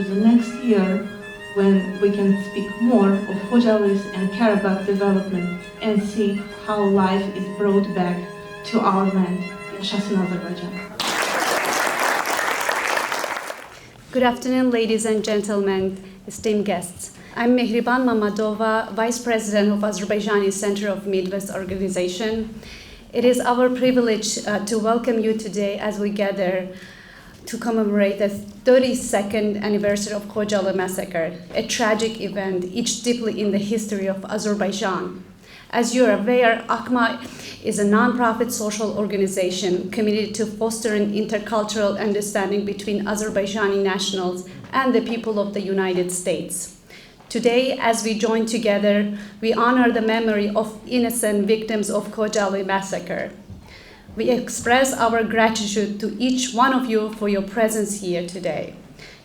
to the next year when we can speak more of Khojaly's and Karabakh development and see how life is brought back to our land in Shashin, Azerbaijan. Good afternoon, ladies and gentlemen, esteemed guests. I'm Mehriban Mamadova, Vice President of Azerbaijani Center of Midwest Organization. It is our privilege to welcome you today as we gather to commemorate the 32nd anniversary of Khojaly massacre, a tragic event, each deeply in the history of Azerbaijan. As you are aware, AKMA is a non-profit social organization committed to fostering intercultural understanding between Azerbaijani nationals and the people of the United States. Today, as we join together, we honor the memory of innocent victims of Khojaly massacre. We express our gratitude to each one of you for your presence here today.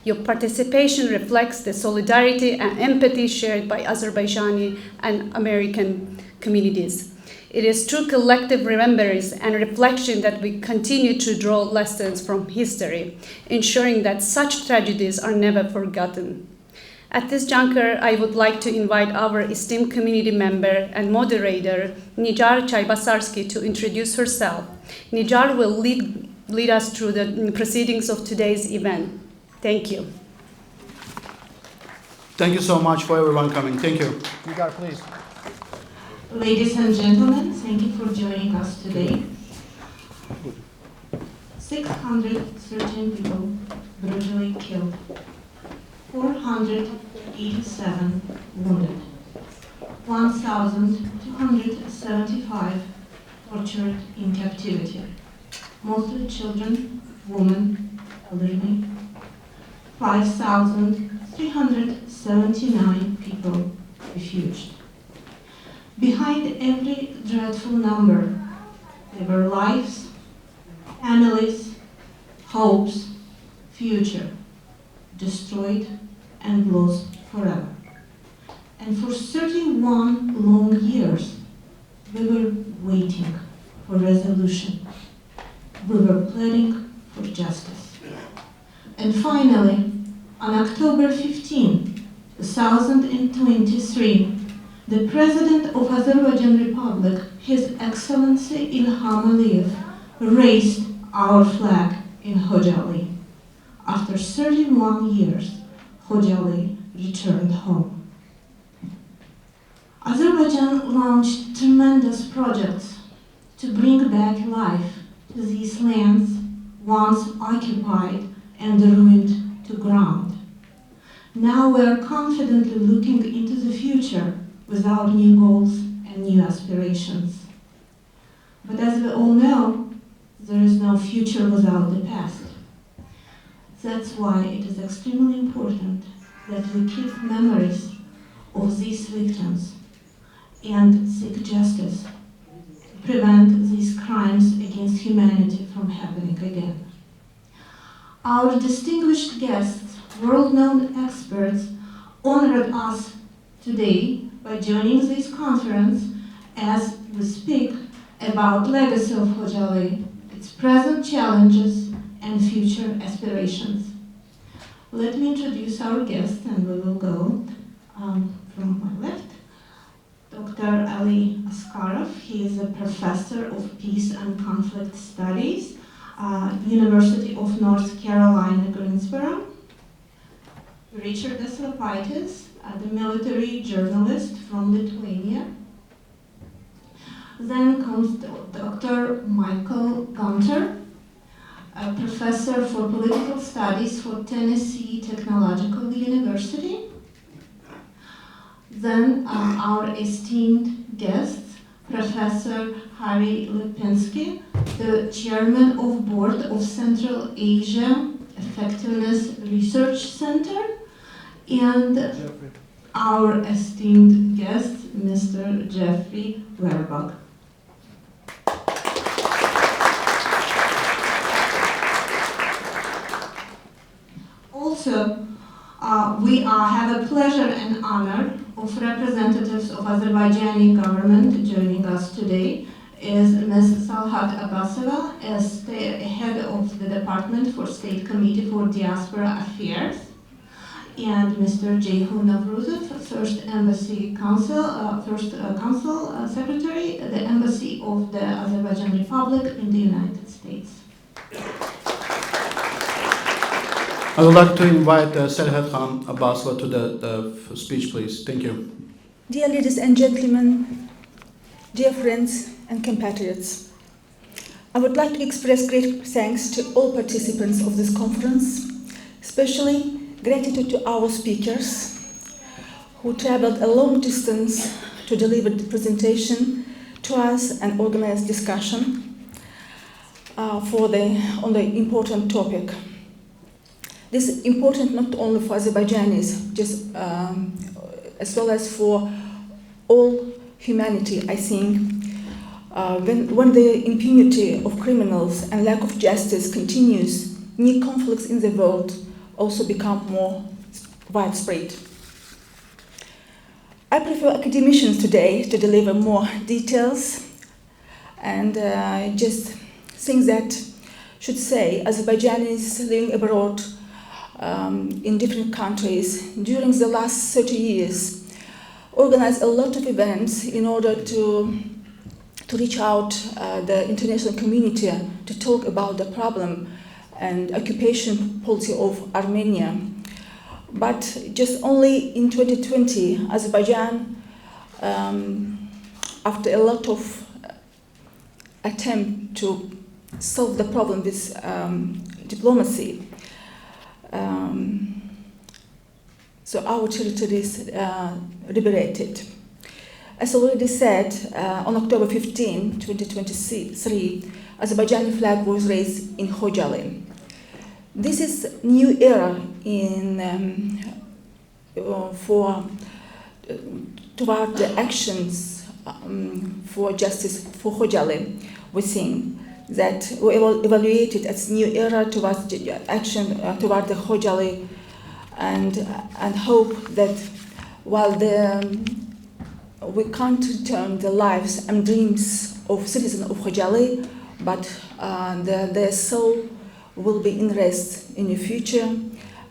Your participation reflects the solidarity and empathy shared by Azerbaijani and American communities. It is through collective remembrance and reflection that we continue to draw lessons from history, ensuring that such tragedies are never forgotten. At this juncture, I would like to invite our esteemed community member and moderator, Nijar Chaybasarsky, to introduce herself. Nijar will lead us through the proceedings of today's event. Thank you. Thank you so much for everyone coming. Thank you. Nigar, please. Ladies and gentlemen, thank you for joining us today. 613 people brutally killed, 487 wounded, 1,275 tortured in captivity, mostly children, women, elderly, 5,379 people refuged. Behind every dreadful number, there were lives, families, hopes, future, destroyed and lost forever. And for 31 long years, we were waiting for resolution. We were pleading for justice. And finally, on October 15, 2023, the President of Azerbaijan Republic, His Excellency Ilham Aliyev, raised our flag in Khojaly. After 31 years, Khojaly returned home. Azerbaijan launched tremendous projects to bring back life to these lands once occupied and ruined to ground. Now we are confidently looking into the future with our new goals and new aspirations. But as we all know, there is no future without the past. That's why it is extremely important that we keep memories of these victims and seek justice to prevent these crimes against humanity from happening again. Our distinguished guests, world-known experts, honored us today by joining this conference as we speak about legacy of Khojaly, its present challenges and future aspirations. Let me introduce our guest, and we will go from my left. Dr. Ali Asgarov. He is a professor of peace and conflict studies, University of North Carolina, Greensboro. Ricardas Lapaitis, the military journalist from Lithuania. Then comes Dr. Michael Gunter, a professor for political studies for Tennessee Technological University. Then our esteemed guest, Professor Harry Lipinski, the chairman of board of Central Asia Effectiveness Research Center, and our esteemed guest, Mr. Jeffrey Werbach. Also, we have a pleasure and honor of representatives of Azerbaijani government joining us today. Is Ms. Salhat Abbasova, as the head of the Department for State Committee for Diaspora Affairs. and Mr. Ceyhun Navruzov, first Embassy Council, Council Secretary, the Embassy of the Azerbaijan Republic in the United States. I would like to invite Serhat Khan Abbasova to the speech, please. Thank you. Dear ladies and gentlemen, dear friends and compatriots, I would like to express great thanks to all participants of this conference, especially gratitude to our speakers who traveled a long distance to deliver the presentation to us and organize discussion on the important topic. This is important not only for Azerbaijanis, as well as for all humanity, I think. When the impunity of criminals and lack of justice continues, new conflicts in the world also become more widespread. I prefer academicians today to deliver more details, and just things that should say Azerbaijanis living abroad in different countries during the last 30 years organized a lot of events in order to reach out the international community to talk about the problem and occupation policy of Armenia. But just only in 2020, Azerbaijan, after a lot of attempt to solve the problem with diplomacy, so our territory is liberated. As already said, on October 15, 2023, Azerbaijani flag was raised in Khojaly. This is a new era toward the actions for justice for Khojaly. We think that we evaluated as new era towards the action toward the Khojaly, and hope that while we can't return the lives and dreams of citizens of Khojaly, but their soul will be in rest in the future,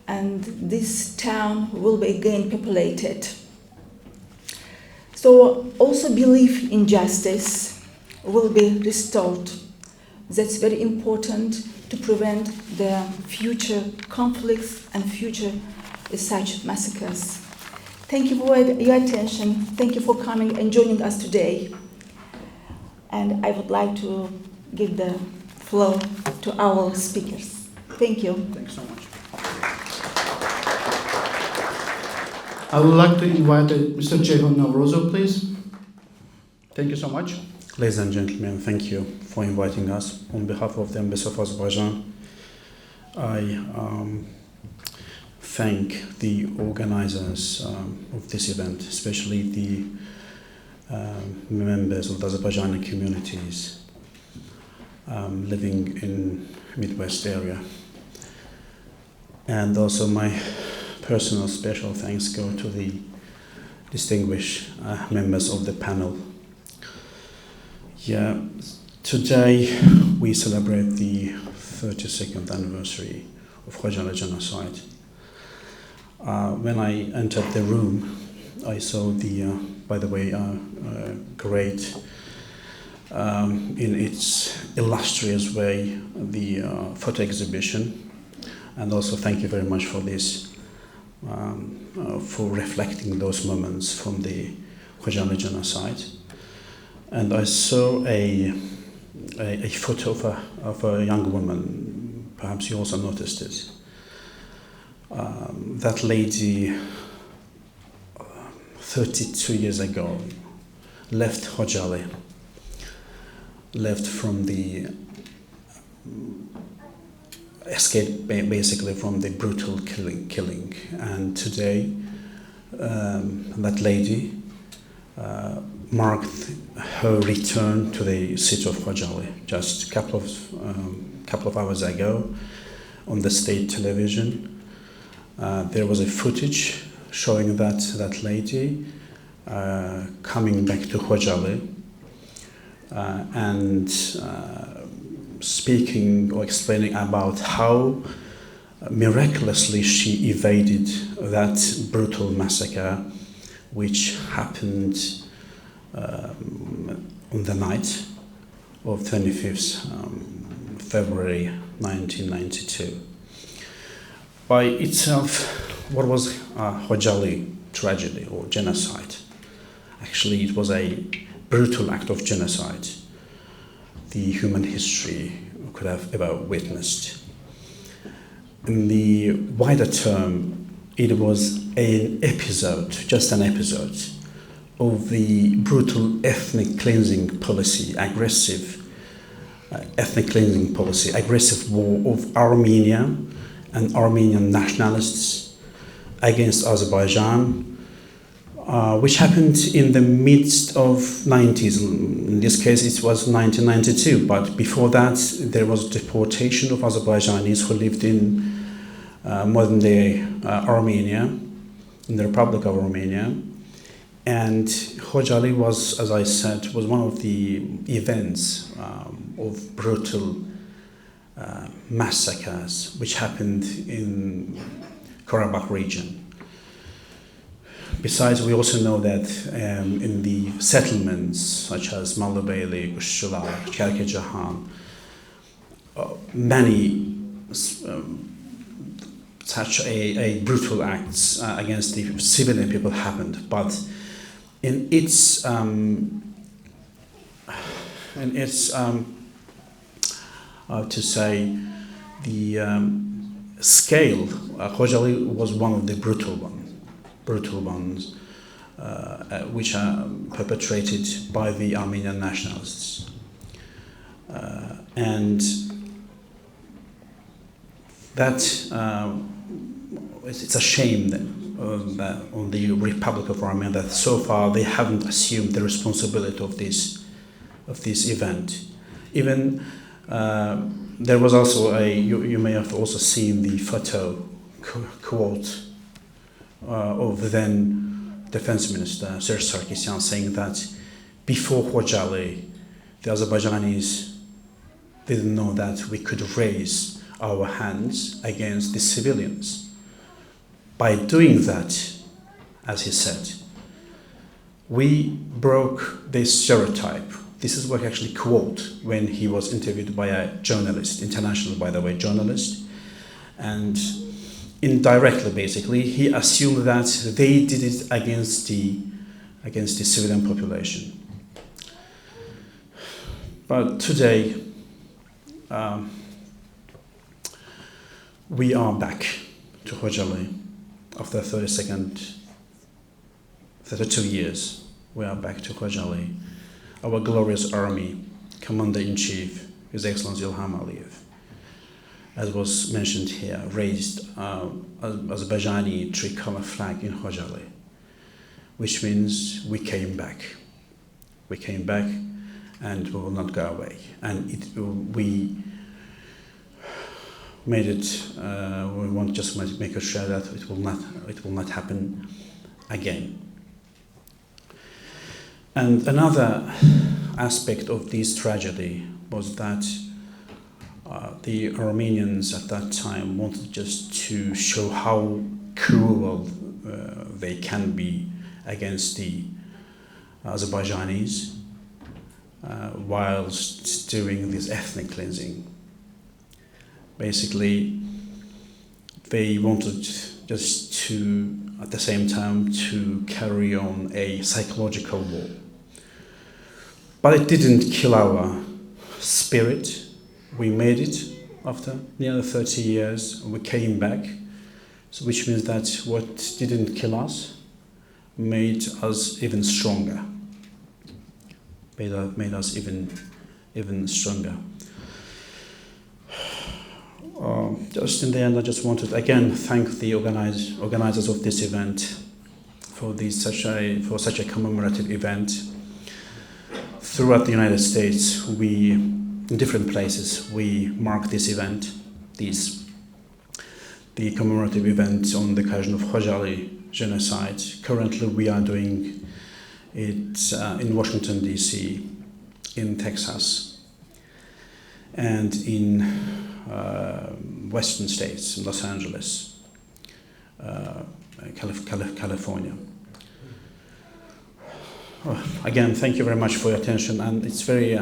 and this town will be again populated. So also belief in justice will be restored. That's very important to prevent the future conflicts and future such massacres. Thank you for your attention. Thank you for coming and joining us today. And I would like to give the floor to our speakers. Thank you. Thanks so much. I would like to invite Mr. Ceyhun Navruzov, please. Thank you so much. Ladies and gentlemen, thank you for inviting us. On behalf of the Embassy of Azerbaijan, I thank the organizers of this event, especially the members of the Azerbaijani communities living in Midwest area. And also my personal special thanks go to the distinguished members of the panel. Yeah, today we celebrate the 32nd anniversary of Khojaly genocide. When I entered the room, I saw the, by the way, great, in its illustrious way, the photo exhibition. And also thank you very much for this, for reflecting those moments from the Khojaly genocide. And I saw a photo of a young woman, perhaps you also noticed it. That lady, 32 years ago, left Khojaly, left from the, escaped basically from the brutal killing. And today, that lady marked her return to the city of Khojaly just a couple of hours ago on the state television. There was a footage showing that lady coming back to Khojaly and speaking or explaining about how Miraculously, she evaded that brutal massacre which happened on the night of 25th February 1992. By itself, what was Khojaly tragedy or genocide? Actually, it was a brutal act of genocide the human history could have ever witnessed. In the wider term, it was an episode, just an episode, of the brutal ethnic cleansing policy, aggressive ethnic cleansing policy, aggressive war of Armenia and Armenian nationalists against Azerbaijan, which happened in the midst of 90s. In this case, it was 1992, but before that, there was deportation of Azerbaijanis who lived in modern-day Armenia, in the Republic of Armenia. And Khojaly was, as I said, was one of the events of brutal massacres which happened in Karabakh region. Besides, we also know that in the settlements such as Malabeyli, Ushchular, Kerkejahan, many such a brutal acts against the civilian people happened, but in its to say the scale, Khojaly was one of the brutal ones, which are perpetrated by the Armenian nationalists, and that it's a shame that on the Republic of Armenia that so far they haven't assumed the responsibility of this event. Even there was also you may have also seen the photo quote of then Defense Minister Serge Sarkisyan saying that before Khojaly, the Azerbaijanis didn't know that we could raise our hands against the civilians. By doing that, as he said, we broke this stereotype. This is what he actually quote when he was interviewed by a journalist, international, by the way, journalist. And indirectly, basically, he assumed that they did it against the civilian population. But today, we are back to Khojaly. After 32 years, we are back to Khojaly. Our glorious army, Commander-in-Chief, His Excellency Ilham Aliyev, as was mentioned here, raised Azerbaijani tricolor flag in Khojaly, which means we came back. We came back and we will not go away. And we made it, we want just to make sure that it will not happen again. And another aspect of this tragedy was that the Armenians at that time wanted just to show how cruel they can be against the Azerbaijanis whilst doing this ethnic cleansing. Basically, they wanted just to, at the same time, to carry on a psychological war. But it didn't kill our spirit. We made it after nearly 30 years. We came back, so which means that what didn't kill us made us even stronger. Made us even stronger. Just in the end, I just wanted again thank the organizers of this event for such a commemorative event. Throughout the United States, in different places, we mark this event, the commemorative event on the occasion of Khojaly genocide. Currently, we are doing it in Washington, D.C., in Texas, and in western states, in Los Angeles, California. Again, thank you very much for your attention, and it's very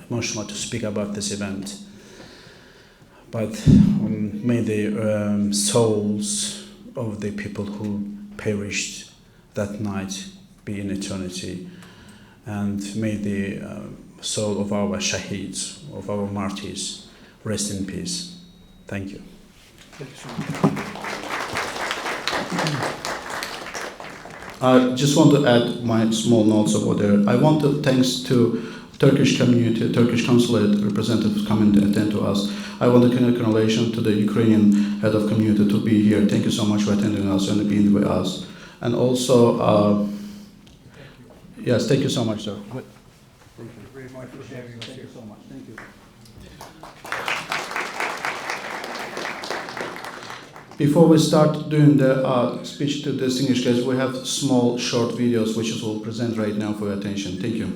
emotional to speak about this event. But may the souls of the people who perished that night be in eternity, and may the soul of our shaheeds, of our martyrs, rest in peace. Thank you. Thank you so much. I just want to add my small notes over there. I want to thanks to Turkish community, Turkish consulate representatives coming to attend to us. I want to congratulations to the Ukrainian head of community to be here. Thank you so much for attending us and being with us. And also, yes, thank you so much, sir. Thank you very much for sharing. Thank you so much. Thank you. Before we start doing the speech to distinguished guests, we have small, short videos which we'll present right now for your attention. Thank you.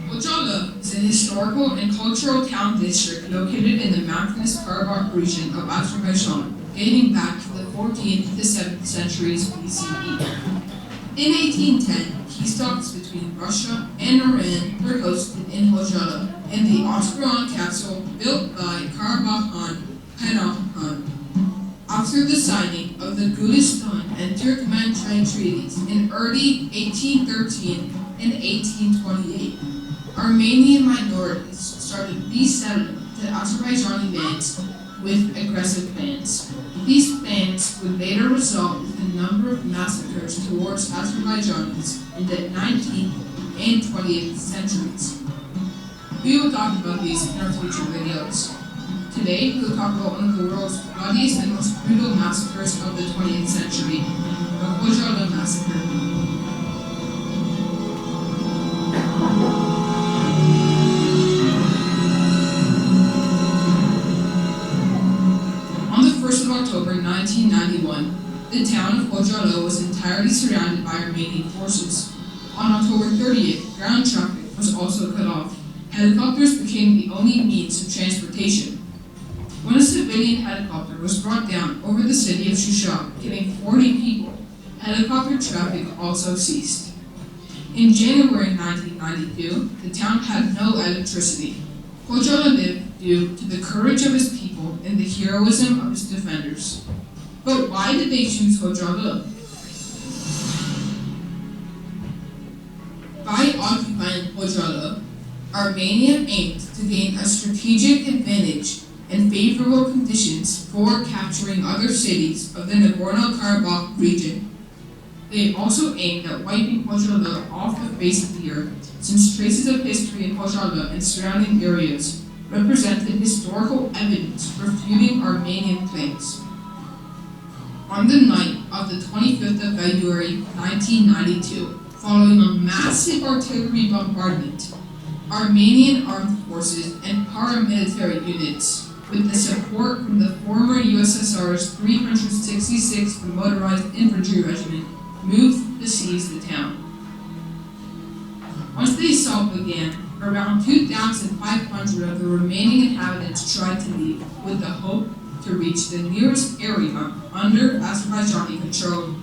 Khojaly is a historical and cultural town district located in the mountainous Karabakh region of Azerbaijan, dating back to the 14th to 7th centuries BCE. In 1810, peace talks between Russia and Iran were hosted in Khojaly in the Asgarov castle built by Karabakh Khan Penah Khan. After the signing of the Gulistan and Turkmenistan treaties in early 1813 and 1828, Armenian minorities started resettling the Azerbaijani lands with aggressive plans. These plans would later result in a number of massacres towards Azerbaijanis in the 19th and 20th centuries. We will talk about these in our future videos. Today, we will talk about one of the world's bloodiest and most brutal massacres of the 20th century, the Khojaly massacre. October 1991, the town of Khojaly was entirely surrounded by Armenian forces. On October 30th, ground traffic was also cut off. Helicopters became the only means of transportation. When a civilian helicopter was brought down over the city of Shusha, killing 40 people, helicopter traffic also ceased. In January 1992, the town had no electricity. Khojaly lived due to the courage of his people and the heroism of his defenders. But why did they choose Khojaly? By occupying Khojaly, Armenia aimed to gain a strategic advantage and favorable conditions for capturing other cities of the Nagorno-Karabakh region. They also aimed at wiping Khojaly off the face of the earth, since traces of history in Khojaly and surrounding areas represented historical evidence refuting Armenian claims. On the night of the 25th of February 1992, following a massive artillery bombardment, Armenian armed forces and paramilitary units, with the support from the former USSR's 366th Motorized Infantry Regiment, moved to seize the town. Once the assault began, around 2,500 of the remaining inhabitants tried to leave with the hope to reach the nearest area under Azerbaijani control.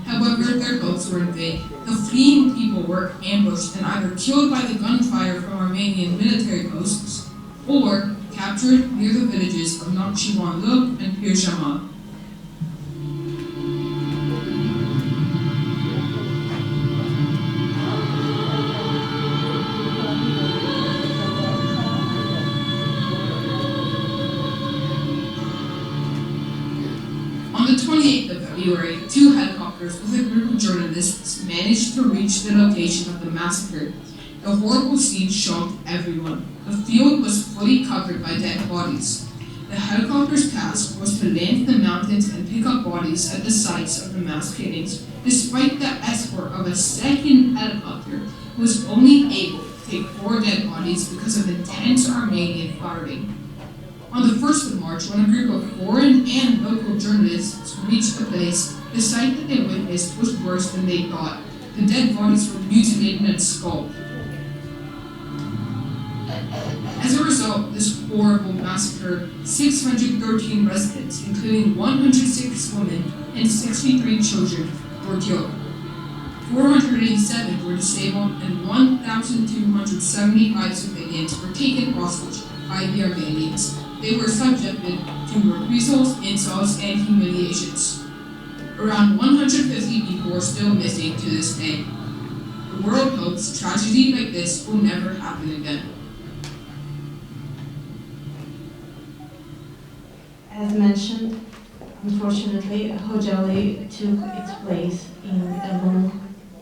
However, their hopes were in vain. The fleeing people were ambushed and either killed by the gunfire from Armenian military posts or captured near the villages of Nakhchivanli and Pirjama. On the 28th of February, 2 helicopters with a group of journalists managed to reach the location of the massacre. The horrible scene shocked everyone. The field was fully covered by dead bodies. The helicopter's task was to land in the mountains and pick up bodies at the sites of the mass killings. Despite the escort of a second helicopter, it was only able to take 4 dead bodies because of intense Armenian firing. On the 1st of March, when a group of foreign and local journalists reached the place, the sight that they witnessed was worse than they thought. The dead bodies were mutilated and scalped. As a result, this horrible massacre, 613 residents, including 106 women and 63 children, were killed. 487 were disabled, and 1,275 civilians were taken hostage by the Armenians. They were subjected to reprisals, insults, and humiliations. Around 150 people are still missing to this day. The world hopes a tragedy like this will never happen again. As mentioned, unfortunately, Khojaly took its place in a long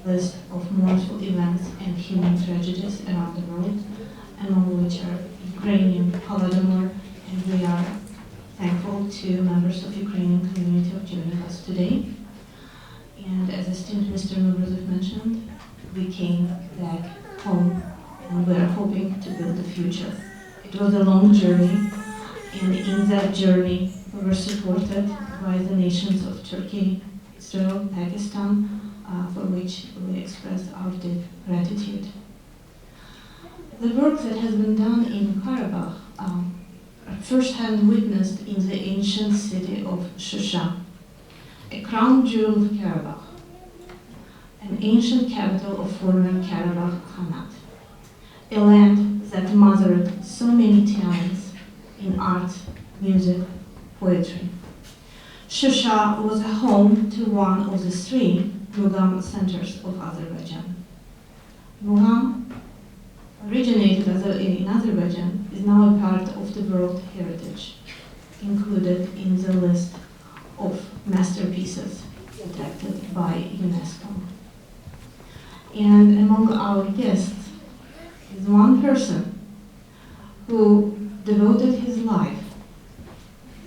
list of mournful events and human tragedies around the world, among which are Ukrainian Holodomor, and we are thankful to members of Ukrainian community of joining us today. And as esteemed Mr. Mubrozov mentioned, we came back home and we are hoping to build a future. It was a long journey, and in that journey we were supported by the nations of Turkey, Israel, Pakistan, for which we express our deep gratitude. The work that has been done in Karabakh first-hand witnessed in the ancient city of Shusha, a crown jewel of Karabakh, an ancient capital of former Karabakh Khanate, a land that mothered so many talents in art, music, poetry. Shusha was a home to one of the three Mugam centers of Azerbaijan. Mugam, originated in Azerbaijan, is now a part of the World Heritage, included in the list of masterpieces protected by UNESCO. And among our guests is one person who devoted his life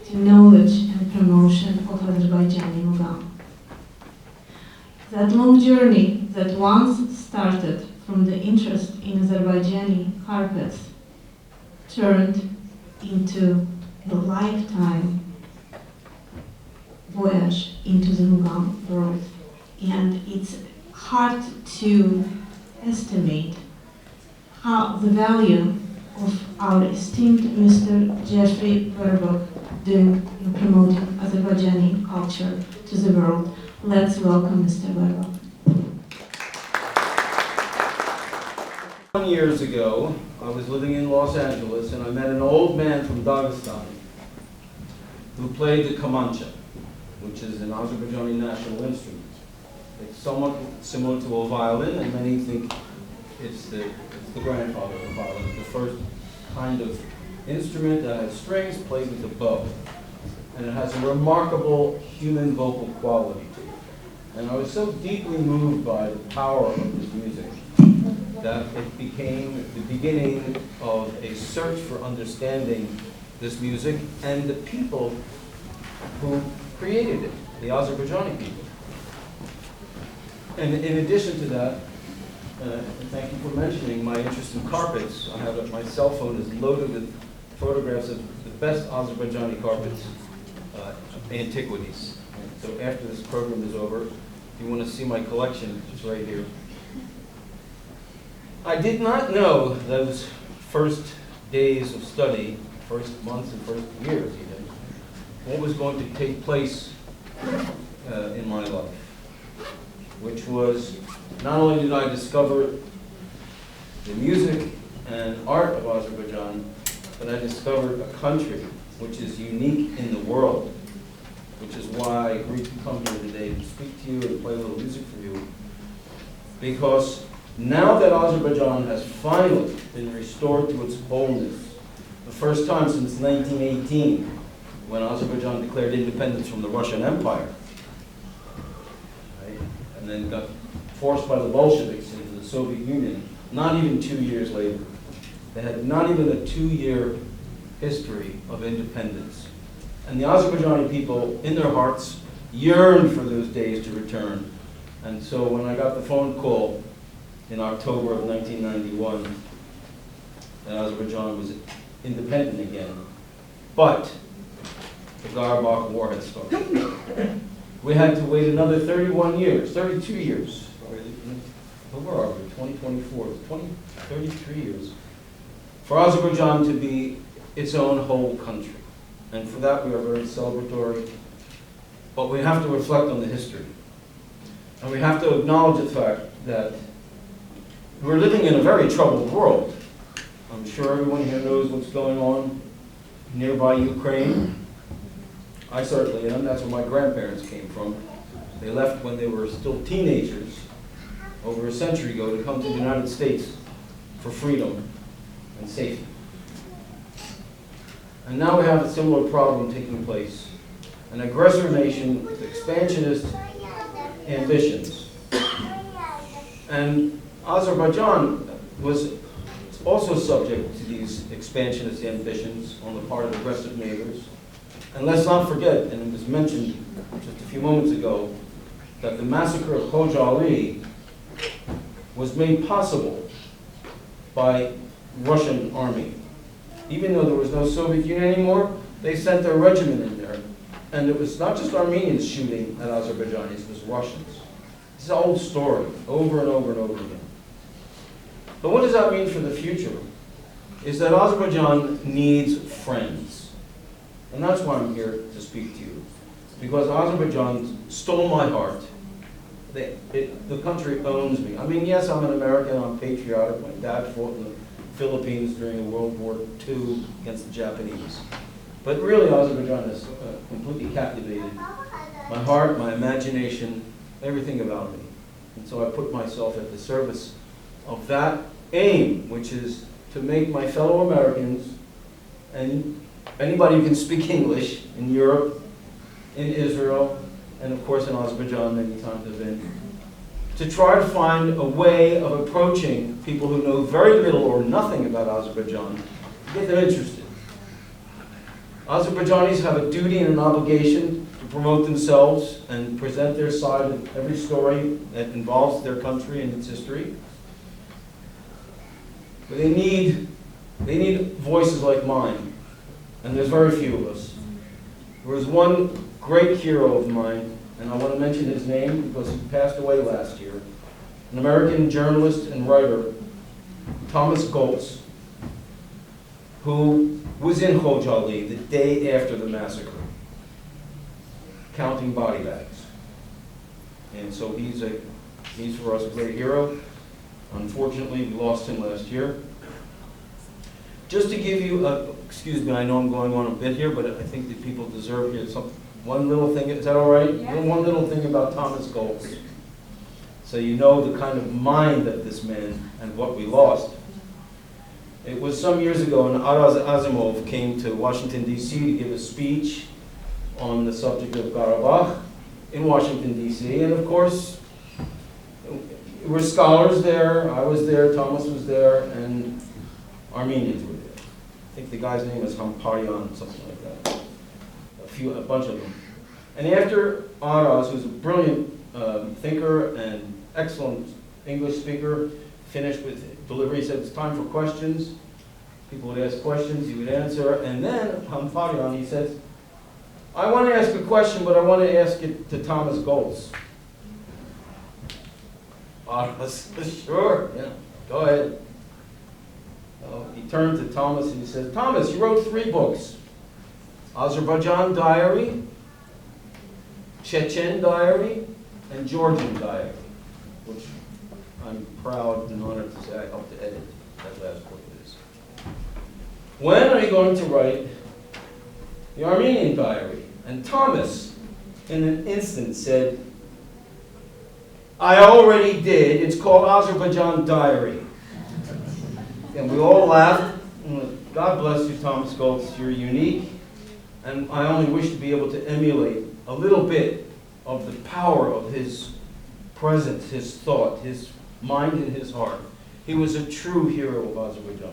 to knowledge and promotion of Azerbaijani Mugam. That long journey that once started from the interest in Azerbaijani carpets turned into a lifetime voyage into the Mugam world. And it's hard to estimate how the value of our esteemed Mr. Jeffrey Verbok doing in promoting Azerbaijani culture to the world. Let's welcome Mr. Verbok. 1 years ago, I was living in Los Angeles and I met an old man from Dagestan who played the kamancha, which is an Azerbaijani national instrument. It's somewhat similar to a violin, and many think it's the grandfather of the violin. It's the first kind of instrument that has strings played with a bow. And it has a remarkable human vocal quality to it. And I was so deeply moved by the power of this music that it became the beginning of a search for understanding this music and the people who created it, the Azerbaijani people. And in addition to that, thank you for mentioning my interest in carpets. My cell phone is loaded with photographs of the best Azerbaijani carpets, antiquities. So after this program is over, if you want to see my collection, it's right here. I did not know those first days of study, first months and first years even, what was going to take place in my life, which was not only did I discover the music and art of Azerbaijan, but I discovered a country which is unique in the world, which is why I agreed to come here today to speak to you and play a little music for you. Because now that Azerbaijan has finally been restored to its wholeness, the first time since 1918, when Azerbaijan declared independence from the Russian Empire, right? And then got forced by the Bolsheviks into the Soviet Union, not even 2 years later. They had not even a 2-year history of independence. And the Azerbaijani people, in their hearts, yearned for those days to return. And so when I got the phone call in October of 1991, that Azerbaijan was independent again, but the Karabakh War had started. We had to wait another 32 years where are we, 2024, 33 years, for Azerbaijan to be its own whole country. And for that we are very celebratory, but we have to reflect on the history. And we have to acknowledge the fact that we're living in a very troubled world. I'm sure everyone here knows what's going on nearby Ukraine. I certainly am. That's where my grandparents came from. They left when they were still teenagers, over a century ago, to come to the United States for freedom and safety. And now we have a similar problem taking place. An aggressor nation with expansionist ambitions. And Azerbaijan was also subject to these expansionist ambitions on the part of aggressive neighbors. And let's not forget, and it was mentioned just a few moments ago, that the massacre of Khojaly was made possible by Russian army. Even though there was no Soviet Union anymore, they sent their regiment in there. And it was not just Armenians shooting at Azerbaijanis, it was Russians. It's an old story, over and over and over again. But what does that mean for the future? Is that Azerbaijan needs friends. And that's why I'm here to speak to you. Because Azerbaijan stole my heart. The country owns me. I mean, yes, I'm an American, I'm patriotic. My dad fought in the Philippines during World War II against the Japanese. But really, Azerbaijan has completely captivated my heart, my imagination, everything about me. And so I put myself at the service of that aim, which is to make my fellow Americans and anybody who can speak English in Europe, in Israel, and of course in Azerbaijan many times I've been, to try to find a way of approaching people who know very little or nothing about Azerbaijan, to get them interested. Azerbaijanis have a duty and an obligation to promote themselves and present their side of every story that involves their country and its history. But they need voices like mine, and there's very few of us. There was one great hero of mine, and I want to mention his name because he passed away last year, an American journalist and writer, Thomas Goltz, who was in Khojaly the day after the massacre, counting body bags. And so he's for us a great hero. Unfortunately, we lost him last year. Just to give you excuse me, I know I'm going on a bit here, but I think that people deserve here one little thing. Is that all right? Yeah. One little thing about Thomas Goltz, so you know the kind of mind of this man and what we lost. It was some years ago, and Aras Asimov came to Washington, D.C. to give a speech on the subject of Karabakh in Washington, D.C. And of course, there were scholars there, I was there, Thomas was there, and Armenians were there. I think the guy's name was Hamparyan, something like that. A bunch of them. And after Aras, who's a brilliant thinker and excellent English speaker, finished with delivery, he said it's time for questions. People would ask questions, he would answer, and then Hamparyan, he says, I want to ask a question, but I want to ask it to Thomas Goltz. Aras, sure, yeah, go ahead. He turned to Thomas and he said, Thomas, you wrote 3 books. Azerbaijan Diary, Chechen Diary, and Georgian Diary, which I'm proud and honored to say I helped to edit that last book of his. When are you going to write the Armenian Diary? And Thomas, in an instant, said, I already did. It's called Azerbaijan Diary. And we all laughed. God bless you, Thomas Goltz. You're unique. And I only wish to be able to emulate a little bit of the power of his presence, his thought, his mind and his heart. He was a true hero of Azerbaijan.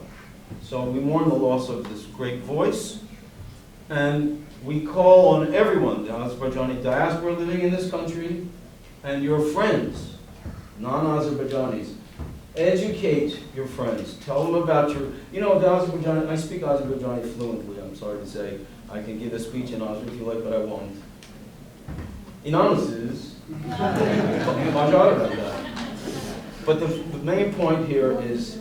So we mourn the loss of this great voice. And we call on everyone, the Azerbaijani diaspora living in this country, and your friends, non-Azerbaijanis. Educate your friends. Tell them about the Azerbaijani, I speak Azerbaijani fluently, I'm sorry to say. I can give a speech in Azerbaijan if you like, but I won't. İnanın siz, başarırlar. But the main point here is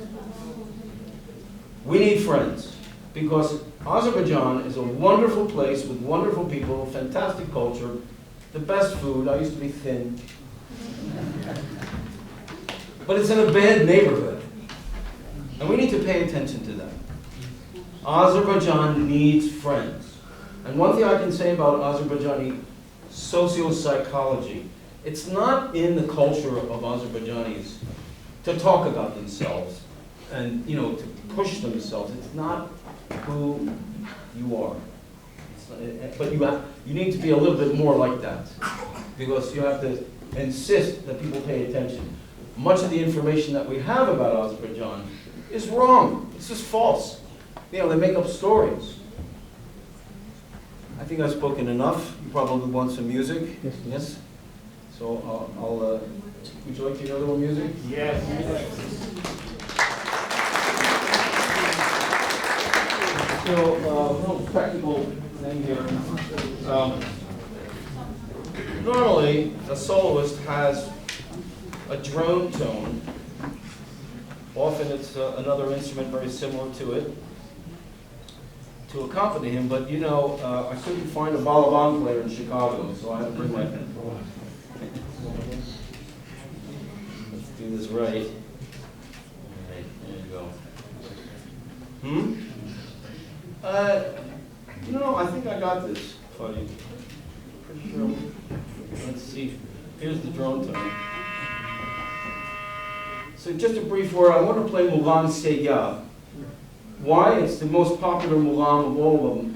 we need friends, because Azerbaijan is a wonderful place with wonderful people, fantastic culture, the best food. I used to be thin. But it's in a bad neighborhood. And we need to pay attention to that. Azerbaijan needs friends. And one thing I can say about Azerbaijani socio-psychology, it's not in the culture of Azerbaijanis to talk about themselves and, to push themselves. It's not who you are. But you need to be a little bit more like that, because you have to insist that people pay attention. Much of the information that we have about Azerbaijan is wrong. It's just false. They make up stories. I think I've spoken enough. You probably want some music. Yes? So would you like to hear a little music? Yes. So, a little practical thing here. Normally, a soloist has a drone tone. Often it's another instrument very similar to it to accompany him, but I couldn't find a balaban player in Chicago, so I had to bring my pen. Let's do this right. All right, there you go. I think I got this, buddy. Pretty sure. Let's see. Here's the drone tone. So just a brief word, I want to play Mulan Seyya. Why? It's the most popular Mulan of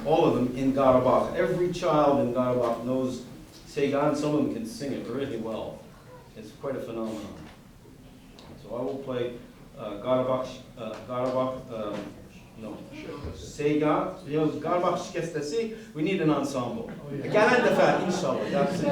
all of them in Karabakh. Every child in Karabakh knows Seyya, and some of them can sing it really well. It's quite a phenomenon. So I will play Seyya. Karabakh Shikestesi. We need an ensemble. Gelen defa, inshallah. That's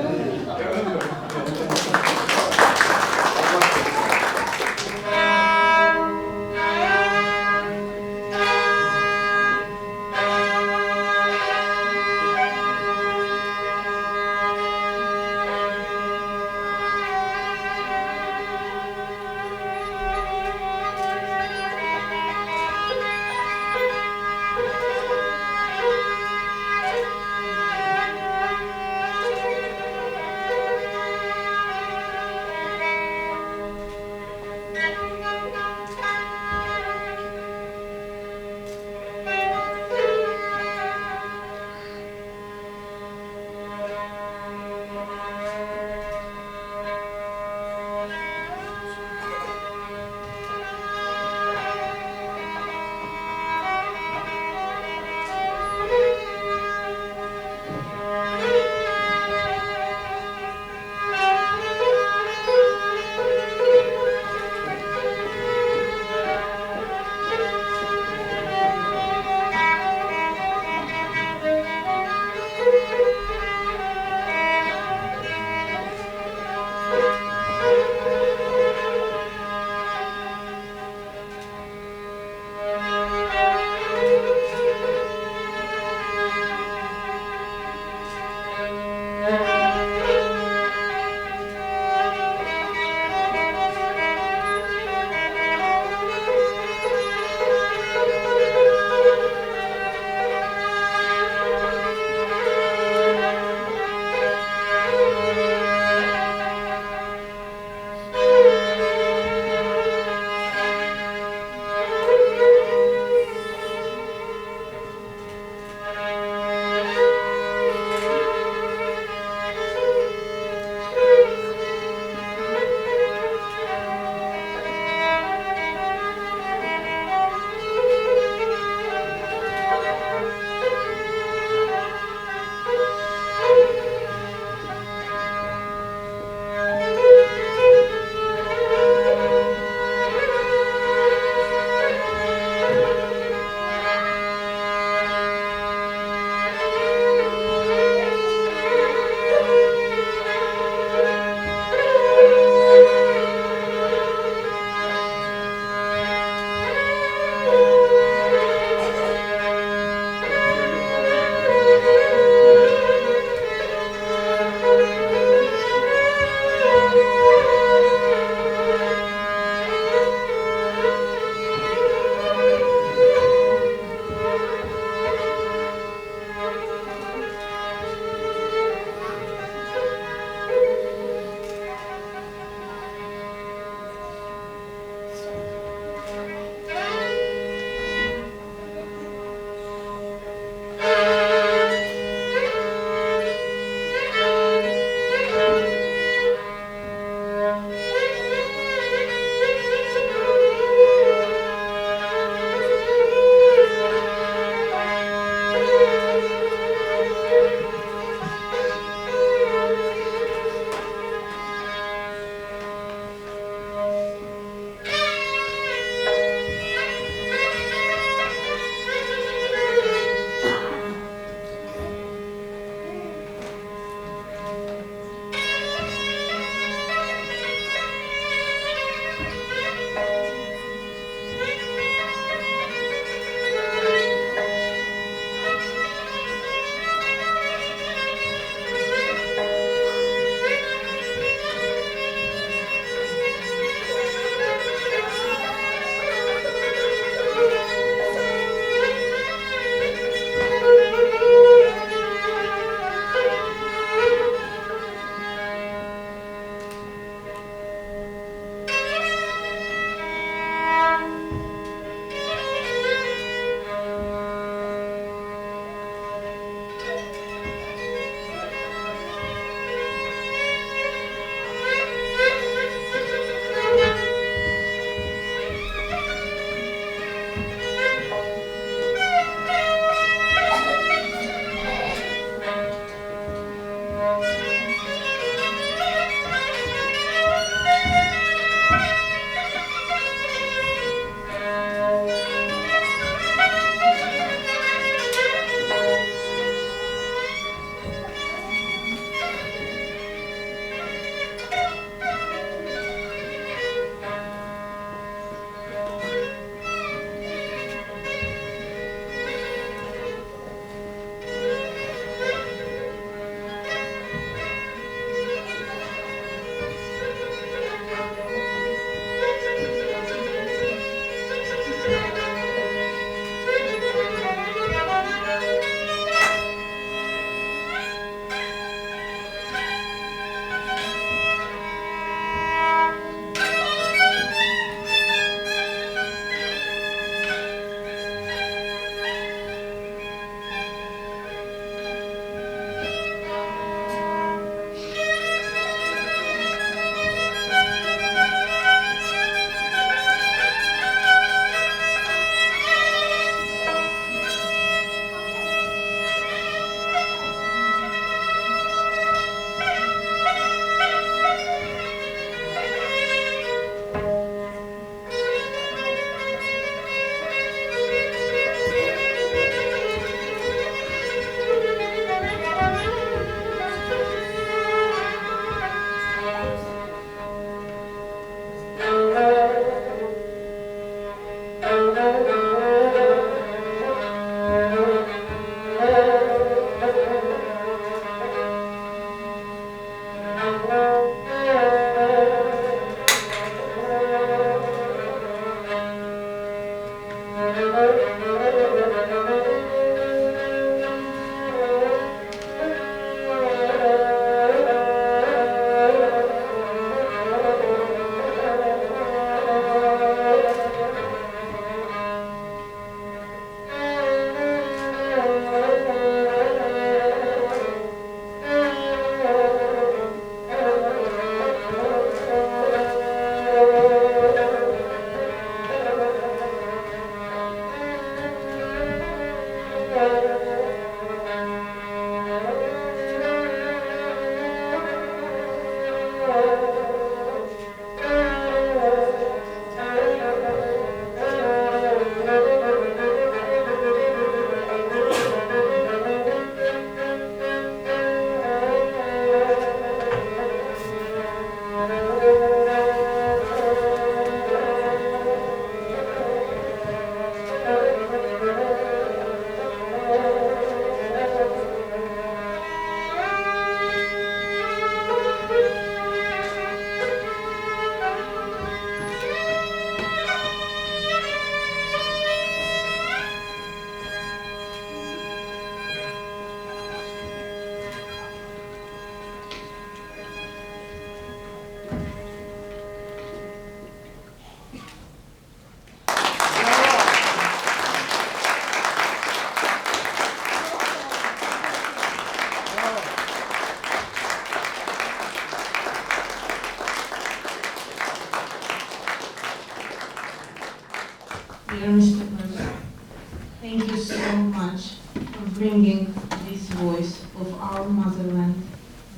thank you so much for bringing this voice of our motherland,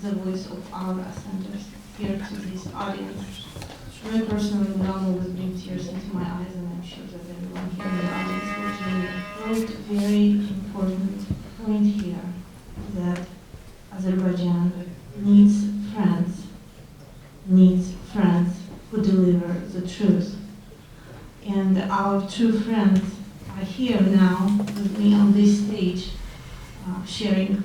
the voice of our ascenders, here to this audience. Me personally will always bring tears into my eyes, and I'm sure that everyone here in the audience will join me. Wrote a very important point here, that Azerbaijan needs friends who deliver the truth. And our true friends are here now with me on this stage, sharing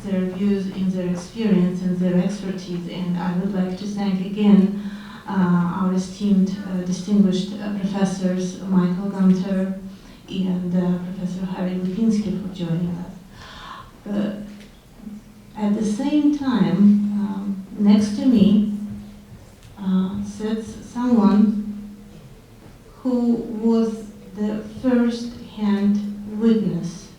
their views and their experience and their expertise. And I would like to thank again our esteemed, distinguished professors, Michael Gunter and Professor Harry Lipinski, for joining us. At the same time, next to me sits someone who was the first-hand witness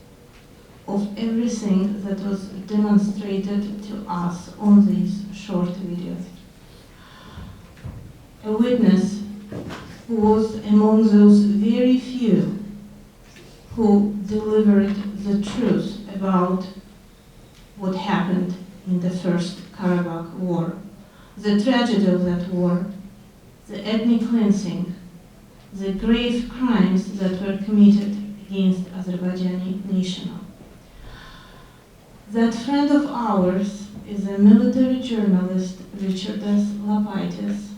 of everything that was demonstrated to us on these short videos. A witness who was among those very few who delivered the truth about what happened in the First Karabakh War, the tragedy of that war, the ethnic cleansing, the grave crimes that were committed against Azerbaijani national. That friend of ours is a military journalist, Ricardas Lapaitis,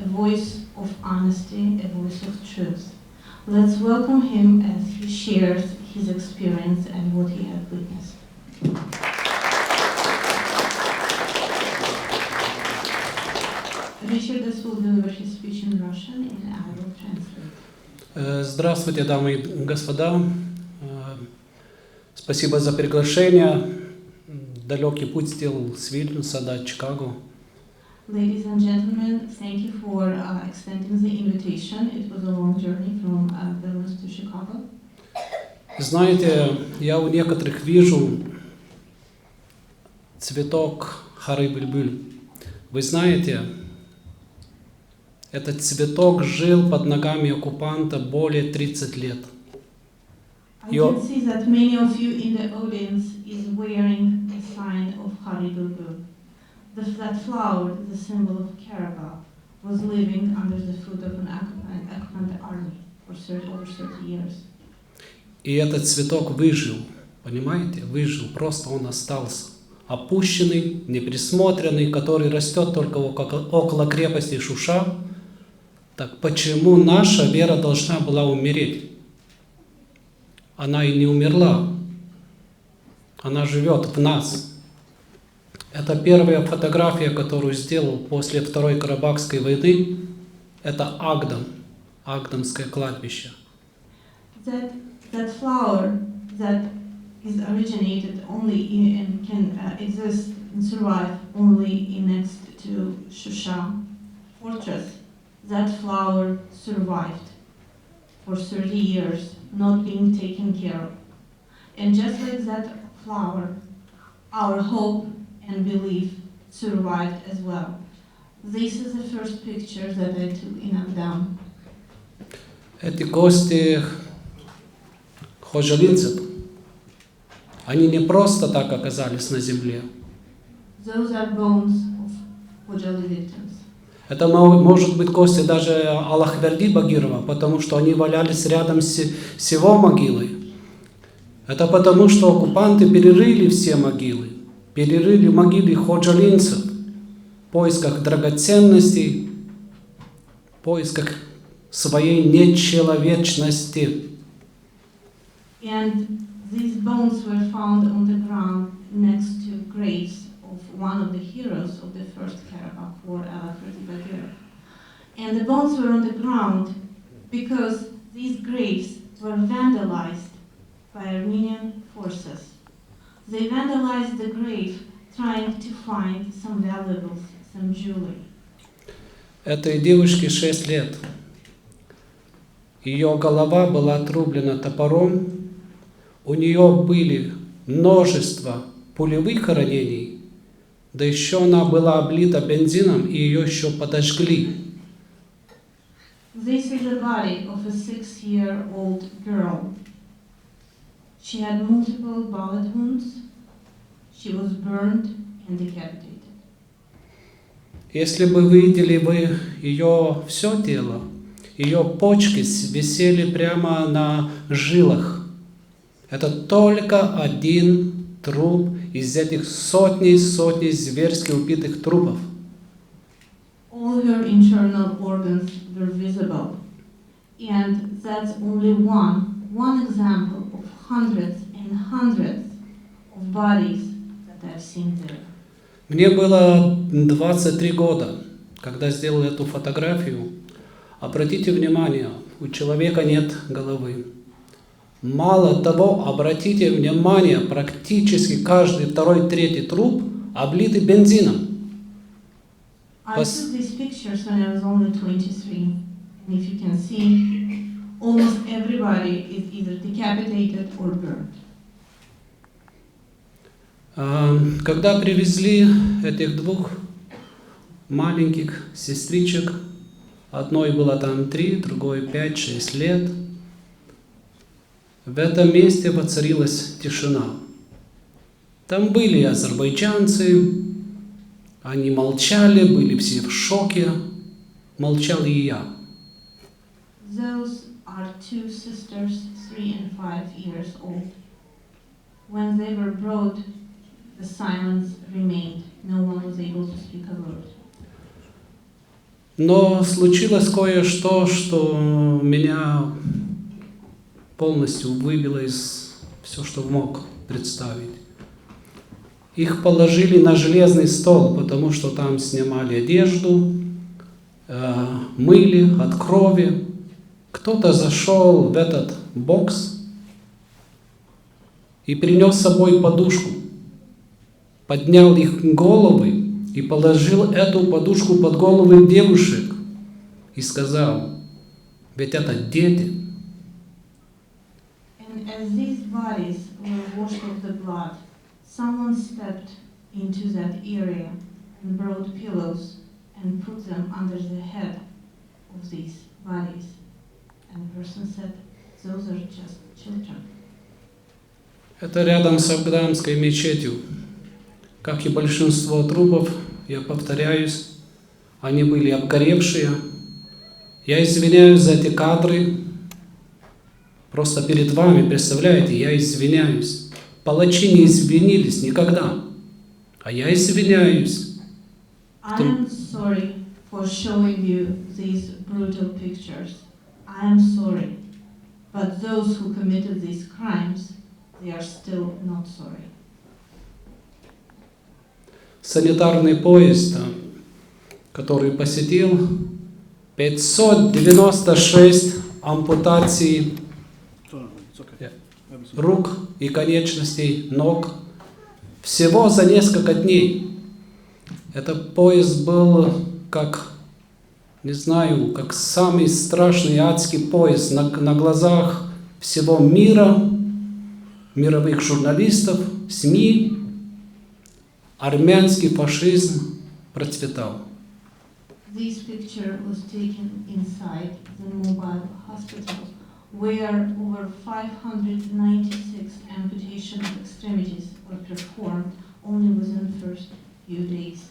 a voice of honesty, a voice of truth. Let's welcome him as he shares his experience and what he had witnessed. Ricardas will deliver his speech in Russian and I will translate. Здравствуйте, дамы и господа. Спасибо за приглашение. Далекий путь сделал с Вильнюса до Чикаго. Ladies and gentlemen, thank you for extending the invitation. It was a long journey from Vilnius to Chicago. Знаете, я у некоторых вижу цветок хары-бульбуль. Вы знаете, этот цветок жил под ногами оккупанта более 30 лет. I can see that many of you in the audience is wearing a sign of Haribubu. That flower, the symbol of Karabakh, was living under the foot of an occupant army for over 30 years. И этот цветок выжил, понимаете, выжил, просто он остался. Опущенный, неприсмотренный, который растет только около крепости Шуша. Так почему наша вера должна была умереть? Она и не умерла. Она живет в нас. Это первая фотография, которую сделал после Второй Карабахской войны. Это Агдам, Агдамское кладбище. That flower that is originated only and can exist and survive only next to Shusha fortress. That flower survived for 30 years, not being taken care of. And just like that flower, our hope and belief survived as well. This is the first picture that I took in Агдам. Эти кости ходжалинцев, они не просто так оказались на земле. Those are bones of Khojaly victims. Это может быть кости даже Аллахверди Багирова, потому что они валялись рядом с его могилой. Это потому, что оккупанты перерыли все могилы, перерыли могилы ходжалинцев в поисках драгоценностей, в поисках своей нечеловечности. And these bones were found on the ground next to graves of one of the heroes of the First Karabakh War, Alakherdi Bagirov. And the bones were on the ground because these graves were vandalized by Armenian forces. They vandalized the grave trying to find some valuables, some jewelry. Этой девушке 6 лет. Ее голова была отрублена топором, у нее были множество пулевых ранений, да еще она была облита бензином, и ее еще подожгли. This is the body of a 6-year-old girl. She had multiple bullet wounds. She was burned and decapitated. Если бы вы видели бы ее все тело, ее почки висели прямо на жилах. Это только один труп из этих сотни зверски убитых трупов. All her internal organs were visible. And that's only one example of hundreds and hundreds of bodies that I've seen there. Мне было 23 года, когда сделал эту фотографию. Обратите внимание, у человека нет головы. Мало того, обратите внимание, практически каждый второй, третий труп облиты бензином. I took these pictures when I was only 23. And if you can see, almost everybody is either decapitated or burned. Когда привезли этих двух маленьких сестричек, одной было там 3, другой 5-6 лет, в этом месте воцарилась тишина. Там были азербайджанцы, они молчали, были все в шоке, молчал и я. Those are two sisters, 3 and 5 years old. When they were brought, the silence remained. No one was able to speak a word. Но случилось кое-что, что меня полностью выбило из все, что мог представить. Их положили на железный стол, потому что там снимали одежду, мыли от крови. Кто-то зашел в этот бокс и принес с собой подушку, поднял их головы и положил эту подушку под головы девушек и сказал: ведь это дети. And as these bodies were washed of the blood, someone stepped into that area and brought pillows and put them under the head of these bodies. And the person said, those are just children. Это рядом с Афганской мечетью. Как и большинство трупов, я повторяюсь, они были обгоревшие. Я извиняюсь за эти кадры. Просто перед вами, представляете, я извиняюсь. Палачи не извинились никогда. А я извиняюсь. I am sorry for showing you these brutal pictures. I am sorry. But those who committed these crimes, they are still not sorry. Санитарный поезд, который посетил, 596 ампутаций рук и конечностей ног всего за несколько дней. Этот поезд был как, не знаю, как самый страшный адский поезд на глазах всего мира, мировых журналистов, СМИ. Армянский фашизм процветал. This picture was taken inside the mobile hospital, where over 596 amputation of extremities were performed only within the first few days.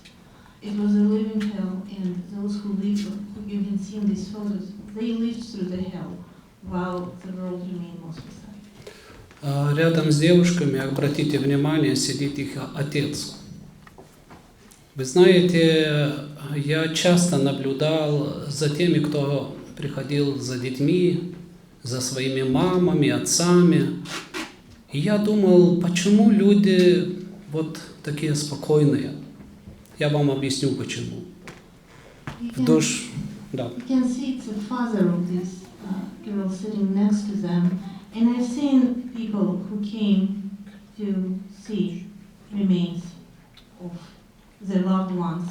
It was a living hell, and those who lived, who you can see in these photos, they lived through the hell, while the world remained mostly silent. Рядом с девушками, обратите внимание, сидит их отец. Вы знаете, я часто наблюдал за теми, кто приходил за детьми, за своими мамами, отцами. И я думал, почему люди вот такие спокойные? Я вам объясню, почему. Да. You can see it's the father of this girl sitting next to them, and I've seen people who came to see remains of their loved ones,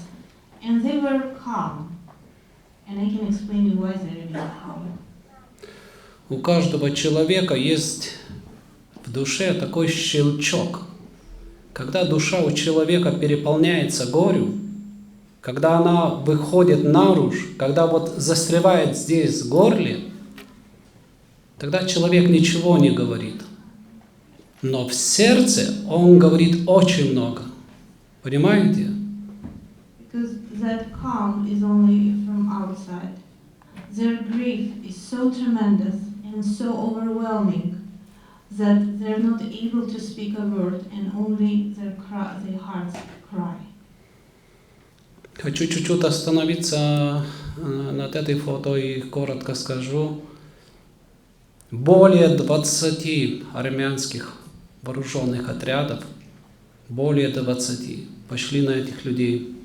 and they were calm, and I can explain you why they remained calm. У каждого человека есть в душе такой щелчок. Когда душа у человека переполняется горю, когда она выходит наружу, когда вот застревает здесь в горле, тогда человек ничего не говорит. Но в сердце он говорит очень много. Понимаете? Because that calm is only from outside. Their grief is so tremendous and so overwhelming that they're not able to speak a word and only their hearts cry. Хочу чуть-чуть остановиться над этой фото и коротко скажу. Более 20 армянских вооруженных отрядов, более 20, пошли на этих людей.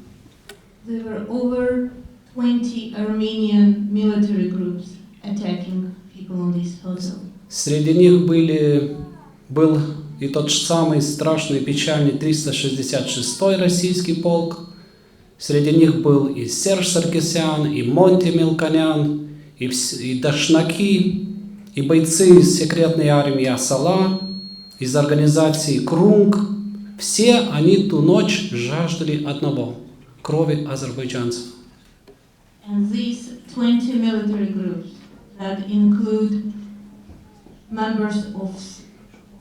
There were over 20 Armenian military groups attacking people on this photo. Среди них был и тот самый страшный, печальный 366-й российский полк. Среди них был и Серж Саркисян, и Монти Мелконян, и Дашнаки, и бойцы из секретной армии Асала, из организации Крунг. Все они ту ночь жаждали одного – крови азербайджанцев. And these 20 military groups that include members of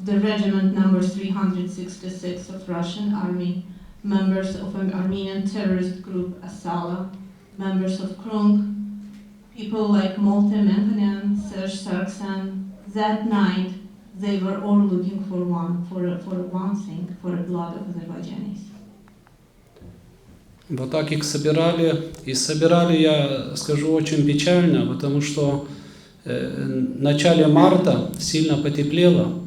the regiment number 366 of Russian army, members of an Armenian terrorist group Asala, members of Krung, people like Molte Menkonyan, Serge Sarksan. That night, they were all looking for one thing, for the blood of Azerbaijanis. Вот так их собирали. И собирали, я скажу, очень печально, потому что в начале марта сильно потеплело.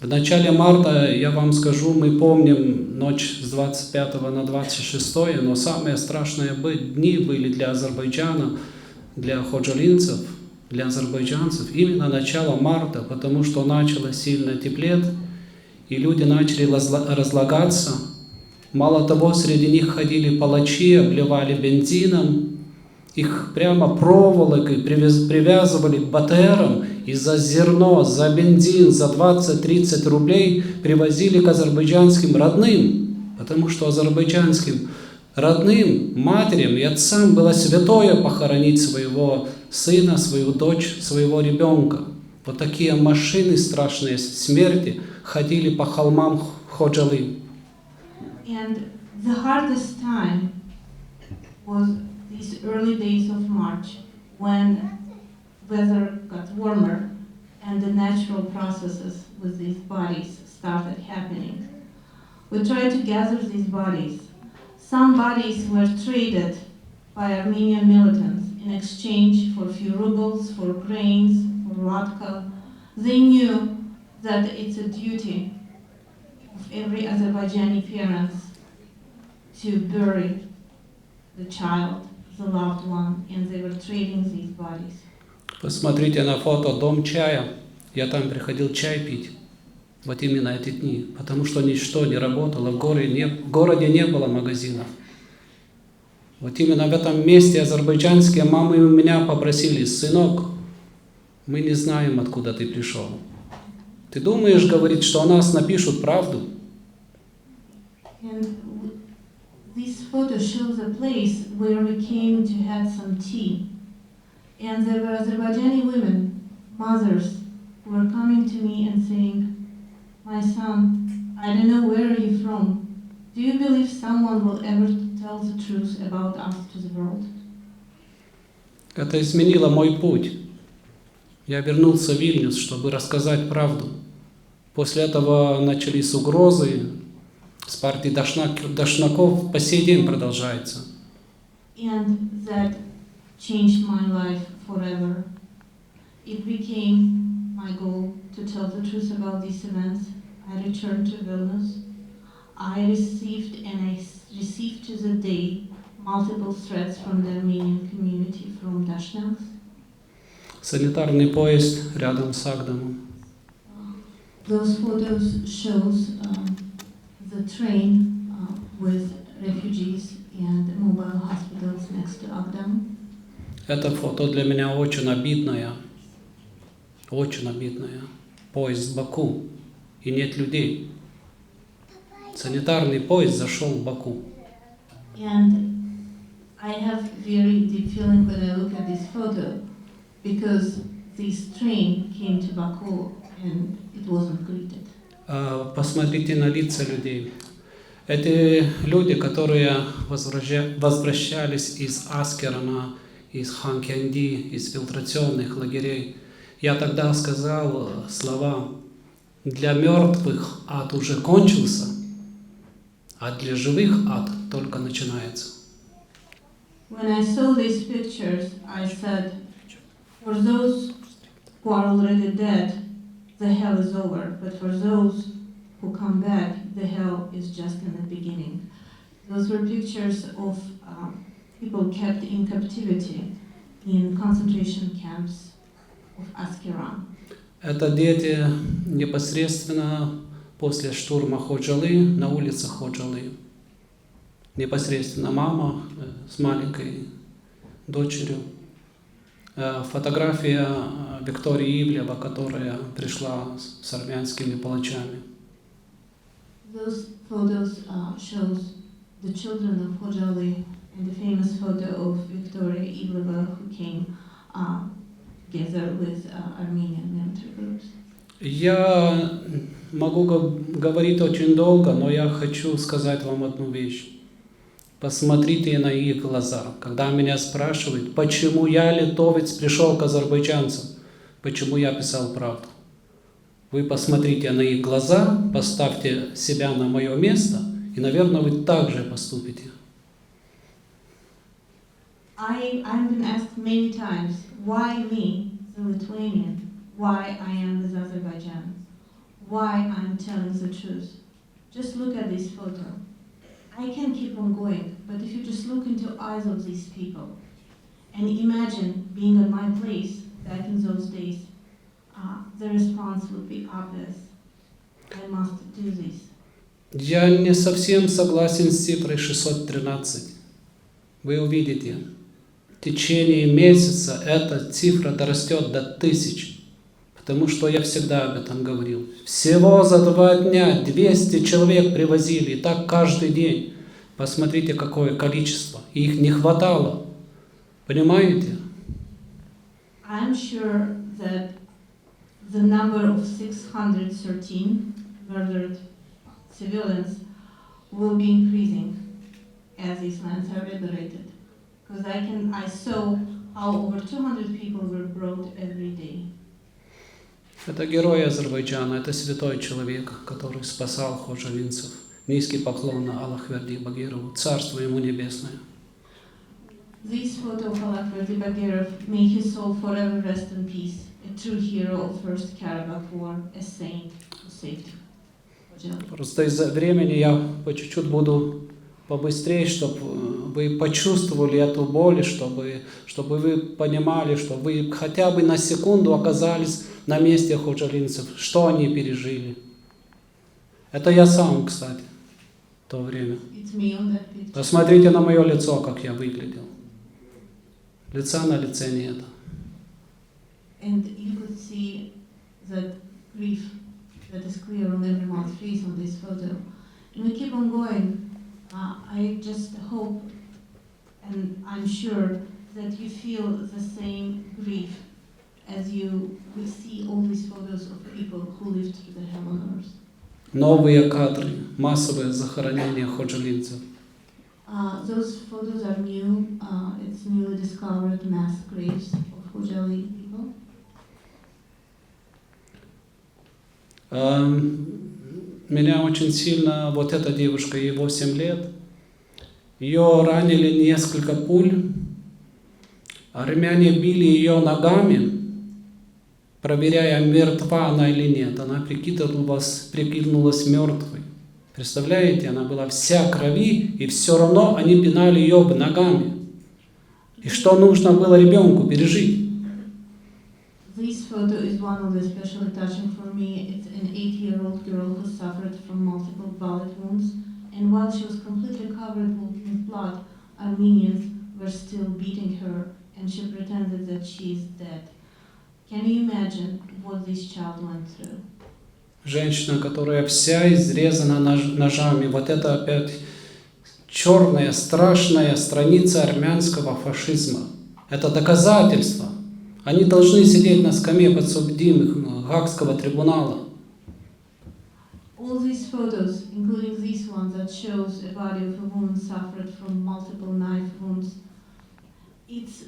В начале марта, я вам скажу, мы помним ночь с 25 на 26, но самые страшные дни были для Азербайджана, для ходжалинцев, для азербайджанцев именно начало марта, потому что начало сильно теплеть, и люди начали разлагаться. Мало того, среди них ходили палачи, обливали бензином, их прямо проволокой привязывали к БТРам, и за зерно, за бензин, за 20-30 рублей привозили к азербайджанским родным, потому что азербайджанским родным, матерям и отцам было святое похоронить своего сына, свою дочь, своего ребенка. Вот такие машины страшные смерти ходили по холмам Khojaly. And the hardest time was these early days of March, when weather got warmer and the natural processes with these bodies started happening. We tried to gather these bodies. Some bodies were traded by Armenian militants in exchange for a few rubles, for grains, for vodka. They knew that it's a duty of every Azerbaijani parent to bury the child, the loved one, and they were trading these bodies. Посмотрите на фото «Дом чая». Я там приходил чай пить. Вот именно эти дни. Потому что ничто не работало, в городе не было магазинов. Вот именно в этом месте азербайджанские мамы у меня попросили: «Сынок, мы не знаем, откуда ты пришел. Ты думаешь, говорит, что о нас напишут правду?» And this photo shows a place where we came to have some tea. And there were Azerbaijani women, mothers, who were coming to me and saying, "My son, I don't know where are you from. Do you believe someone will ever tell the truth about us to the world?" Это изменило мой путь. Я вернулся в Вильнюс, чтобы рассказать правду. После этого начались угрозы. С партии Дашнаков по сей день продолжается. And that changed my life forever. It became my goal to tell the truth about these events. I returned to Vilnius. I received to the day multiple threats from the Armenian community, from Dashnaks. Санитарный поезд рядом с Агдамом. Those photos shows the train with refugees and mobile hospitals next to Agdam. Это фото для меня очень обидное. Очень обидное. Поезд в Баку. И нет людей. Санитарный поезд зашел в Баку. And I have very deep feeling when I look at this photo, because this train came to Baku and it it wasn't greeted. Посмотрите на лица людей. Эти люди, которые возвращались из Аскерана, из Ханкенди, из фильтрационных лагерей, я тогда сказал слова: для мертвых ад уже кончился, а для живых ад только начинается. When I saw these pictures, I said, for those who are already dead, the hell is over, but for those who come back, the hell is just in the beginning. Those were pictures of people kept in captivity in concentration camps of Asgarov. Это дети непосредственно после штурма Khojaly, на улицах Khojaly. Непосредственно мама с маленькой дочерью. Фотография Виктории Ивлева, которая пришла с армянскими палачами. Those photos shows the children of Khojaly and the famous photo of Victoria Ivleva who came together with Armenian military groups. Я могу говорить очень долго, но я хочу сказать вам одну вещь. Посмотрите на их глаза. Когда меня спрашивают, почему я, литовец, пришел к азербайджанцам, почему я писал правду. Вы посмотрите на их глаза, поставьте себя на мое место, и, наверное, вы так же поступите. I've been asked many times, why me, the Lithuanian? Why I am with Azerbaijan? Why I'm telling the truth? Just look at this photo. I can keep on going, but if you just look into the eyes of these people and imagine being in my place back in those days, the response would be obvious. I must do this. Я не совсем согласен с цифрой 613. Вы увидите, в течение месяца эта цифра дорастет до 1000. Потому что я всегда об этом говорил. Всего за 2 дня 200 человек привозили, и так каждый день. Посмотрите, какое количество. Их не хватало. Понимаете? I'm sure that the number of 613 murdered civilians will be increasing as these lands are liberated. Because I saw how over 200 people were brought every day. Это герой Азербайджана, это святой человек, который спасал ходжалинцев. Низкий поклон Аллахверди Багирову, царство ему небесное. This photo of Alakverdi Bagirov, may his soul forever rest in peace, a true hero of First Karabakh War, a saint who saved Khojaly. Просто из-за времени я по чуть-чуть буду побыстрее, чтобы вы почувствовали эту боль, чтобы вы понимали, что вы хотя бы на секунду оказались на месте ходжалинцев, что они пережили. Это я сам, кстати, в то время. Посмотрите на мое лицо, как я выглядел. Лица на лице нет. And you could see that grief that is clear on everyone's face on this photo. And we keep on going. I just hope, and I'm sure, that you feel the same grief as we see all these photos of people who lived through the hell on earth. Новые кадры, массовое захоронение ходжалинцев. Those photos are new. It's newly discovered mass graves of Khojaly people. Меня очень сильно вот эта девушка, ей 8 лет. Ее ранили несколько пуль. Армяне били ее ногами, проверяя, мертва она или нет. Она прикинулась мертвой. Представляете, она была вся крови, и все равно они пинали ее ногами. И что нужно было ребенку пережить? This photo is one of the especially touching for me. It's an 8-year-old girl who suffered from multiple bullet wounds, and while she was completely covered with blood, Armenians were still beating her, and she pretended that she is dead. Can you imagine what this child went through? Женщина, которая вся изрезана ножами. Вот это опять черная, страшная страница армянского фашизма. Это доказательство. Они должны сидеть на скамье подсудимых Гаагского трибунала. all these photos, including this one that shows a body of a woman suffered from multiple knife wounds, it's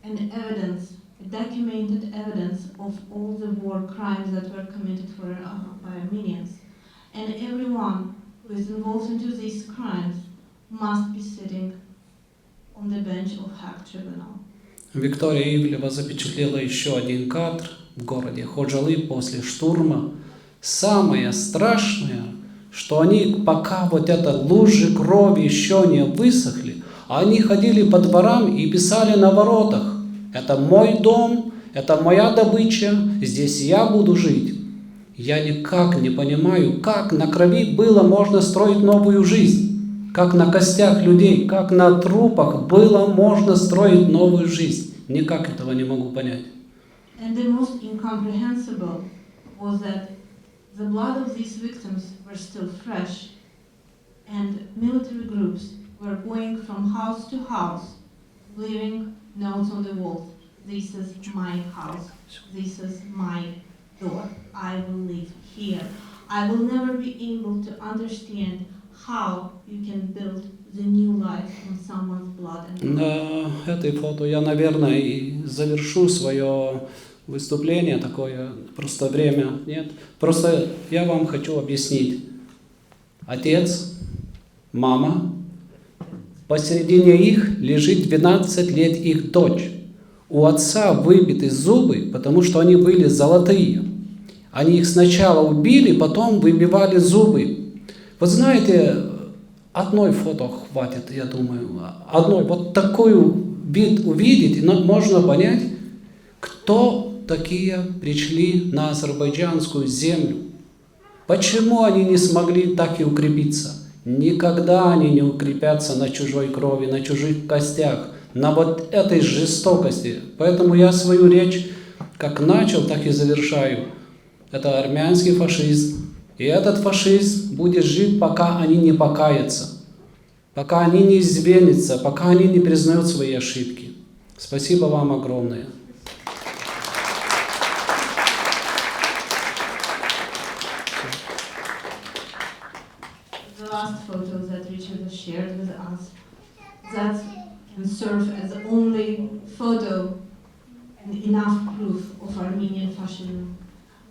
an evidence, a documented evidence of all the war crimes that were committed by Armenians. And everyone who is involved into these crimes must be sitting on the bench of Hague Tribunal. Виктория Ивлева запечатлела еще один кадр в городе Ходжалы после штурма. Самое страшное, что они, пока вот это лужи крови еще не высохли, они ходили по дворам и писали на воротах: «Это мой дом, это моя добыча, здесь я буду жить». Я никак не понимаю, как на крови было можно строить новую жизнь, как на костях людей, как на трупах было можно строить новую жизнь. Никак этого не могу понять. And the most incomprehensible was that the blood of these victims were still fresh, and military groups were going from house to house, leaving notes on the walls. This is my house. This is my door. I will live here. I will never be able to understand how you can build the new life on someone's blood and На этой фото я, наверное, и завершу свое выступление такое, просто время нет. Просто я вам хочу объяснить. Отец, мама, посередине их лежит 12 лет их дочь. У отца выбиты зубы, потому что они были золотые. Они их сначала убили, потом выбивали зубы. Вы знаете, одной фото хватит, я думаю. Одной. Вот такую вид увидеть, и можно понять, кто такие пришли на азербайджанскую землю. Почему они не смогли так и укрепиться? Никогда они не укрепятся на чужой крови, на чужих костях, на вот этой жестокости. Поэтому я свою речь как начал, так и завершаю. Это армянский фашизм. И этот фашизм будет жить, пока они не покаятся, пока они не извинятся, пока они не признают свои ошибки. Спасибо вам огромное. the last photo that Richard has shared with us, that can serve as the only photo and enough proof of Armenian fascism.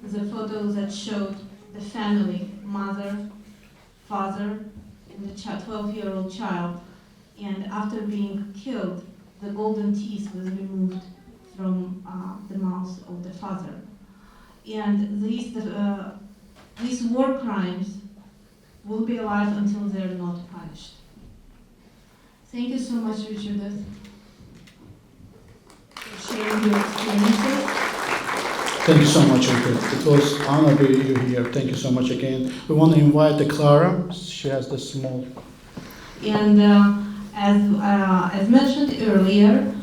The photo that showed the family, mother, father, and the 12-year-old child, and after being killed, the golden teeth was removed from the mouth of the father. And these war crimes will be alive until they're not punished. Thank you so much, Richard, for sharing your experiences. Thank you so much, Richard. It was an honor to be you here. Thank you so much again. We want to invite the Clara. She has this small. And as mentioned earlier,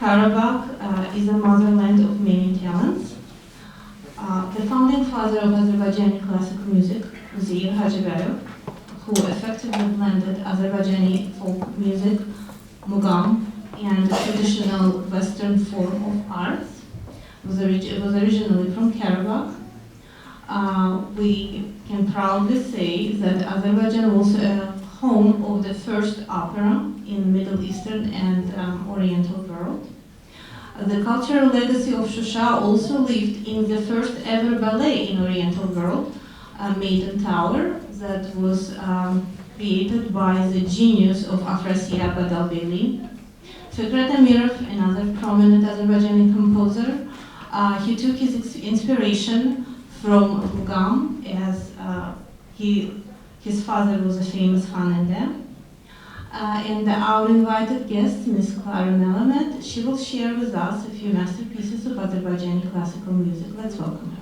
Karabakh is a motherland of many talents. The founding father of Azerbaijani classical music, Uzir Hajibeyov, who effectively blended Azerbaijani folk music, mugam, and traditional Western form of art, was originally from Karabakh. We can proudly say that Azerbaijan was a home of the first opera in Middle Eastern and Oriental world. The cultural legacy of Shusha also lived in the first ever ballet in Oriental world, Maiden Tower, that was created by the genius of Afrasiab Badalbeli. Fikret Amirov, another prominent Azerbaijani composer, he took his inspiration from Mugam, as his father was a famous Khanende. And our invited guest, Ms. Clara Melamed, she will share with us a few masterpieces of Azerbaijani classical music. Let's welcome her.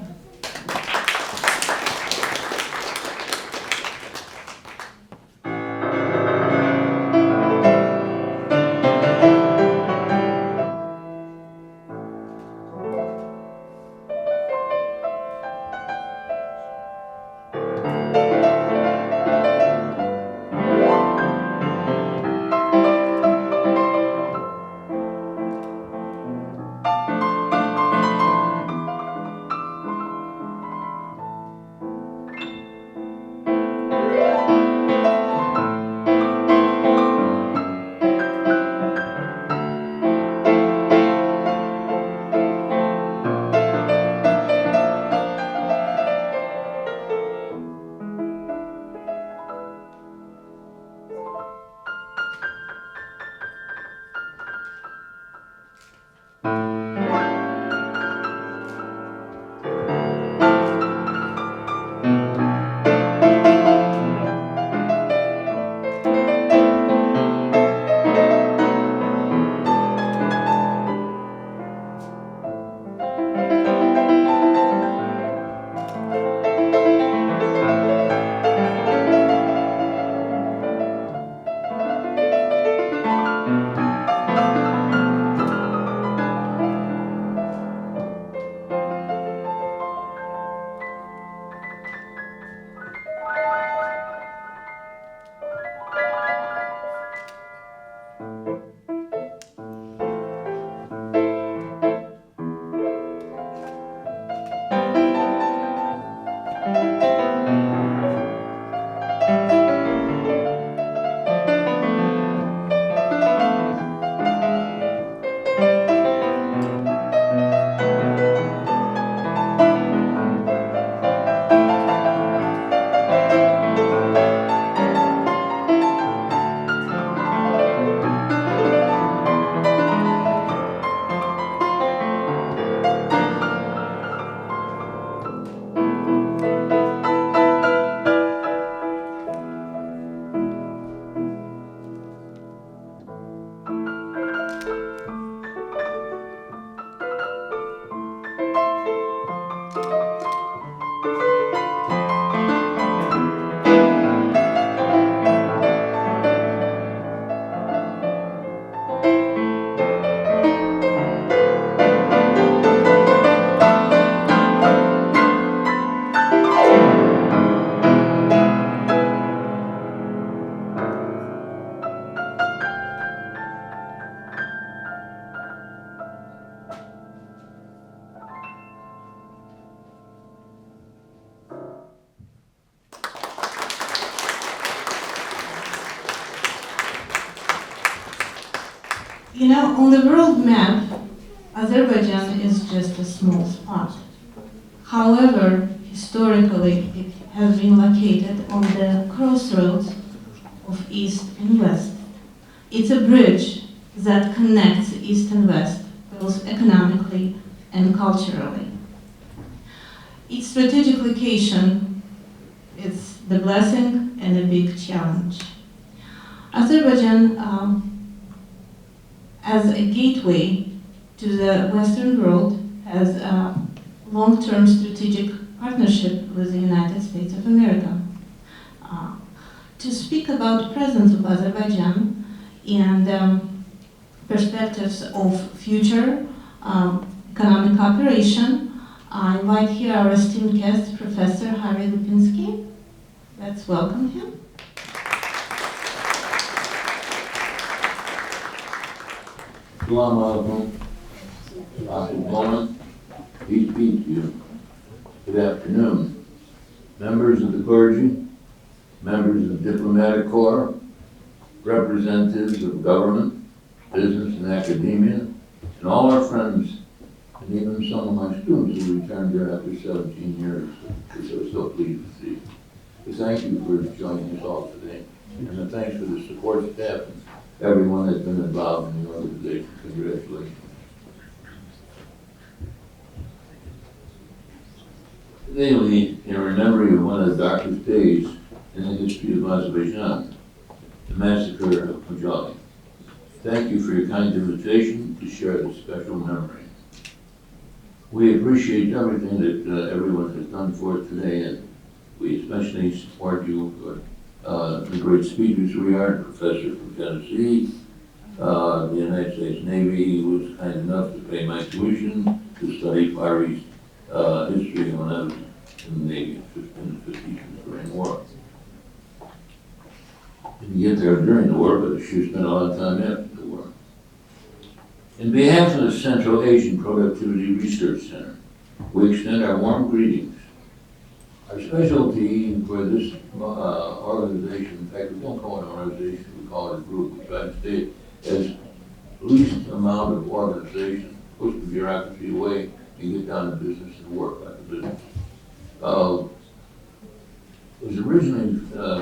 You know, on the world map, Azerbaijan is just a small spot. However, historically, it has been located on the crossroads of East and West. It's a bridge that connects East and West, both economically and culturally. Its strategic location is the blessing and a big challenge. Azerbaijan, as a gateway to the Western world, has a long-term strategic partnership with the United States of America. To speak about the presence of Azerbaijan and perspectives of future economic cooperation, I invite here our esteemed guest, Professor Harry Lipinski. Let's welcome him. Assalamu alaikum. Peace be to you. Good afternoon. Members of the clergy, members of the diplomatic corps, representatives of government, business and academia, and all our friends, and even some of my students who returned there after 17 years, which I was so pleased to see. We thank you for joining us all today, and thanks for the support staff and everyone that's been involved in the organization. Congratulations. Today will be in memory of one of the darkest days in the history of Azerbaijan, the massacre of Khojaly. Thank you for your kind invitation to share this special memory. We appreciate everything that everyone has done for us today, and we especially support you for the great speakers we are, a professor from Tennessee, the United States Navy, who was kind enough to pay my tuition to study Far East history when I was in the Navy in the 50s and the Korean War. Didn't get there during the war, but I sure spent a lot of time after the war. In behalf of the Central Asian Productivity Research Center, we extend our warm greetings. Our specialty for this organization, in fact, we don't call it an organization, we call it a group. We try to stay as least amount of organization, push the bureaucracy away, and get down to business and work like a business. It was originally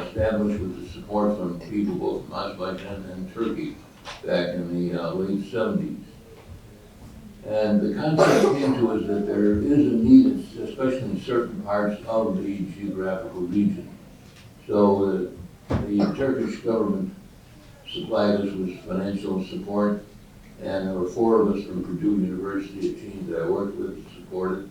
established with the support from people both from Azerbaijan and Turkey back in the late 70s. And the concept came to us that there is a need, especially in certain parts of the geographical region. So the Turkish government supplied us with financial support, and there were 4 of us from Purdue University, a team that I worked with to support it.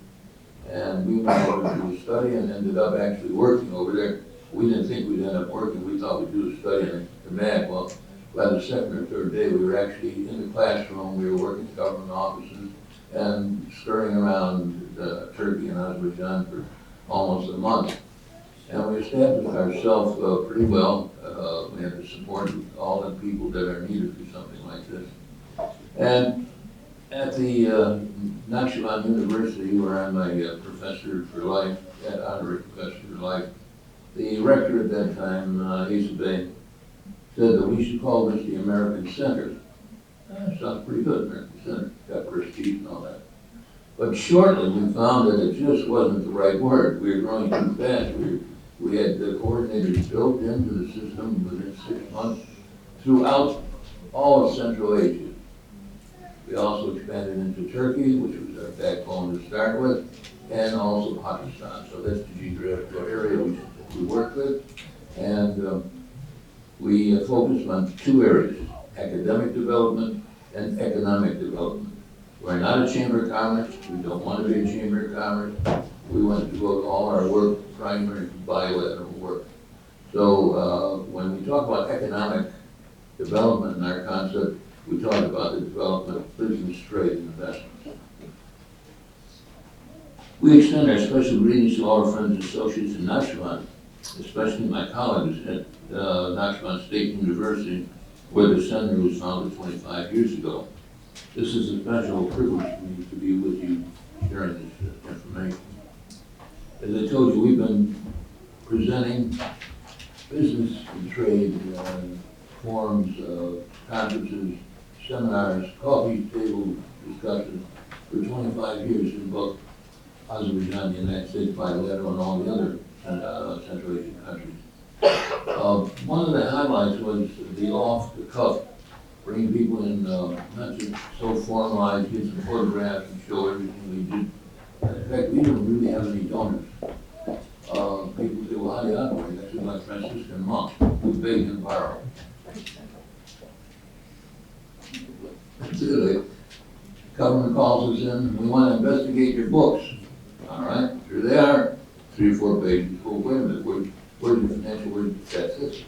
And we went over to do a study and ended up actually working over there. We didn't think we'd end up working. We thought we'd do a study and come back. Well, by the 2nd or 3rd day, we were actually in the classroom. We were working in government offices and scurrying around Turkey and Azerbaijan for almost a month. And we established ourselves pretty well. We had the support of all the people that are needed for something like this. And at the Nakhchivan University, where I'm a professor for life, honorary professor for life, the rector at that time, Asa Bey, said that we should call this the American Center. Sounds pretty good, American Center, got prestige and all that. But shortly we found that it just wasn't the right word. We were growing too fast. We had the coordinators built into the system within 6 months throughout all of Central Asia. We also expanded into Turkey, which was our backbone to start with, and also Pakistan. So that's the geographical area we work with. And we focused on 2 areas, academic development and economic development. We're not a chamber of commerce. We don't want to be a chamber of commerce. We want to devote all our work, primary bilateral work. So when we talk about economic development in our concept, we talk about the development of business, trade, and investment. We extend our special greetings to all our friends and associates in Nakhchivan, especially my colleagues at Nakhchivan State University, where the center was founded 25 years ago. This is a special privilege for me to be with you sharing this information. As I told you, we've been presenting business and trade forums, conferences, seminars, coffee table discussions for 25 years in both Azerbaijan, the United States, bilateral, and all the other Central Asian countries. One of the highlights was the off-the-cuff, bringing people in, not just so formalized, get some photographs and show everything we did. In fact, we don't really have any donors. People say, well, how do you operate? I said, like Franciscan monks, who beg and borrow. That's it. Government calls us in, we want to investigate your books. All right, here they are, 3 or 4 pages. Well, wait a minute, where's your financial, that's this?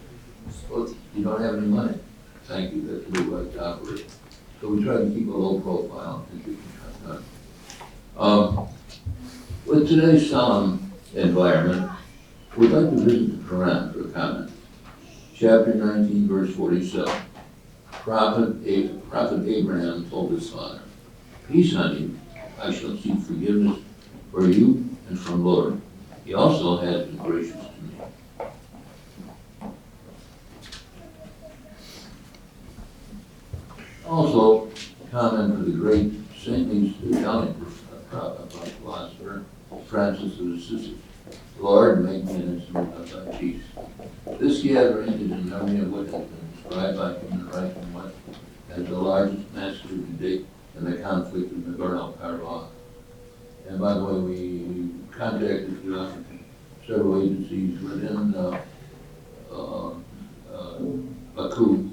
Well, you don't have any money. Thank you, that's the way to operate. So we try to keep a low profile and keep it transparent. With today's solemn environment, we'd like to visit the Quran for a comment. Chapter 19, verse 47. Prophet Abraham told his father, "Peace on you, I shall seek forgiveness for you and from Lord. He also has been gracious to me." Also, comment for the great saintly Italian philosopher, Francis of Assisi. "Lord, make me an instrument of thy peace." This gathering is in memory of what has been described by human rights watch as the largest massacre to date in the conflict in Nagorno-Karabakh. And by the way, we contacted several agencies within Baku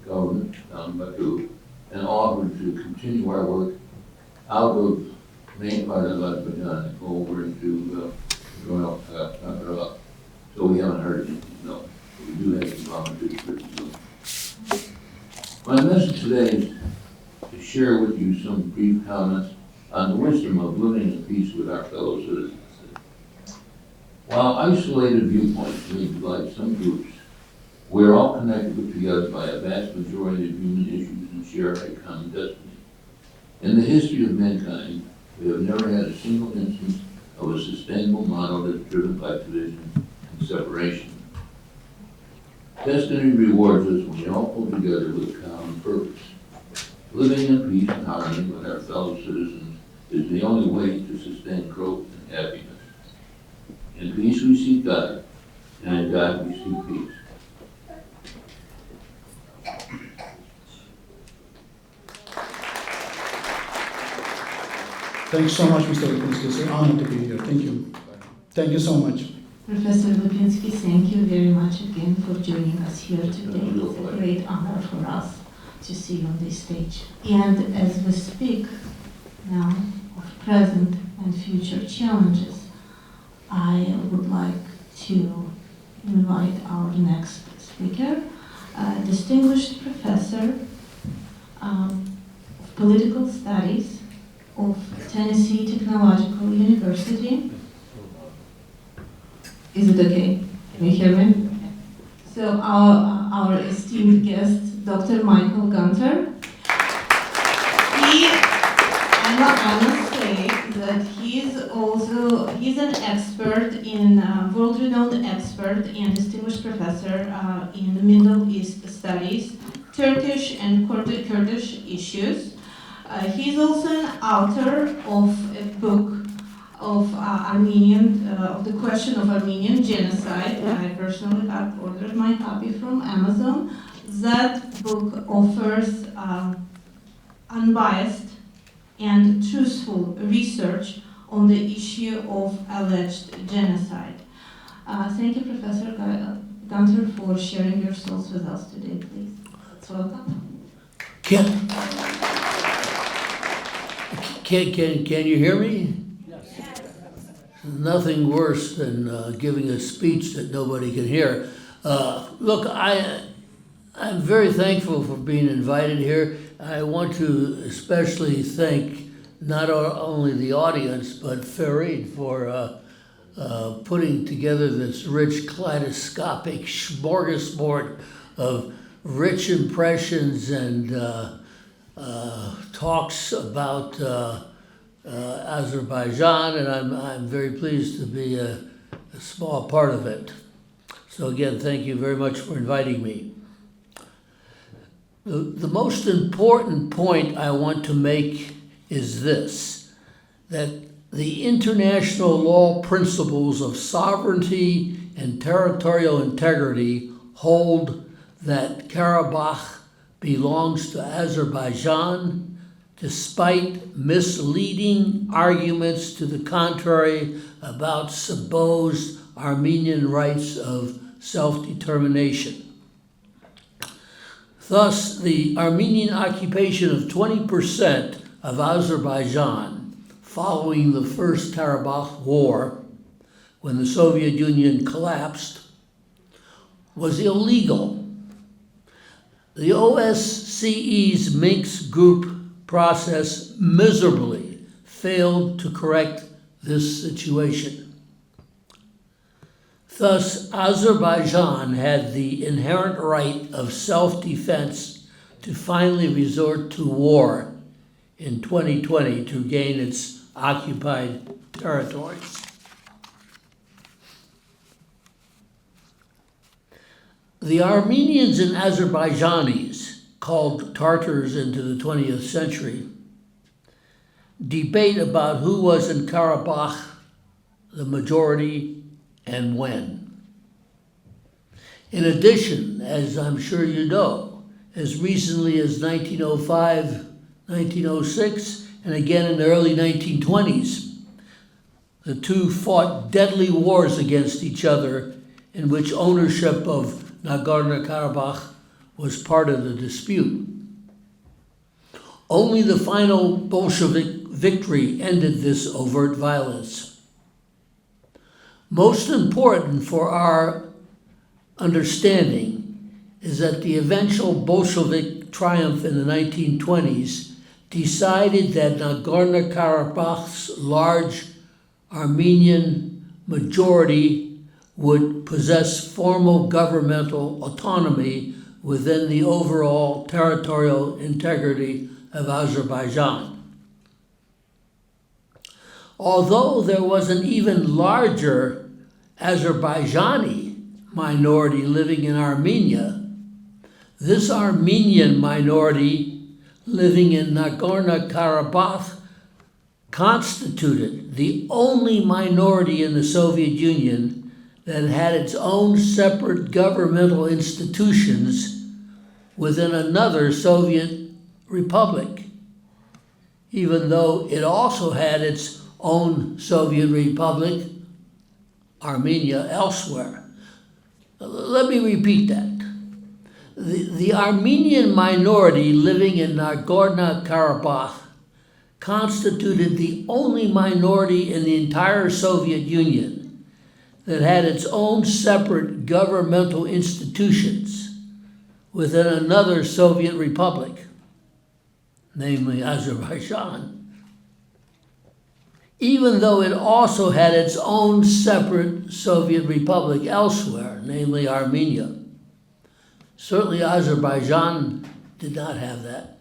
government, down in Baku, and offered to continue our work out of the main part of Azerbaijan and go over into Nagorno-Karabakh. So we haven't heard anything, no. We do have some volunteers for it. My message today is to share with you some brief comments on the wisdom of living in peace with our fellow citizens. While isolated viewpoints may divide some groups, we are all connected together by a vast majority of human issues and share a common destiny. In the history of mankind, we have never had a single instance of a sustainable model that is driven by division and separation. Destiny rewards us when we all pull together with a common purpose. Living in peace and harmony with our fellow citizens is the only way to sustain growth and happiness. In peace we seek God, and in God we seek peace. Thanks so much, Mr. Lipinski. It's an honor to be here. Thank you. Thank you so much. Professor Lipinski, thank you very much again for joining us here today. It's a great honor for us to see you on this stage. And as we speak now of present and future challenges, I would like to invite our next speaker, a distinguished professor of political studies of Tennessee Technological University. Is it okay? Can you hear me? So our esteemed guest, Dr. Michael Gunter. I must say that he's an expert world-renowned expert and distinguished professor in the Middle East studies, Turkish and Kurdish issues. He's also an author of a book of the question of Armenian genocide. I personally have ordered my copy from Amazon. That book offers unbiased and truthful research on the issue of alleged genocide. Thank you, Professor Gunter, for sharing your thoughts with us today, please. Welcome. Can you hear me? Yes. Nothing worse than giving a speech that nobody can hear. Look, I'm very thankful for being invited here. I want to especially thank not only the audience, but Farid for putting together this rich kaleidoscopic smorgasbord of rich impressions and talks about Azerbaijan, and I'm very pleased to be a small part of it. So again, thank you very much for inviting me. The most important point I want to make is this, that the international law principles of sovereignty and territorial integrity hold that Karabakh belongs to Azerbaijan, despite misleading arguments to the contrary about supposed Armenian rights of self-determination. Thus, the Armenian occupation of 20% of Azerbaijan following the First Karabakh War, when the Soviet Union collapsed, was illegal. The OSCE's Minsk Group process miserably failed to correct this situation. Thus, Azerbaijan had the inherent right of self-defense to finally resort to war in 2020 to gain its occupied territories. The Armenians and Azerbaijanis, called Tartars into the 20th century, debate about who was in Karabakh the majority and when. In addition, as I'm sure you know, as recently as 1905, 1906, and again in the early 1920s, the two fought deadly wars against each other in which ownership of Nagorno-Karabakh was part of the dispute. Only the final Bolshevik victory ended this overt violence. Most important for our understanding is that the eventual Bolshevik triumph in the 1920s decided that Nagorno-Karabakh's large Armenian majority would possess formal governmental autonomy within the overall territorial integrity of Azerbaijan. Although there was an even larger Azerbaijani minority living in Armenia, this Armenian minority living in Nagorno-Karabakh constituted the only minority in the Soviet Union that had its own separate governmental institutions within another Soviet republic, even though it also had its own Soviet republic, Armenia, elsewhere. Let me repeat that. The Armenian minority living in Nagorno-Karabakh constituted the only minority in the entire Soviet Union that had its own separate governmental institutions within another Soviet republic, namely Azerbaijan, even though it also had its own separate Soviet republic elsewhere, namely Armenia. Certainly Azerbaijan did not have that.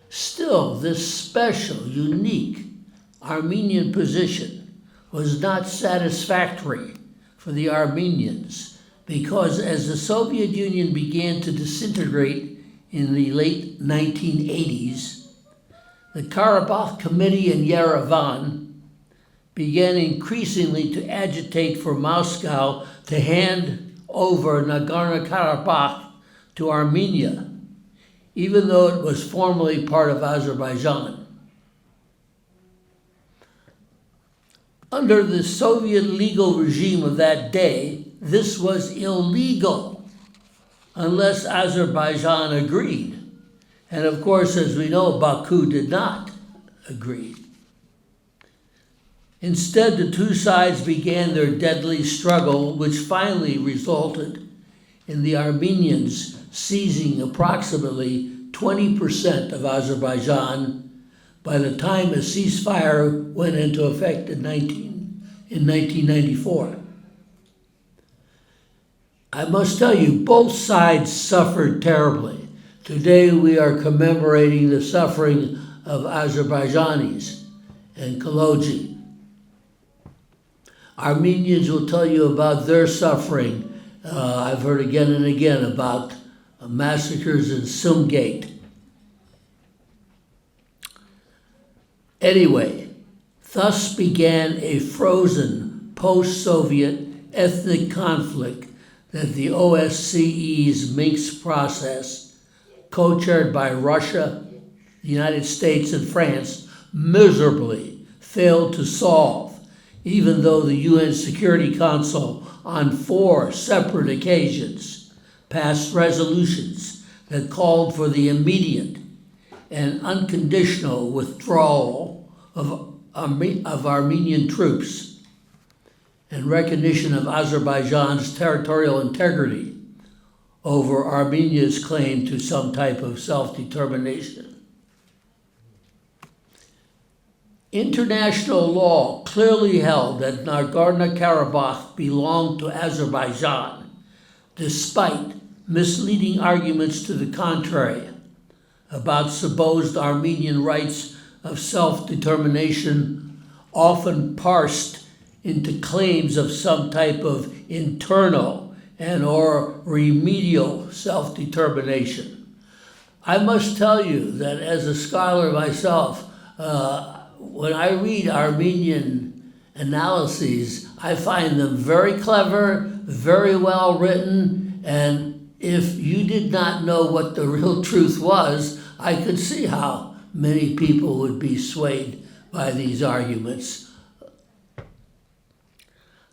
Still, this special, unique Armenian position was not satisfactory for the Armenians because as the Soviet Union began to disintegrate in the late 1980s, the Karabakh Committee in Yerevan began increasingly to agitate for Moscow to hand over Nagorno-Karabakh to Armenia, even though it was formerly part of Azerbaijan. Under the Soviet legal regime of that day, this was illegal unless Azerbaijan agreed. And of course, as we know, Baku did not agree. Instead, the two sides began their deadly struggle, which finally resulted in the Armenians seizing approximately 20% of Azerbaijan by the time a ceasefire went into effect in 1994. I must tell you, both sides suffered terribly. Today we are commemorating the suffering of Azerbaijanis and Khojaly. Armenians will tell you about their suffering I've heard again and again about massacres in Sumgate. Anyway, thus began a frozen post-Soviet ethnic conflict that the OSCE's Minsk process, co-chaired by Russia, the United States, and France, miserably failed to solve, even though the UN Security Council on 4 separate occasions passed resolutions that called for the immediate and unconditional withdrawal of Armenian troops and recognition of Azerbaijan's territorial integrity over Armenia's claim to some type of self-determination. International law clearly held that Nagorno-Karabakh belonged to Azerbaijan, despite misleading arguments to the contrary about supposed Armenian rights of self-determination, often parsed into claims of some type of internal and or remedial self-determination. I must tell you that as a scholar myself, when I read Armenian analyses, I find them very clever, very well written, and if you did not know what the real truth was, I could see how many people would be swayed by these arguments.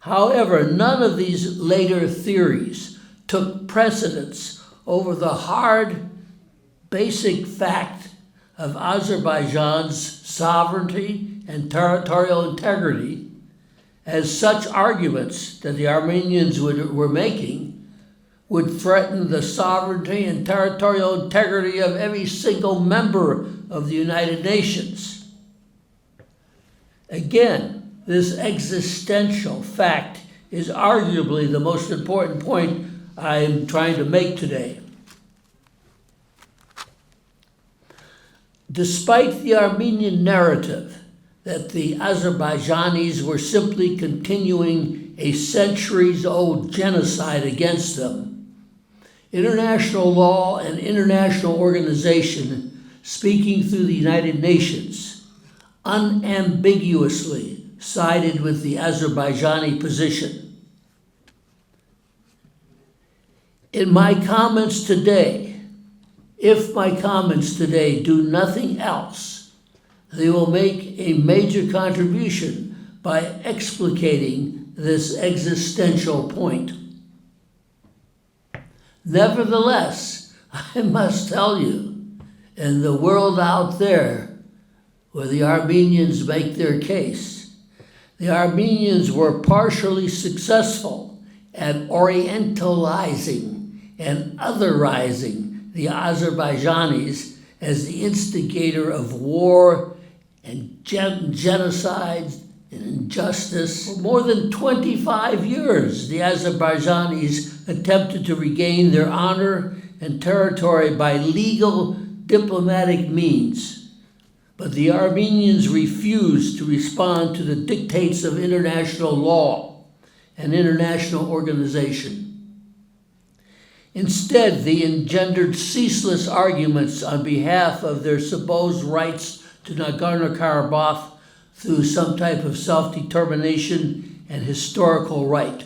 However, none of these later theories took precedence over the hard, basic fact of Azerbaijan's sovereignty and territorial integrity, as such arguments that the Armenians were making would threaten the sovereignty and territorial integrity of every single member of the United Nations. Again, this existential fact is arguably the most important point I'm trying to make today. Despite the Armenian narrative that the Azerbaijanis were simply continuing a centuries-old genocide against them, international law and international organization speaking through the United Nations unambiguously sided with the Azerbaijani position. In my comments today, if my comments today do nothing else, they will make a major contribution by explicating this existential point. Nevertheless, I must tell you, in the world out there where the Armenians make their case, the Armenians were partially successful at orientalizing and otherizing the Azerbaijanis as the instigator of war and genocide and injustice. For more than 25 years, the Azerbaijanis attempted to regain their honor and territory by legal diplomatic means, but the Armenians refused to respond to the dictates of international law and international organization. Instead, they engendered ceaseless arguments on behalf of their supposed rights to Nagorno-Karabakh through some type of self-determination and historical right.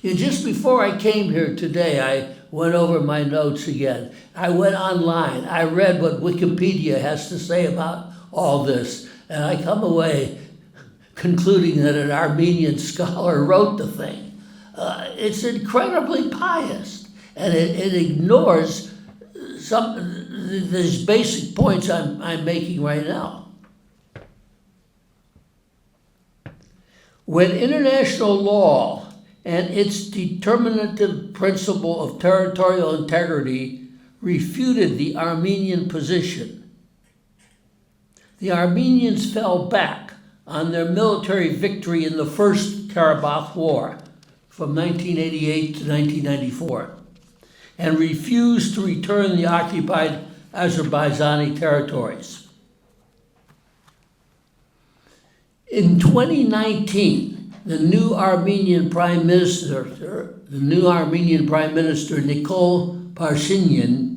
And just before I came here today, I went over my notes again. I went online. I read what Wikipedia has to say about all this, and I come away concluding that an Armenian scholar wrote the thing. It's incredibly biased, and it ignores some of these basic points I'm making right now. When international law and its determinative principle of territorial integrity refuted the Armenian position, the Armenians fell back on their military victory in the First Karabakh War from 1988 to 1994 and refused to return the occupied Azerbaijani territories. In 2019, the new Armenian Prime Minister, Nikol Pashinyan,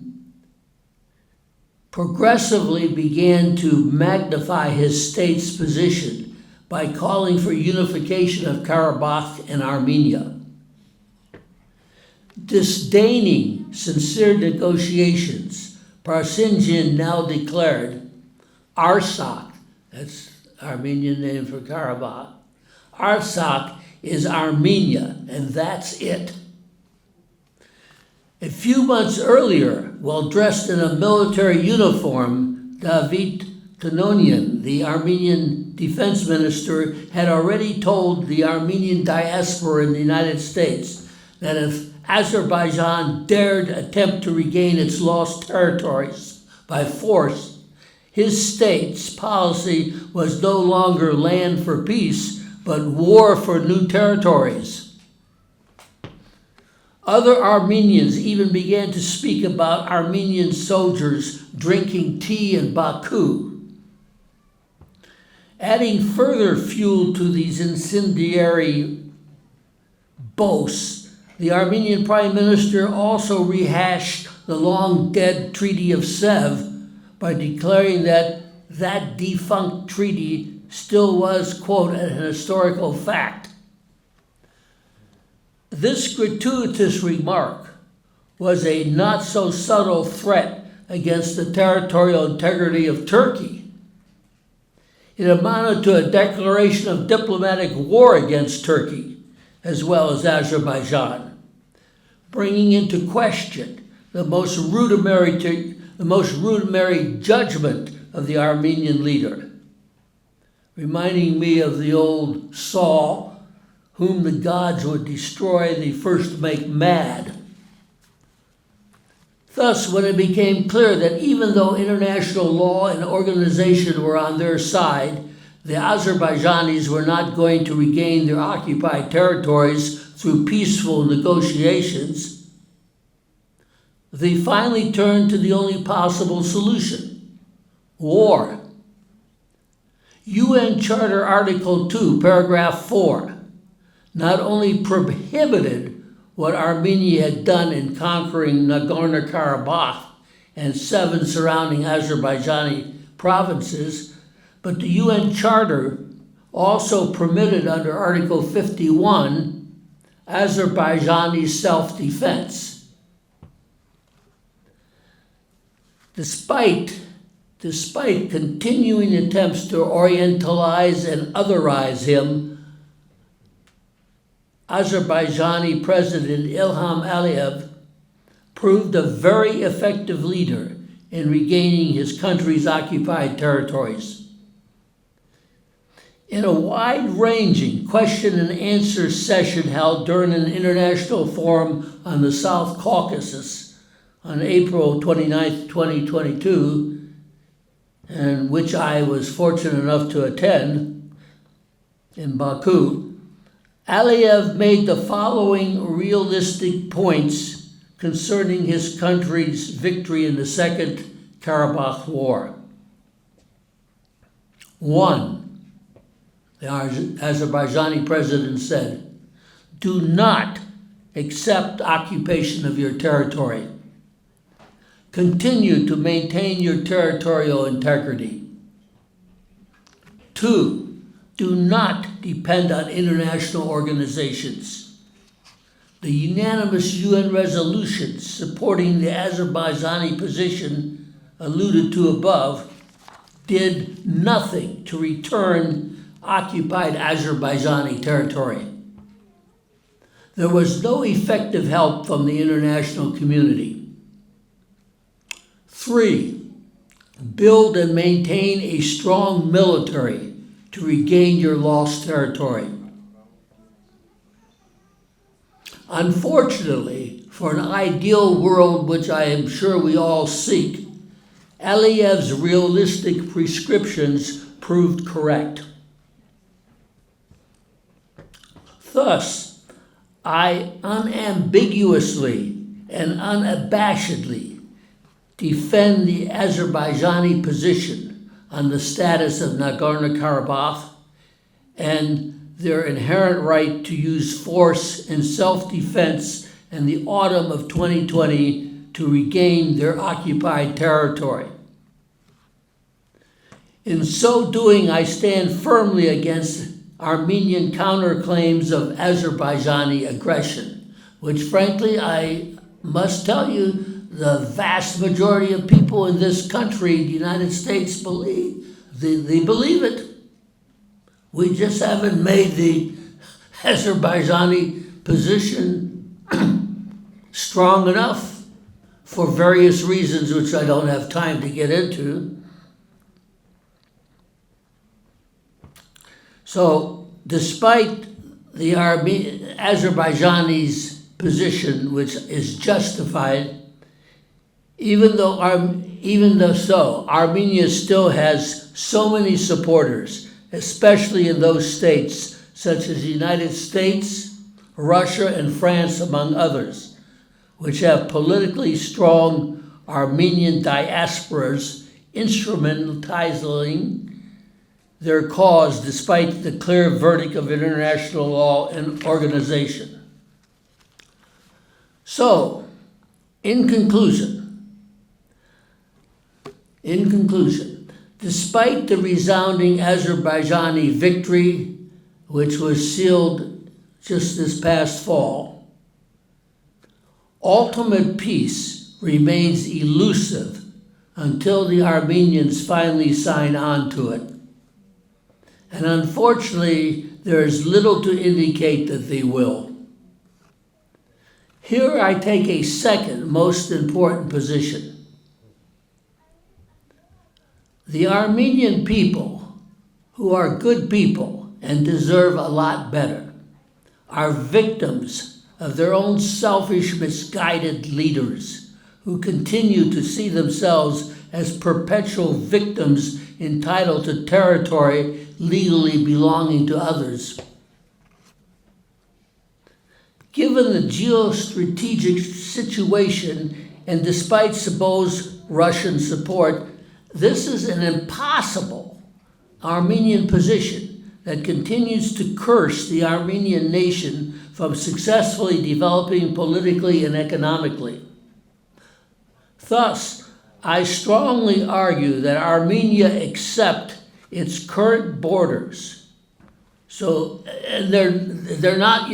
progressively began to magnify his state's position by calling for unification of Karabakh and Armenia. Disdaining sincere negotiations, Pashinyan now declared Artsakh, that's Armenian name for Karabakh, Artsakh is Armenia, and that's it. A few months earlier, while dressed in a military uniform, David Kanonian, the Armenian defense minister, had already told the Armenian diaspora in the United States that if Azerbaijan dared attempt to regain its lost territories by force, his state's policy was no longer land for peace, but war for new territories. Other Armenians even began to speak about Armenian soldiers drinking tea in Baku. Adding further fuel to these incendiary boasts, the Armenian Prime Minister also rehashed the long-dead Treaty of Sèvres by declaring that that defunct treaty still was, quote, an historical fact. This gratuitous remark was a not-so-subtle threat against the territorial integrity of Turkey. It amounted to a declaration of diplomatic war against Turkey, as well as Azerbaijan, bringing into question the most rudimentary judgment of the Armenian leader, reminding me of the old saw, whom the gods would destroy, they first make mad. Thus, when it became clear that even though international law and organization were on their side, the Azerbaijanis were not going to regain their occupied territories through peaceful negotiations, they finally turned to the only possible solution: war. UN Charter Article 2, Paragraph 4, not only prohibited what Armenia had done in conquering Nagorno-Karabakh and 7 surrounding Azerbaijani provinces, but the UN Charter also permitted under Article 51 Azerbaijani self-defense. Despite continuing attempts to orientalize and otherize him, Azerbaijani President Ilham Aliyev proved a very effective leader in regaining his country's occupied territories. In a wide-ranging question and answer session held during an international forum on the South Caucasus on April 29, 2022, and which I was fortunate enough to attend in Baku, Aliyev made the following realistic points concerning his country's victory in the Second Karabakh War. 1, the Azerbaijani president said, "Do not accept occupation of your territory. Continue to maintain your territorial integrity. 2, do not depend on international organizations. The unanimous UN resolutions supporting the Azerbaijani position alluded to above did nothing to return occupied Azerbaijani territory. There was no effective help from the international community. 3, build and maintain a strong military to regain your lost territory. Unfortunately, for an ideal world which I am sure we all seek, Aliyev's realistic prescriptions proved correct. Thus, I unambiguously and unabashedly defend the Azerbaijani position on the status of Nagorno-Karabakh and their inherent right to use force in self-defense in the autumn of 2020 to regain their occupied territory. In so doing, I stand firmly against Armenian counterclaims of Azerbaijani aggression, which frankly, I must tell you, the vast majority of people in this country, the United States, believe. They believe it. We just haven't made the Azerbaijani position strong enough for various reasons, which I don't have time to get into. So, despite the Azerbaijani's position, which is justified, even though Armenia still has so many supporters, especially in those states such as the United States, Russia, and France, among others, which have politically strong Armenian diasporas instrumentalizing their cause despite the clear verdict of international law and organization. So, in conclusion, despite the resounding Azerbaijani victory, which was sealed just this past fall, ultimate peace remains elusive until the Armenians finally sign on to it. And unfortunately, there is little to indicate that they will. Here I take a second most important position. The Armenian people, who are good people and deserve a lot better, are victims of their own selfish, misguided leaders who continue to see themselves as perpetual victims entitled to territory legally belonging to others. Given the geostrategic situation and despite supposed Russian support, this is an impossible Armenian position that continues to curse the Armenian nation from successfully developing politically and economically. Thus, I strongly argue that Armenia accept its current borders. So, and they're not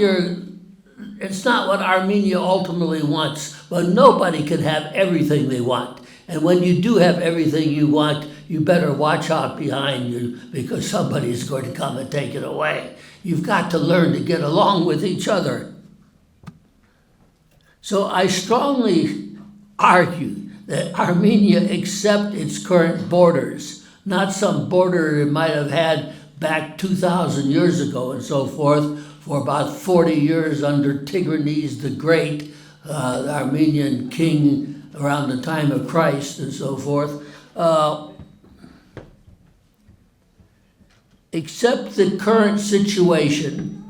it's not what Armenia ultimately wants, but nobody can have everything they want. And when you do have everything you want, you better watch out behind you because somebody's going to come and take it away. You've got to learn to get along with each other. So I strongly argue that Armenia accept its current borders, not some border it might have had back 2,000 years ago and so forth, for about 40 years under Tigranes the Great, the Armenian king around the time of Christ and so forth. Accept the current situation,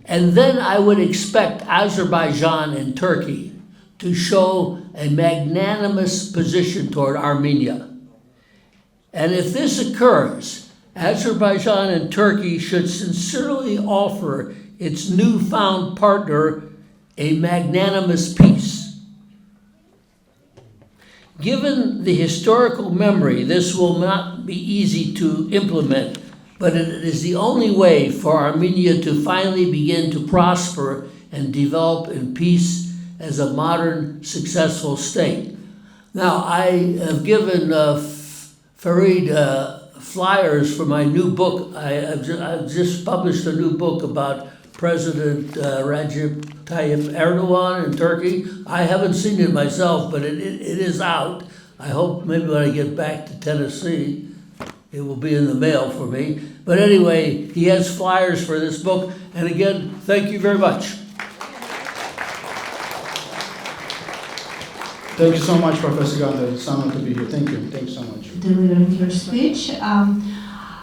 and then I would expect Azerbaijan and Turkey to show a magnanimous position toward Armenia. And if this occurs, Azerbaijan and Turkey should sincerely offer its newfound partner a magnanimous peace. Given the historical memory, this will not be easy to implement, but it is the only way for Armenia to finally begin to prosper and develop in peace as a modern, successful state. Now, I have given Farid flyers for my new book. I've just published a new book about President Recep Tayyip Erdogan in Turkey. I haven't seen it myself, but it is out. I hope maybe when I get back to Tennessee, it will be in the mail for me. But anyway, he has flyers for this book. And again, thank you very much. Thank you so much, Professor Gunter. It's an honor to be here. Thank you. Thanks so much. Delivering your speech.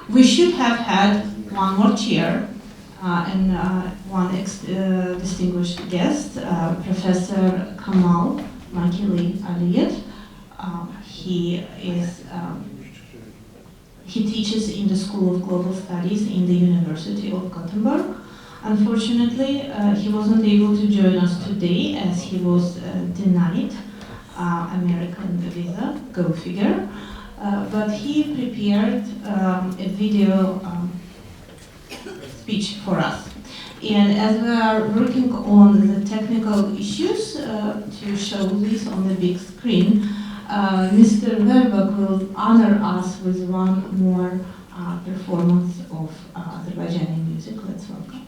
We should have had one more chair and one distinguished guest, Professor Kamal Makili Aliyet. He teaches in the School of Global Studies in the University of Gothenburg. Unfortunately, he wasn't able to join us today as he was denied American visa, go figure. But he prepared a video speech for us. And as we are working on the technical issues to show this on the big screen, Mr. Verbak will honor us with one more performance of Azerbaijani music. Let's welcome.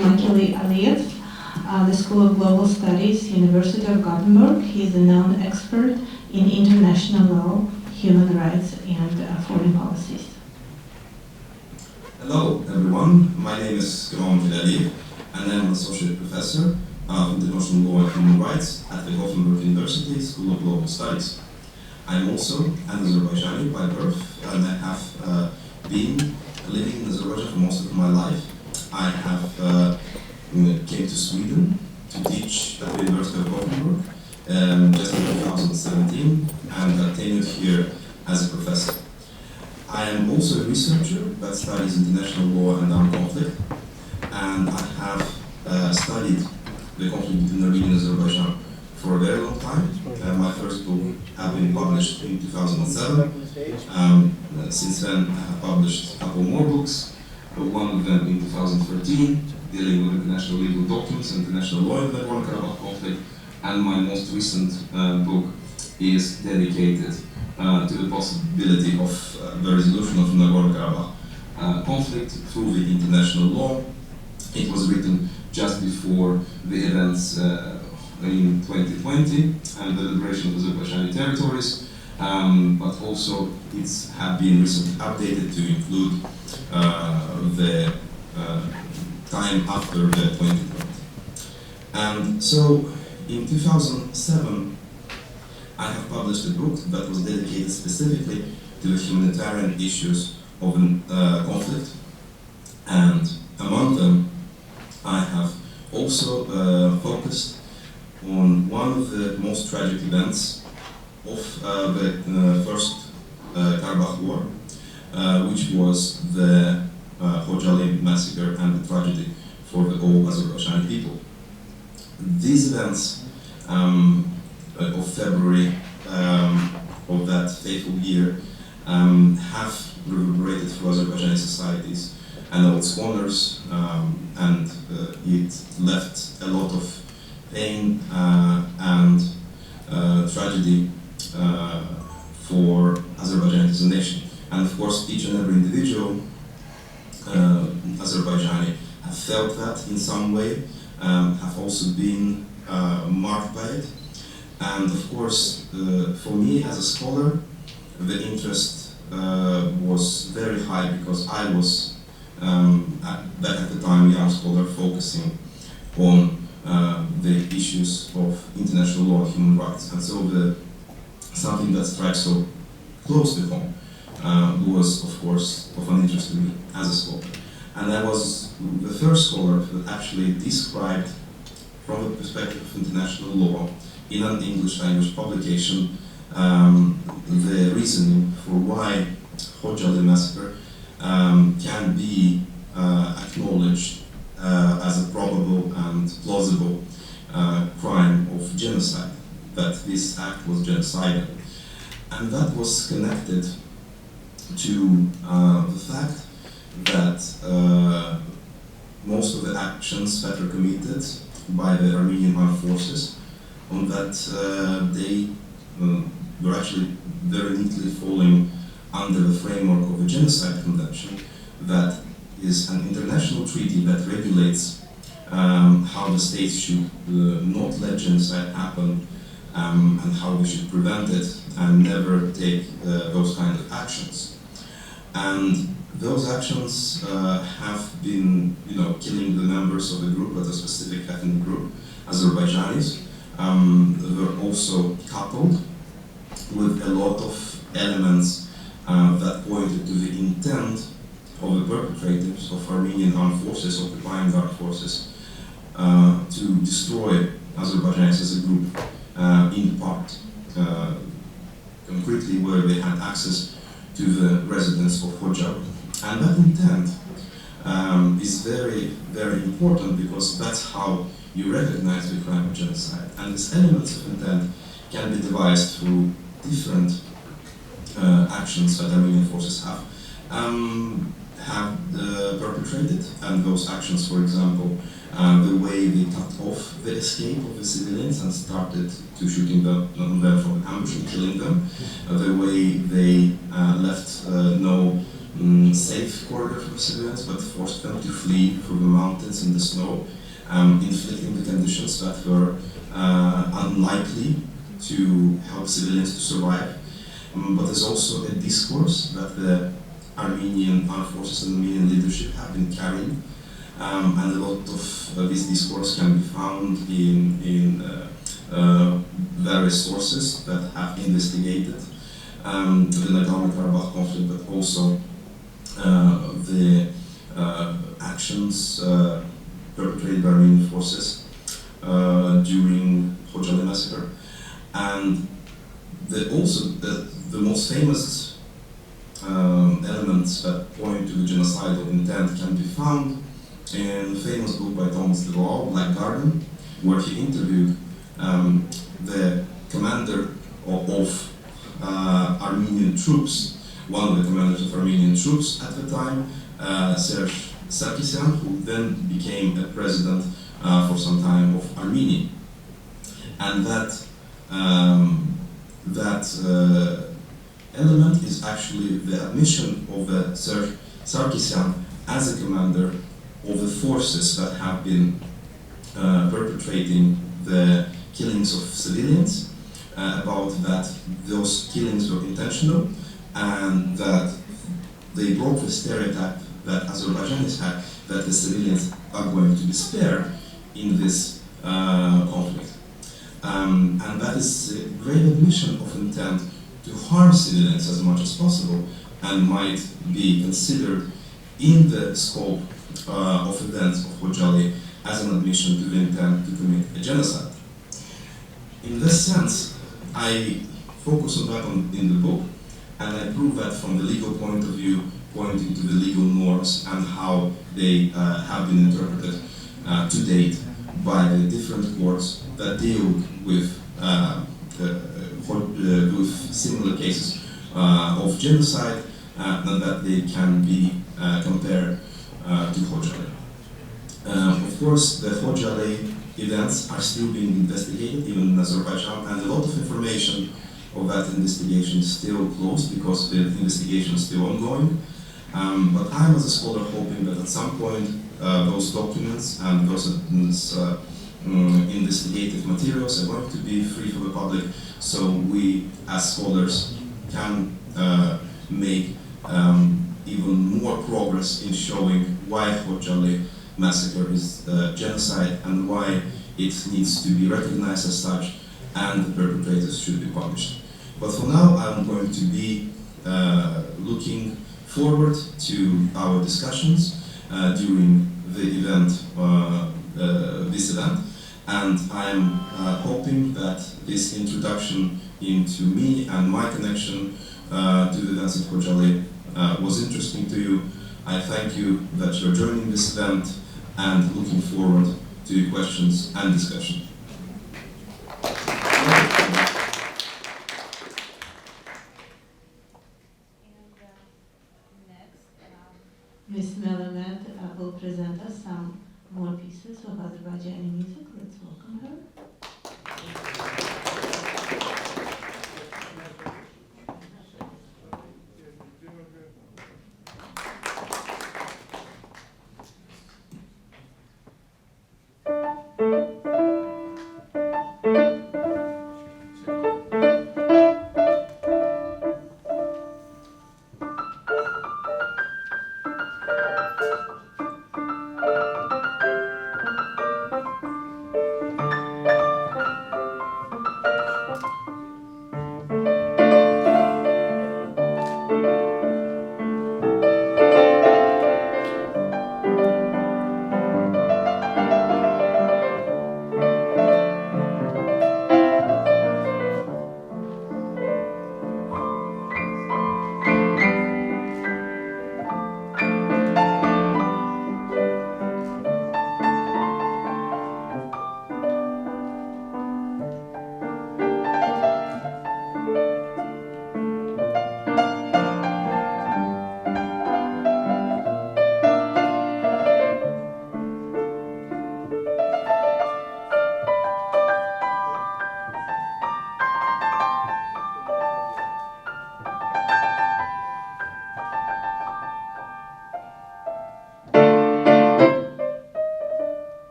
Makili Aliyev, the School of Global Studies, University of Gothenburg. He is a known expert in international law, human rights, and foreign policies. Hello, everyone. My name is Khojaly, and I'm an associate professor of international law and human rights at the Gothenburg University School of Global Studies. I'm also an Azerbaijani by birth, and I have been living in Azerbaijan for most of my life. I have came to Sweden to teach at the University of Gothenburg just in 2017, and tenured here as a professor. I am also a researcher that studies international law and armed conflict, and I have studied the conflict between Armenia and Azerbaijan for a very long time. My first book has been published in 2007. Since then, I have published a couple more books, one of them in 2013, dealing with international legal documents and international law in the Nagorno-Karabakh conflict, and my most recent book is dedicated to the possibility of the resolution of the Nagorno-Karabakh conflict through the international law. It was written just before the events in 2020 and the liberation of Azerbaijani territories, but also it's have been recently updated to include the time after the 2020. And so in 2007, I have published a book that was dedicated specifically to the humanitarian issues of conflict, and among them I have also focused on one of the most tragic events of the First Karabakh War, which was the Khojaly massacre and the tragedy for the whole Azerbaijani people. These events of February of that fateful year have reverberated through Azerbaijani societies and all its corners, and it left a lot of pain and tragedy for Azerbaijan as a nation. And of course, each and every individual Azerbaijani have felt that in some way, have also been marked by it. And of course, for me as a scholar, the interest was very high because I was, back at the time, a young scholar focusing on the issues of international law and human rights. And so something that strikes so close to home was, of course, of an interest to me as a scholar. And I was the first scholar that actually described, from the perspective of international law, in an English language publication, the reasoning for why Khojaly massacre can be acknowledged as a probable and plausible crime of genocide, that this act was genocidal. And that was connected to the fact that most of the actions that were committed by the Armenian armed forces, on that they were actually very neatly falling under the framework of the Genocide Convention, that is an international treaty that regulates how the states should not let genocide happen, and how we should prevent it and never take those kind of actions. And those actions have been, killing the members of the group, but a specific ethnic group, Azerbaijanis. They were also coupled with a lot of elements that pointed to the intent of the perpetrators of Armenian armed forces, occupying armed forces, to destroy Azerbaijanis as a group, in part, concretely where they had access to the residence of Khojaly. And that intent is very, very important, because that's how you recognize the crime of genocide. And these elements of intent can be devised through different actions that Armenian forces have perpetrated, and those actions, for example, the way they cut off the escape of the civilians and started to shooting them from ambush and killing them, the way they left no safe corridor for civilians, but forced them to flee through the mountains in the snow, inflicting the conditions that were unlikely to help civilians to survive. But there's also a discourse that the Armenian armed forces and Armenian leadership have been carrying, and a lot of this discourse can be found in various sources that have investigated the Nagorno-Karabakh conflict, but also the actions perpetrated by Armenian forces during Khojaly massacre. And the most famous elements that point to the genocidal intent can be found in the famous book by Thomas DeVaul, Black Garden, where he interviewed the commander of Armenian troops, one of the commanders of Armenian troops at the time, Serge Sarkisyan, who then became a president for some time of Armenia. And that element is actually the admission of the Serge Sarkisyan as a commander of the forces that have been perpetrating the killings of civilians, about that those killings were intentional, and that they broke the stereotype that Azerbaijanis had that the civilians are going to be spared in this conflict. And that is a great admission of intent to harm civilians as much as possible, and might be considered in the scope of events of Khojaly as an admission to the intent to commit a genocide. In this sense, I focus on that in the book, and I prove that from the legal point of view, pointing to the legal norms and how they have been interpreted to date by the different courts that deal with similar cases of genocide, and that they can be compared to Khojaly. Of course, the Khojaly events are still being investigated, even in Azerbaijan, and a lot of information of that investigation is still closed because the investigation is still ongoing. But I'm, as a scholar, hoping that at some point those documents and those investigative materials are going to be free for the public, so we, as scholars, can make even more progress in showing why Khojaly massacre is genocide and why it needs to be recognized as such, and the perpetrators should be punished. But for now, I'm going to be looking forward to our discussions during the event, this event, and I'm hoping that this introduction into me and my connection to the events of Khojaly was interesting to you. I thank you that you're joining this event, and looking forward to your questions and discussion. Ms. Melamed will present us some more pieces of Azerbaijani music. Let's welcome her.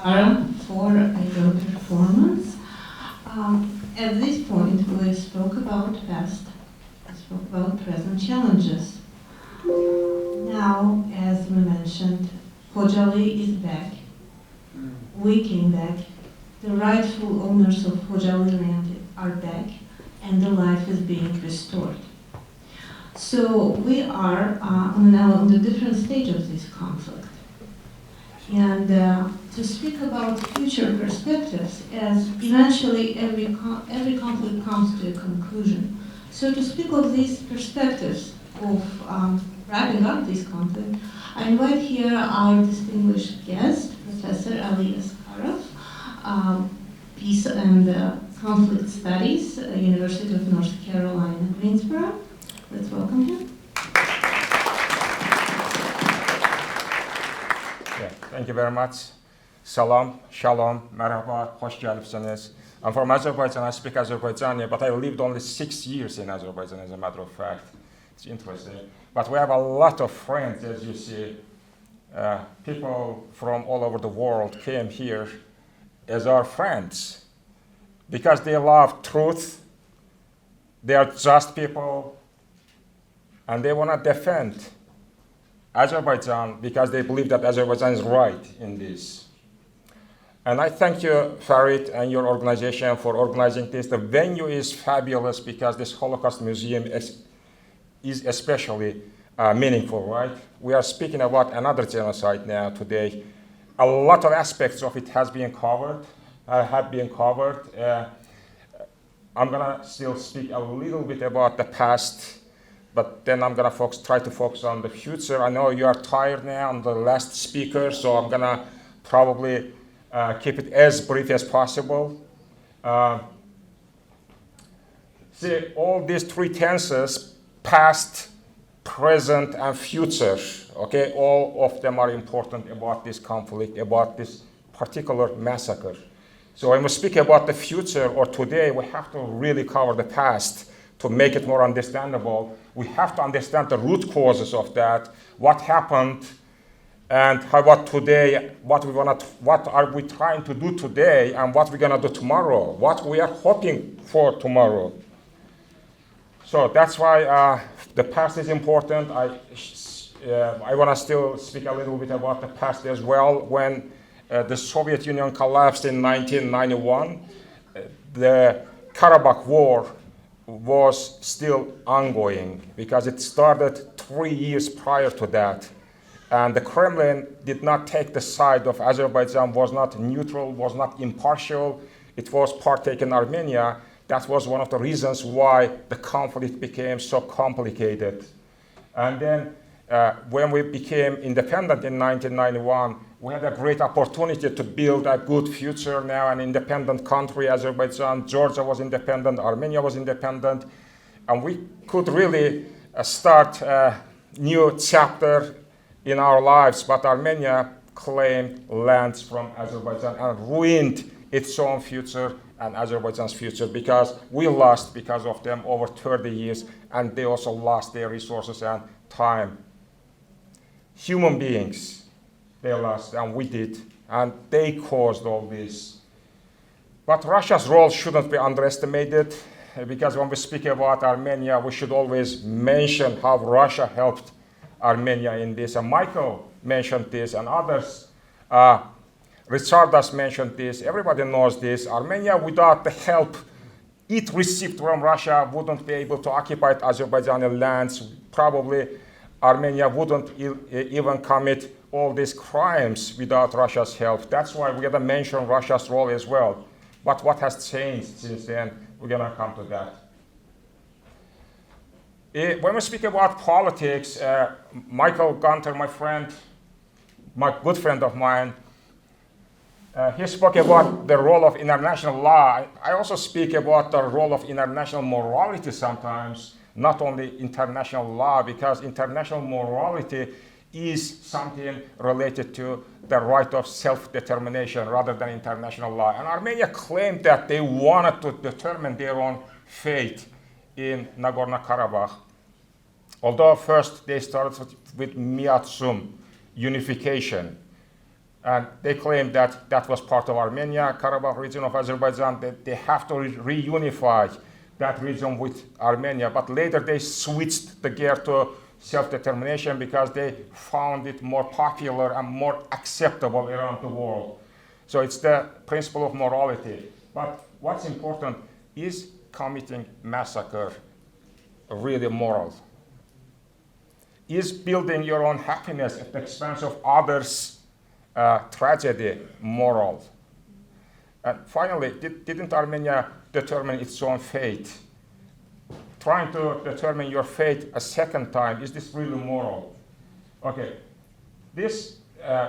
for your performance. At this point, we spoke about past, we spoke about present challenges. Now, as we mentioned, Khojaly is back. We came back. The rightful owners of Khojaly land are back, and the life is being restored. So we are now on the different stage of this conflict. And to speak about future perspectives, as eventually every conflict comes to a conclusion. So to speak of these perspectives of wrapping up this conflict, I invite here our distinguished guest, Professor Ali Asgarov, Peace and Conflict Studies, University of North Carolina, Greensboro. Let's welcome him. Thank you very much. Salam, shalom, merhaba, hoş geldiniz. I'm from Azerbaijan, I speak Azerbaijani, but I lived only 6 years in Azerbaijan, as a matter of fact. It's interesting. But we have a lot of friends, as you see. People from all over the world came here as our friends because they love truth, they are just people, and they want to defend Azerbaijan because they believe that Azerbaijan is right in this. And I thank you, Farid, and your organization for organizing this. The venue is fabulous because this Holocaust Museum is especially meaningful, right? We are speaking about another genocide now today. A lot of aspects of it have been covered. I'm gonna still speak a little bit about the past, but then I'm gonna try to focus on the future. I know you are tired now, I'm the last speaker, so I'm gonna probably keep it as brief as possible. See, all these three tenses, past, present, and future, okay, all of them are important about this conflict, about this particular massacre. So when we speak about the future or today, we have to really cover the past to make it more understandable. We have to understand the root causes of that, what happened, and how about today, what are we trying to do today, and what we're gonna do tomorrow, what we are hoping for tomorrow. So that's why the past is important. I wanna still speak a little bit about the past as well. When the Soviet Union collapsed in 1991, the Karabakh War was still ongoing because it started 3 years prior to that. And the Kremlin did not take the side of Azerbaijan, was not neutral, was not impartial. It was partaking Armenia. That was one of the reasons why the conflict became so complicated. And then when we became independent in 1991, we had a great opportunity to build a good future now, an independent country, Azerbaijan. Georgia was independent, Armenia was independent, and we could really start a new chapter in our lives, but Armenia claimed lands from Azerbaijan and ruined its own future and Azerbaijan's future because we lost because of them over 30 years, and they also lost their resources and time. Human beings, they lost, and we did, and they caused all this. But Russia's role shouldn't be underestimated, because when we speak about Armenia, we should always mention how Russia helped Armenia in this. And Michael mentioned this, and others. Ricardas mentioned this. Everybody knows this. Armenia, without the help it received from Russia, wouldn't be able to occupy Azerbaijani lands. Probably Armenia wouldn't even commit all these crimes without Russia's help. That's why we're gonna mention Russia's role as well. But what has changed since then? We're gonna come to that. When we speak about politics, Michael Gunter, my good friend of mine, he spoke about the role of international law. I also speak about the role of international morality sometimes, not only international law, because international morality is something related to the right of self-determination rather than international law. And Armenia claimed that they wanted to determine their own fate in Nagorno-Karabakh. Although first they started with Miatsum, unification. And they claimed that that was part of Armenia, Karabakh region of Azerbaijan, that they have to reunify that region with Armenia. But later they switched the gear to self-determination because they found it more popular and more acceptable around the world. So it's the principle of morality. But what's important is committing massacre really moral? Is building your own happiness at the expense of others' tragedy moral? And finally, didn't Armenia determine its own fate? Trying to determine your fate a second time, is this really moral? Okay, this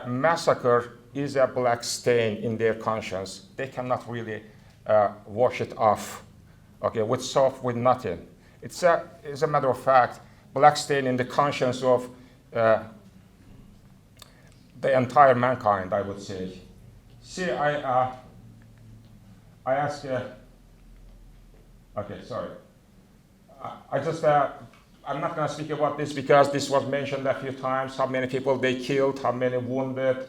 massacre is a black stain in their conscience. They cannot really wash it off, okay, with soap, with nothing. It's a matter of fact, black stain in the conscience of the entire mankind, I would say. See, I asked, okay, sorry. I'm not going to speak about this because this was mentioned a few times, how many people they killed, how many wounded,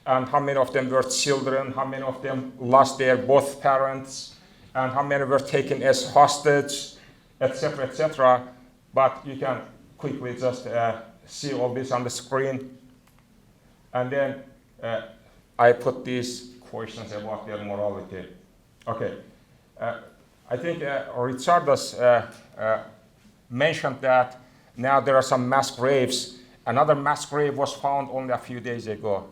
and how many of them were children, how many of them lost their both parents, and how many were taken as hostage, etc., etc. But you can quickly just see all this on the screen. And then I put these questions about their morality. Okay. I think Ricardas mentioned that now there are some mass graves. Another mass grave was found only a few days ago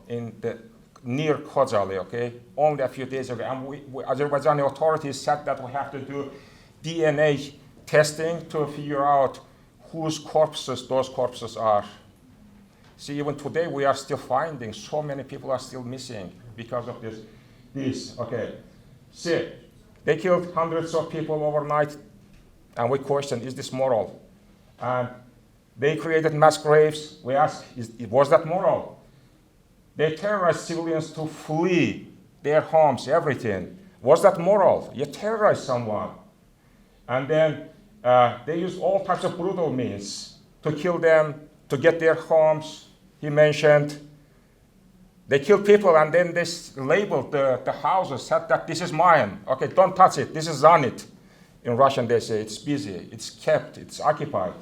near Khojaly, okay? Only a few days ago. And Azerbaijani authorities said that we have to do DNA testing to figure out whose corpses those corpses are. See, even today we are still finding so many people are still missing because of this. Okay. See, they killed hundreds of people overnight, and we question, is this moral? And they created mass graves. We ask, was that moral? They terrorized civilians to flee their homes, everything. Was that moral? You terrorize someone. And then they used all types of brutal means to kill them, to get their homes. He mentioned they killed people and then they labeled the houses, said that this is mine. Okay, don't touch it. This is on it. In Russian they say it's busy, it's kept, it's occupied.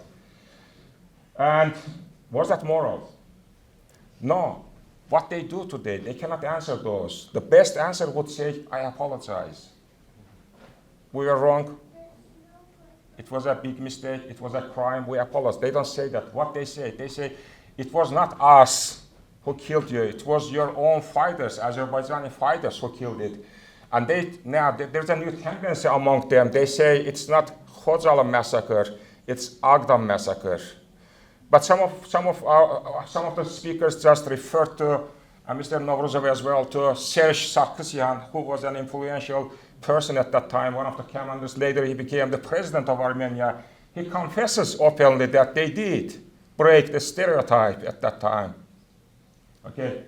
And was that moral? No. What they do today, they cannot answer those. The best answer would say, I apologize. We were wrong. It was a big mistake. It was a crime. We apologize. They don't say that. What they say, it was not us who killed you. It was your own fighters, Azerbaijani fighters who killed it. And there's a new tendency among them. They say it's not Khojaly massacre, it's Agdam massacre. But some of the speakers just referred to, and Mr. Novruzov as well, to Serge Sarkisyan, who was an influential person at that time, one of the commanders. Later he became the president of Armenia. He confesses openly that they did break the stereotype at that time. Okay.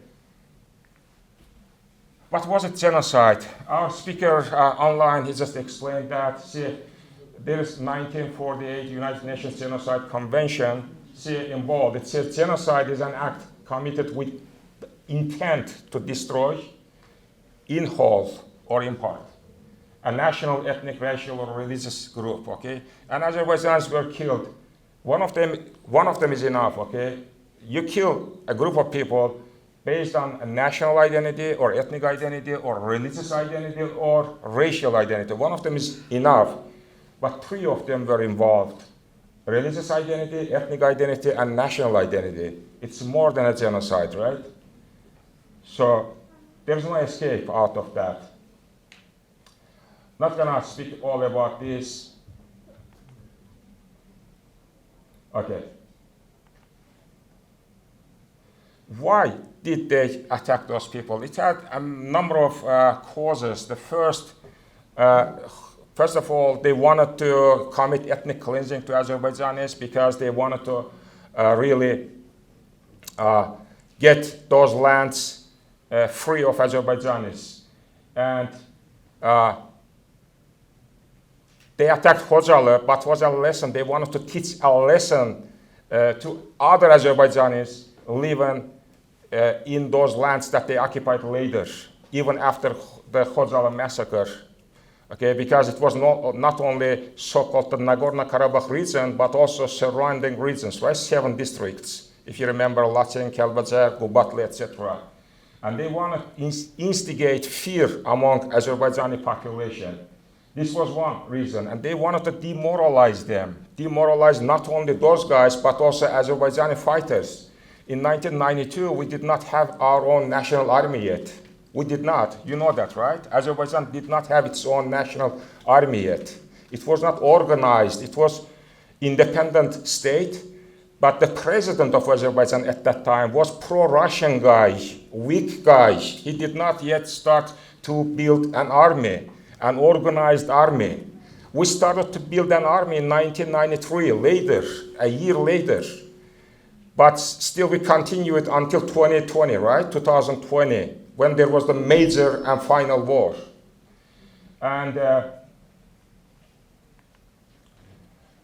What was it genocide? Our speaker online, he just explained that, see, there is 1948 United Nations Genocide Convention, see, involved. It says genocide is an act committed with intent to destroy, in whole or in part, a national, ethnic, racial, or religious group, okay? And Azerbaijanis were killed. One of them is enough, okay? You kill a group of people based on a national identity or ethnic identity or religious identity or racial identity. One of them is enough, but three of them were involved. Religious identity, ethnic identity, and national identity. It's more than a genocide, right? So there's no escape out of that. Not gonna speak all about this. Okay. Why did they attack those people? It had a number of causes. The first of all, they wanted to commit ethnic cleansing to Azerbaijanis because they wanted to really get those lands free of Azerbaijanis. And they attacked Khojaly, but was a lesson. They wanted to teach a lesson to other Azerbaijanis living in those lands that they occupied later, even after the Khojaly massacre. Okay, because it was not only so-called the Nagorno-Karabakh region, but also surrounding regions, right? 7 districts, if you remember, Lachen, Kelbajar, Gubatli, etc. And they want to instigate fear among Azerbaijani population. This was one reason, and they wanted to demoralize them, demoralize not only those guys, but also Azerbaijani fighters. In 1992, we did not have our own national army yet. We did not, you know that, right? Azerbaijan did not have its own national army yet. It was not organized, it was independent state, but the president of Azerbaijan at that time was pro-Russian guy, weak guy. He did not yet start to build an army, an organized army. We started to build an army in 1993, later, a year later. But still we continued until 2020, right? 2020. When there was the major and final war. And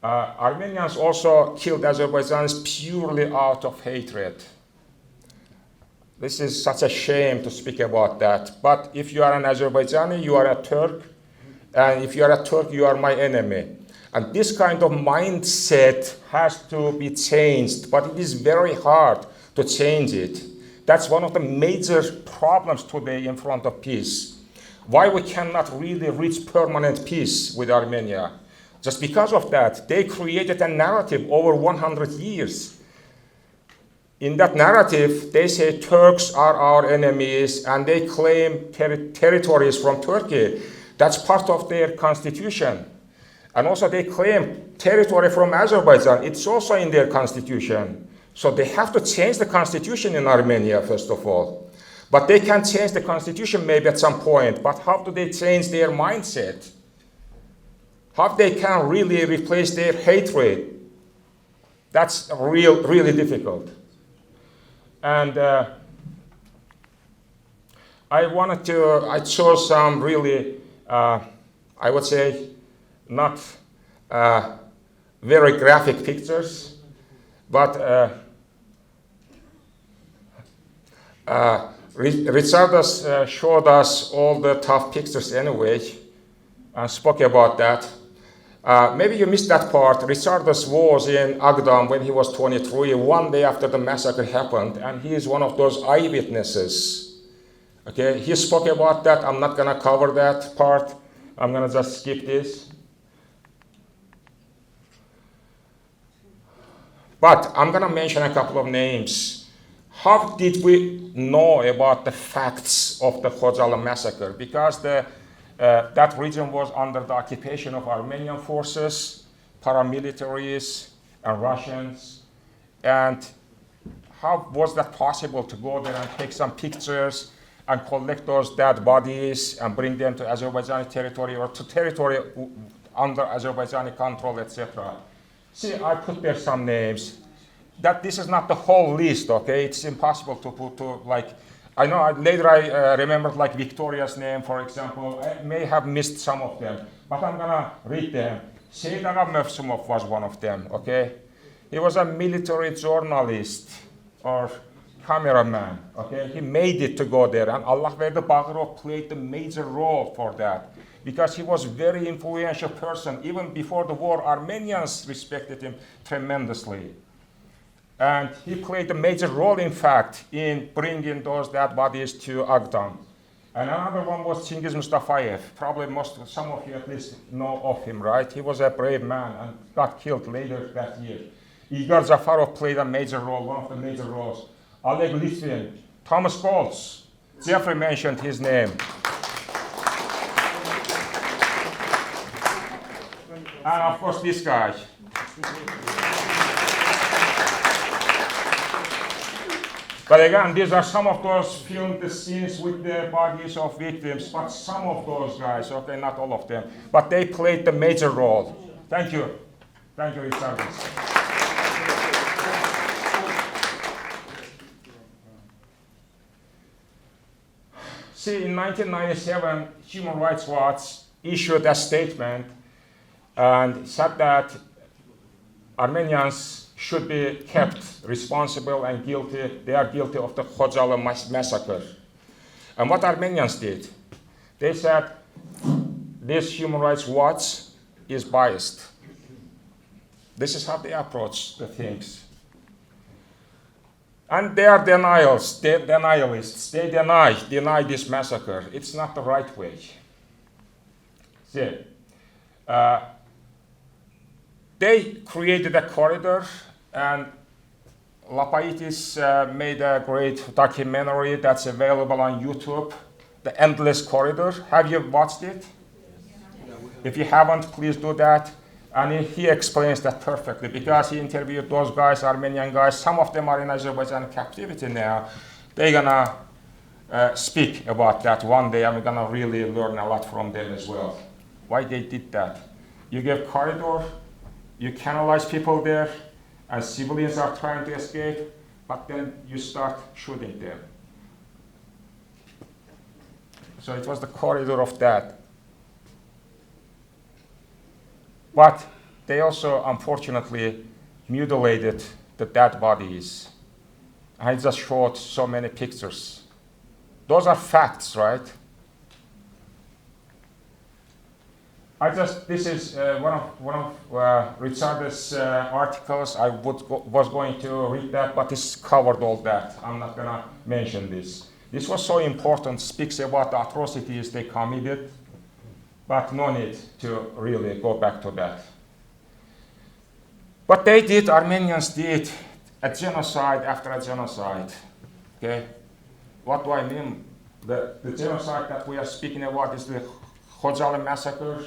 Armenians also killed Azerbaijanis purely out of hatred. This is such a shame to speak about that. But if you are an Azerbaijani, you are a Turk. And if you are a Turk, you are my enemy. And this kind of mindset has to be changed, but it is very hard to change it. That's one of the major problems today in front of peace. Why we cannot really reach permanent peace with Armenia? Just because of that, they created a narrative over 100 years. In that narrative, they say Turks are our enemies and they claim territories from Turkey. That's part of their constitution. And also they claim territory from Azerbaijan. It's also in their constitution. So they have to change the constitution in Armenia, first of all. But they can change the constitution maybe at some point. But how do they change their mindset? How they can really replace their hatred? That's really difficult. And I chose some really, I would say, not very graphic pictures, but Ricardas showed us all the tough pictures anyway, and spoke about that. Maybe you missed that part. Ricardas was in Agdam when he was 23, one day after the massacre happened, and he is one of those eyewitnesses. Okay, he spoke about that. I'm not gonna cover that part. I'm gonna just skip this. But I'm gonna mention a couple of names. How did we know about the facts of the Khojaly massacre? Because that region was under the occupation of Armenian forces, paramilitaries, and Russians. And how was that possible to go there and take some pictures and collect those dead bodies and bring them to Azerbaijani territory or to territory under Azerbaijani control, etc.? See, I put there some names. This is not the whole list, okay? It's impossible to put I know later I remembered like Victoria's name, for example. I may have missed some of them, but I'm gonna read them. Seyid Aga Mevsumov was one of them, okay? He was a military journalist or cameraman, okay? He made it to go there, and Allahverdi Baghirov played the major role for that because he was a very influential person. Even before the war, Armenians respected him tremendously. And he played a major role, in fact, in bringing those dead bodies to Agdam. And another one was Chingiz Mustafayev. Probably some of you at least know of him, right? He was a brave man and got killed later that year. Igor Zafarov played a major role, one of the major roles. Oleg Litvin, Thomas Goltz. Jeffrey mentioned his name. And of course, this guy. But again, these are some of those filmed scenes with the bodies of victims, but some of those guys, okay, not all of them, but they played the major role. Thank you. Thank you, Ricardas. See, in 1997, Human Rights Watch issued a statement and said that Armenians should be kept responsible and guilty. They are guilty of the Khojaly massacre. And what Armenians did, they said this Human Rights Watch is biased. This is how they approach the things. And they are denialists. They deny this massacre. It's not the right way. See, they created a corridor, and Lapaitis made a great documentary that's available on YouTube, The Endless Corridor. Have you watched it? If you haven't, please do that. And he explains that perfectly, because he interviewed those guys, Armenian guys. Some of them are in Azerbaijan captivity now. They're gonna speak about that one day, and we're gonna really learn a lot from them as well. Why they did that? You give corridor, you canalize people there, and civilians are trying to escape, but then you start shooting them. So it was the corridor of that. But they also, unfortunately, mutilated the dead bodies. I just showed so many pictures. Those are facts, right? This is one of Ricardas' articles. I was going to read that, but this covered all that. I'm not gonna mention this. This was so important, speaks about the atrocities they committed, but no need to really go back to that. But they did, Armenians did, a genocide after a genocide, okay? What do I mean? The genocide that we are speaking about is the Khojaly massacre,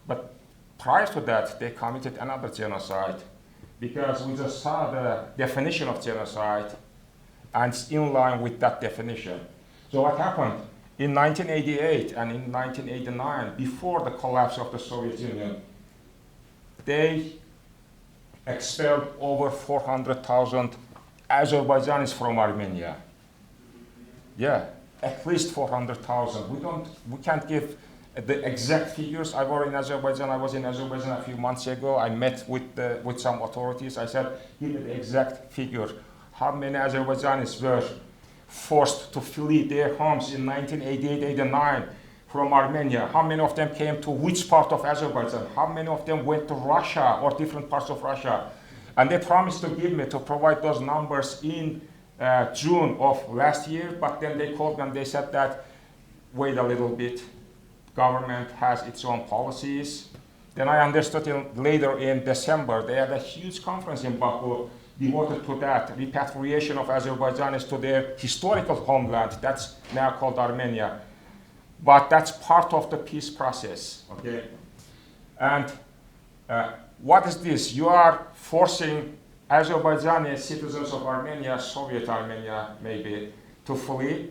but prior to that, they committed another genocide, because we just saw the definition of genocide, and it's in line with that definition. So what happened? In 1988 and in 1989, before the collapse of the Soviet Union, they expelled over 400,000 Azerbaijanis from Armenia. Yeah, at least 400,000. We can't give the exact figures. I was in Azerbaijan a few months ago. I met with some authorities. I said, give me the exact figure. How many Azerbaijanis were forced to flee their homes in 1988-89 from Armenia? How many of them came to which part of Azerbaijan? How many of them went to Russia or different parts of Russia? And they promised to provide those numbers in June of last year, but then they called me and they said that, wait a little bit, government has its own policies. Then I understood later in December, they had a huge conference in Baku devoted to that, repatriation of Azerbaijanis to their historical homeland, that's now called Armenia. But that's part of the peace process, okay? And what is this? You are forcing Azerbaijani citizens of Armenia, Soviet Armenia maybe, to flee.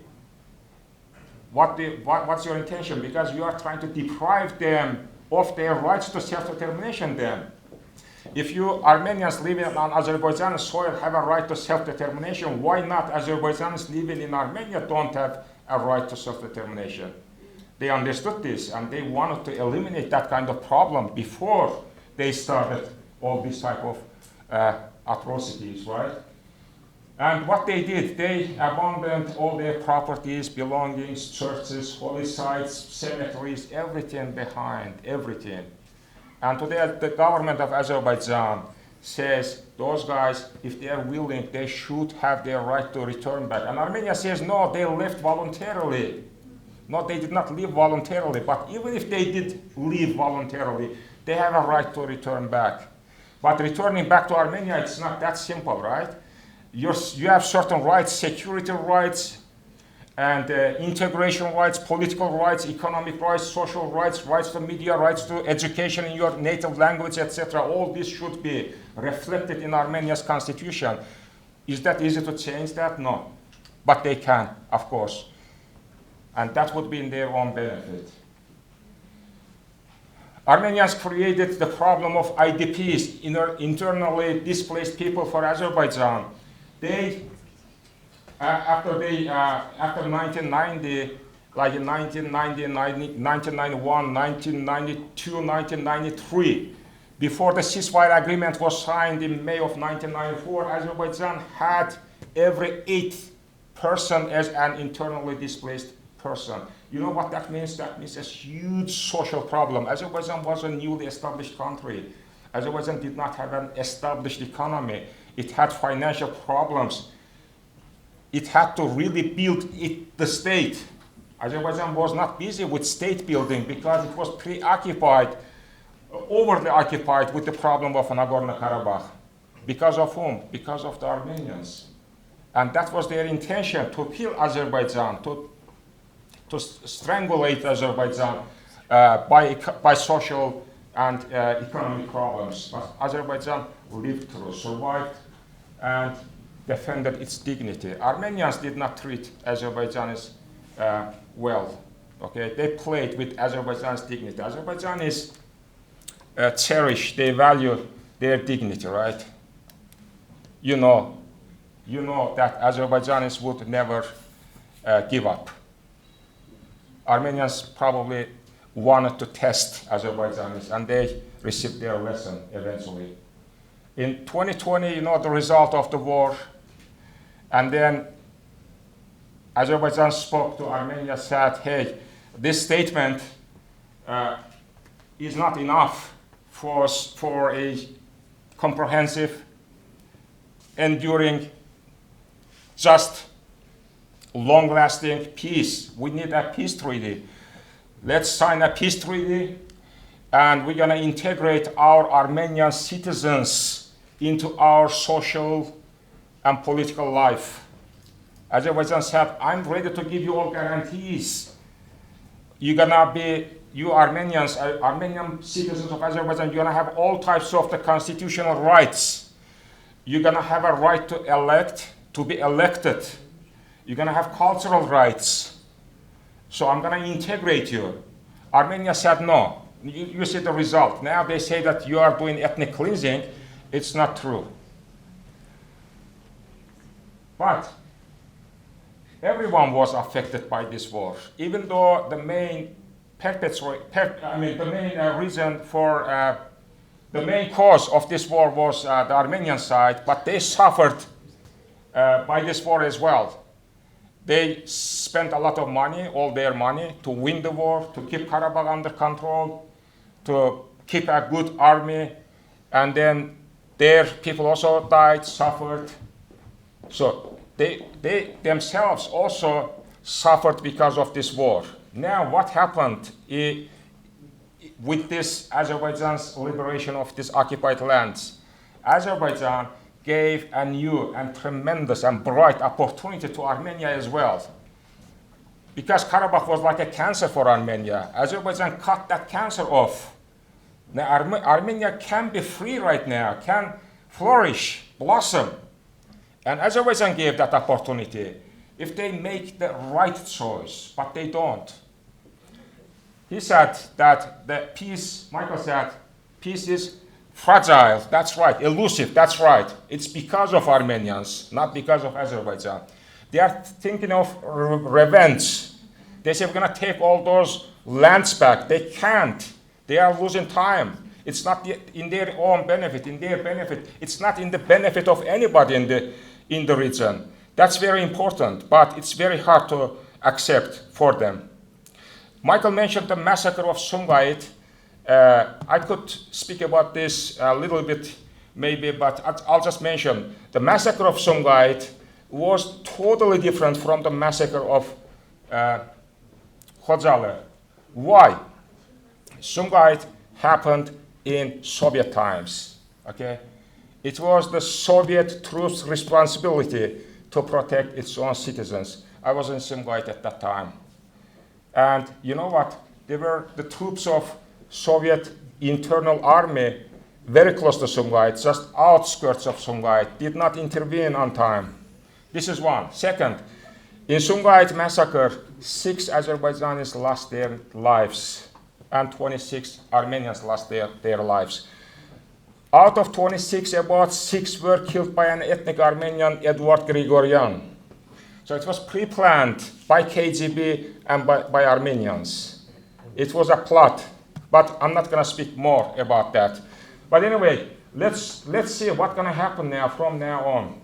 What's your intention? Because you are trying to deprive them of their rights to self-determination then. If you Armenians living on Azerbaijani soil have a right to self-determination, why not Azerbaijanis living in Armenia don't have a right to self-determination? They understood this and they wanted to eliminate that kind of problem before they started all these type of atrocities, right? And what they did, they abandoned all their properties, belongings, churches, holy sites, cemeteries, everything behind, everything. And today the government of Azerbaijan says those guys, if they are willing, they should have their right to return back. And Armenia says, no, they left voluntarily. No, they did not leave voluntarily, but even if they did leave voluntarily, they have a right to return back. But returning back to Armenia, it's not that simple, right? You have certain rights, security rights, and integration rights, political rights, economic rights, social rights, rights to media, rights to education in your native language, etc. All this should be reflected in Armenia's constitution. Is that easy to change that? No. But they can, of course. And that would be in their own benefit. Armenians created the problem of IDPs, internally displaced people for Azerbaijan. They, after 1990, like in 1990, 1991, 1992, 1993, Before the ceasefire agreement was signed in May of 1994, Azerbaijan had every 8th person as an internally displaced person. You know what that means? That means a huge social problem. Azerbaijan was a newly established country. Azerbaijan did not have an established economy. It had financial problems. It had to really build the state. Azerbaijan was not busy with state building because it was preoccupied, overly occupied with the problem of Nagorno-Karabakh. Because of whom? Because of the Armenians. And that was their intention, to kill Azerbaijan, to strangulate Azerbaijan by social and economic problems. But Azerbaijan lived through, survived, and defended its dignity. Armenians did not treat Azerbaijanis well. Okay, they played with Azerbaijan's dignity. Azerbaijanis cherish, they value their dignity, right? You know that Azerbaijanis would never give up. Armenians probably wanted to test Azerbaijanis, and they received their lesson eventually. In 2020, the result of the war, and then Azerbaijan spoke to Armenia, said, hey, this statement is not enough for a comprehensive, enduring, just long-lasting peace. We need a peace treaty. Let's sign a peace treaty, and we're going to integrate our Armenian citizens into our social and political life. Azerbaijan said, I'm ready to give you all guarantees. You Armenians, Armenian citizens of Azerbaijan, you're going to have all types of the constitutional rights. You're going to have a right to elect, to be elected. You're going to have cultural rights. So I'm going to integrate you. Armenia said no. You see the result. Now they say that you are doing ethnic cleansing. It's not true. But everyone was affected by this war, even though the main reason for the main cause of this war was the Armenian side, but they suffered by this war as well. They spent a lot of money, all their money, to win the war, to keep Karabakh under control, to keep a good army, and then their people also died, suffered. So they themselves also suffered because of this war. Now what happened with this Azerbaijan's liberation of these occupied lands? Azerbaijan gave a new and tremendous and bright opportunity to Armenia as well. Because Karabakh was like a cancer for Armenia, Azerbaijan cut that cancer off. Now Armenia can be free right now, can flourish, blossom. And Azerbaijan gave that opportunity if they make the right choice, but they don't. He said that the peace, Michael said, peace is fragile, that's right, elusive, that's right. It's because of Armenians, not because of Azerbaijan. They are thinking of revenge. They say we're going to take all those lands back. They can't. They are losing time. It's not in their own benefit, in their benefit. It's not in the benefit of anybody in the region. That's very important, but it's very hard to accept for them. Michael mentioned the massacre of Sumgait. I could speak about this a little bit maybe, but I'll just mention the massacre of Sumgait was totally different from the massacre of Khojaly. Why? Sumgait happened in Soviet times, okay? It was the Soviet troops' responsibility to protect its own citizens. I was in Sumgait at that time. And you know what? They were the troops of Soviet internal army very close to Sumgait, just outskirts of Sumgait, did not intervene on time. This is one. Second, in Sumgait massacre, 6 Azerbaijanis lost their lives and 26 Armenians lost their lives. Out of 26, about 6 were killed by an ethnic Armenian, Eduard Grigoryan. So it was pre-planned by KGB and by Armenians. It was a plot, but I'm not going to speak more about that. But anyway, let's see what's going to happen now from now on.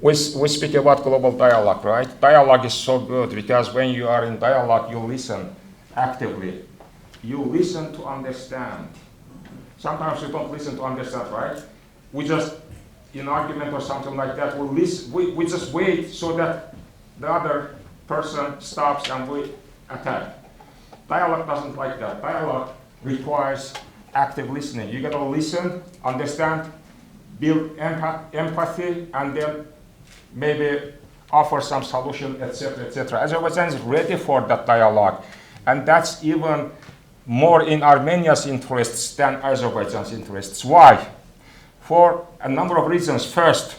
We speak about global dialogue, right? Dialogue is so good because when you are in dialogue, you listen actively. You listen to understand. Sometimes we don't listen to understand, right? We just, in argument or something like that, we just wait so that the other person stops and we attack. Dialogue doesn't like that. Dialogue requires active listening. You gotta listen, understand, build empathy, and then maybe offer some solution, etc., etc. Azerbaijan is ready for that dialogue, and that's even more in Armenia's interests than Azerbaijan's interests. Why? For a number of reasons. First,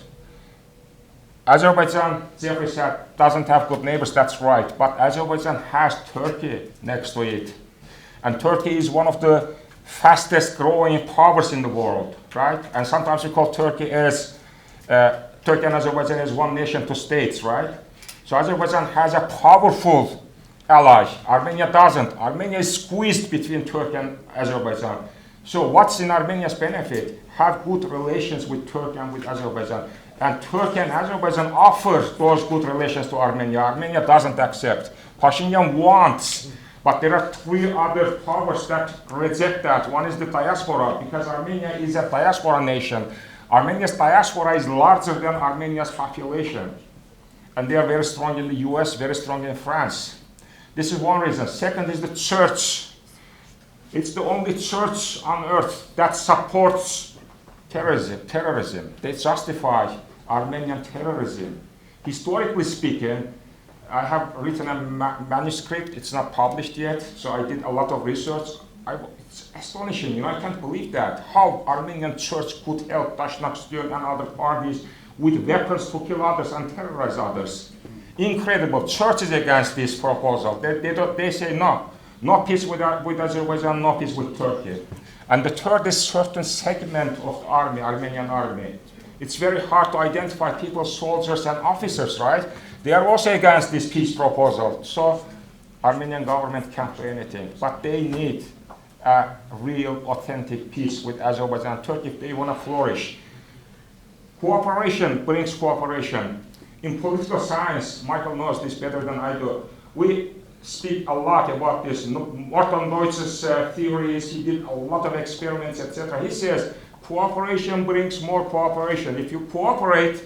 Azerbaijan, Jeffrey said, doesn't have good neighbors, that's right, but Azerbaijan has Turkey next to it. And Turkey is one of the fastest growing powers in the world, right? And sometimes we call Turkey as, Turkey and Azerbaijan as one nation, two states, right? So Azerbaijan has a powerful ally. Armenia doesn't. Armenia is squeezed between Turkey and Azerbaijan. So what's in Armenia's benefit? Have good relations with Turkey and with Azerbaijan. And Turkey and Azerbaijan offer those good relations to Armenia. Armenia doesn't accept. Pashinyan wants, but there are three other powers that reject that. One is the diaspora, because Armenia is a diaspora nation. Armenia's diaspora is larger than Armenia's population. And they are very strong in the US, very strong in France. This is one reason. Second is the church. It's the only church on earth that supports terrorism. They justify Armenian terrorism. Historically speaking, I have written a manuscript. It's not published yet, so I did a lot of research. It's astonishing, you know, I can't believe that. How Armenian church could help Dashnakstyon and other parties with weapons to kill others and terrorize others. Incredible. Church is against this proposal. They say no. No peace with Azerbaijan, no peace with Turkey. And the third is certain segment of the army, Armenian army. It's very hard to identify people, soldiers and officers, right? They are also against this peace proposal. So Armenian government can't do anything. But they need a real, authentic peace with Azerbaijan and Turkey if they want to flourish. Cooperation brings cooperation. In political science, Michael knows this better than I do. We speak a lot about this. Morton Deutsch's theories, he did a lot of experiments, etc. He says cooperation brings more cooperation. If you cooperate,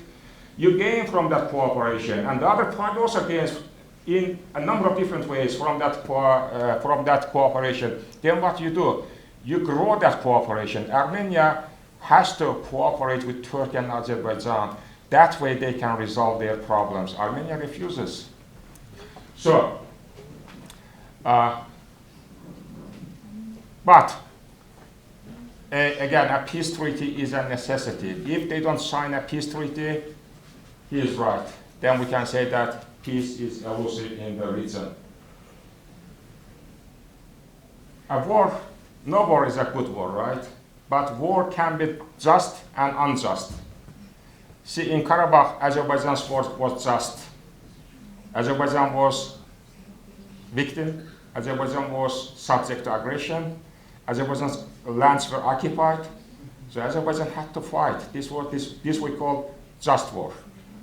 you gain from that cooperation, and the other party also gains in a number of different ways from that cooperation. Then what you do? You grow that cooperation. Armenia has to cooperate with Turkey and Azerbaijan. That way they can resolve their problems. Armenia refuses. So, but again, a peace treaty is a necessity. If they don't sign a peace treaty, he is right. Then we can say that peace is elusive in the region. A war, no war is a good war, right? But war can be just and unjust. See, in Karabakh, Azerbaijan's war was just. Azerbaijan was victim. Azerbaijan was subject to aggression. Azerbaijan's lands were occupied. So Azerbaijan had to fight. This we call just war.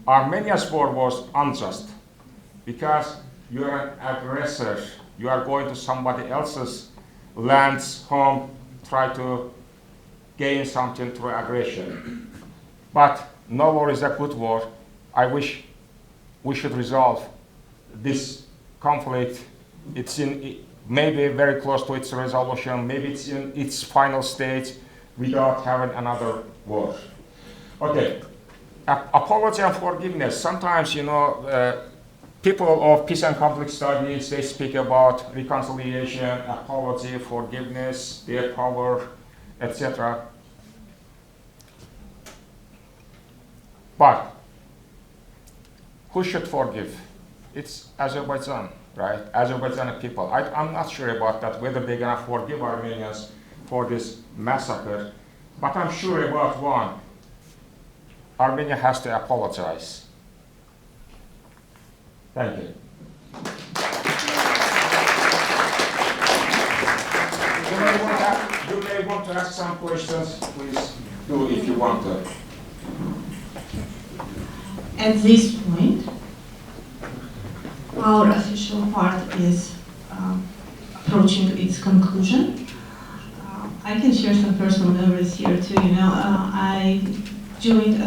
Armenia's war was unjust because you are an aggressor. You are going to somebody else's lands, home, try to gain something through aggression. But no war is a good war. I wish we should resolve this conflict. It's maybe very close to its resolution. Maybe it's in its final stage without having another war. Okay, apology and forgiveness. Sometimes, you know, people of peace and conflict studies, they speak about reconciliation, apology, forgiveness, their power, etc. But who should forgive? It's Azerbaijan, right? Azerbaijani people. I'm not sure about that, whether they're gonna forgive Armenians for this massacre, but I'm sure about one. Armenia has to apologize. Thank you. to ask some questions, please do if you want to. At this point, our official part is approaching its conclusion. I can share some personal memories here too. I joined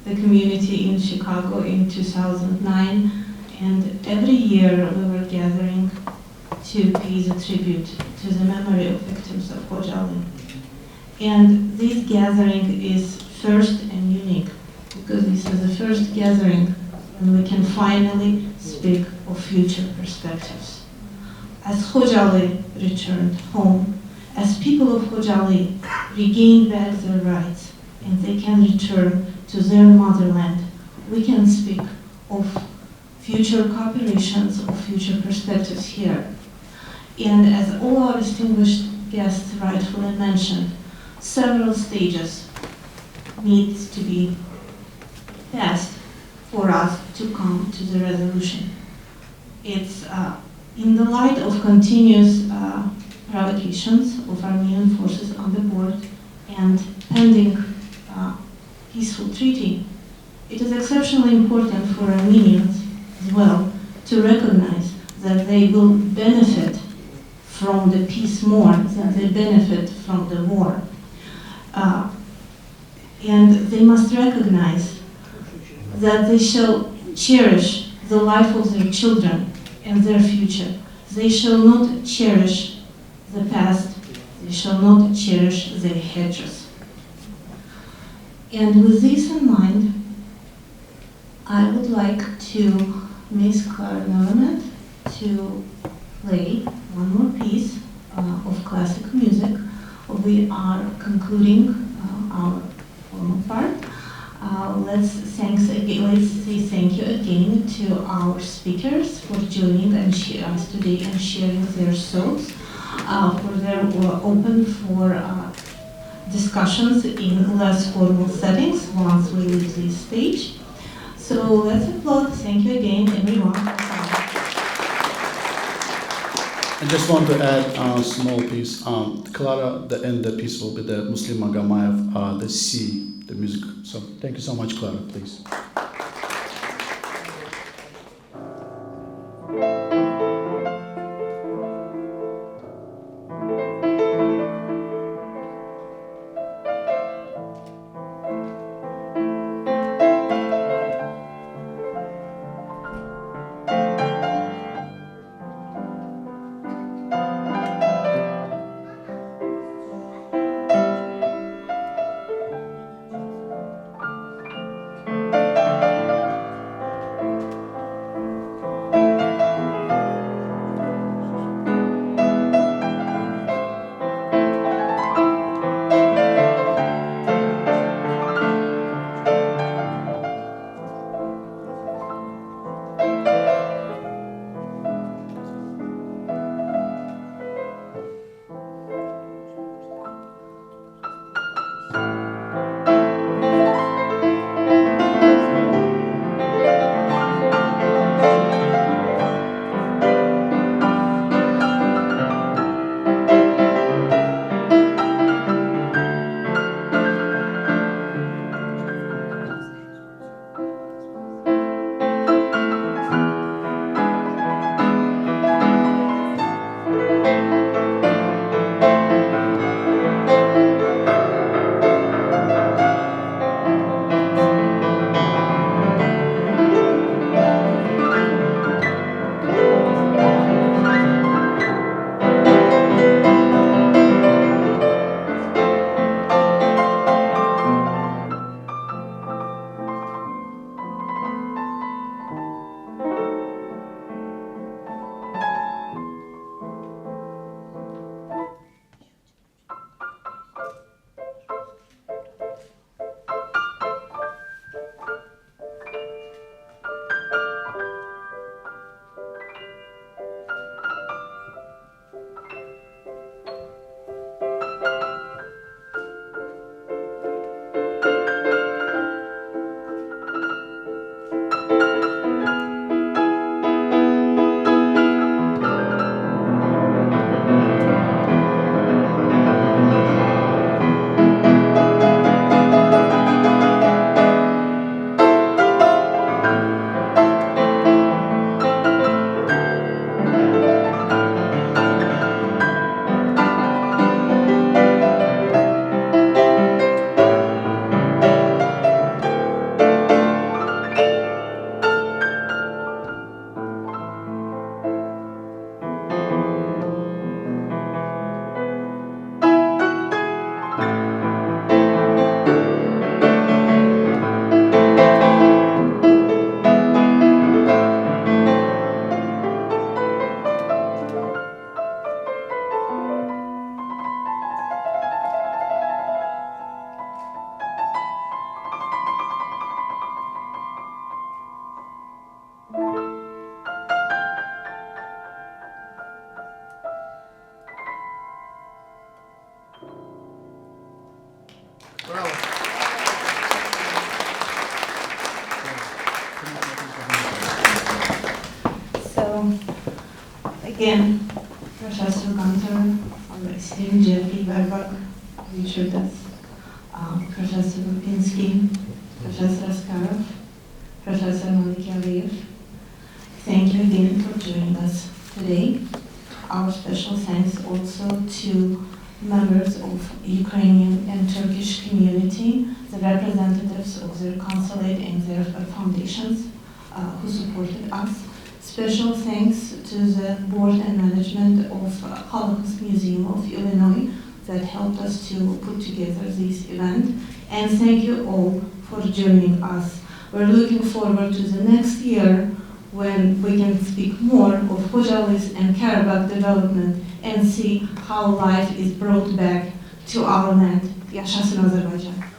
the community in Chicago in 2009, and every year we were gathering to pay the tribute to the memory of victims of Khojaly. And this gathering is first and unique, because this is the first gathering when we can finally speak of future perspectives. As Khojaly returned home, as people of Khojaly regain back their rights and they can return to their motherland, we can speak of future cooperations, of future perspectives here. And as all our distinguished guests rightfully mentioned, several stages need to be passed for us to come to the resolution. It's in the light of continuous provocations of Armenian forces on the border and pending peaceful treaty, it is exceptionally important for Armenians as well to recognize that they will benefit from the peace more than they benefit from the war. And they must recognize that they shall cherish the life of their children and their future. They shall not cherish the past. They shall not cherish their hatreds. And with this in mind, I would like to Ms. Clara Novenet to play one more piece of classic music. We are concluding our formal part. Let's say thank you again to our speakers for joining us today and sharing their thoughts, for their open for discussions in less formal settings once we leave this stage. So let's applaud. Thank you again, everyone. I just want to add a small piece. Clara, the end of the piece will be the Muslim Magamayev, the C, the music. So thank you so much, Clara, please. Again, Professor Gunter, our esteemed Jeffrey Verbach, Ricardas, Professor Lapaitis, Professor Asgarov, Professor Malik. Thank you again for joining us today. Our special thanks also to members of Ukrainian and Turkish community, the representatives of their consulate and their foundations who supported us. Special thanks to the board and management of Holocaust Museum of Illinois that helped us to put together this event. And thank you all for joining us. We're looking forward to the next year when we can speak more of Khojaly's and Karabakh development and see how life is brought back to our land. Yaşasın Azerbaijan.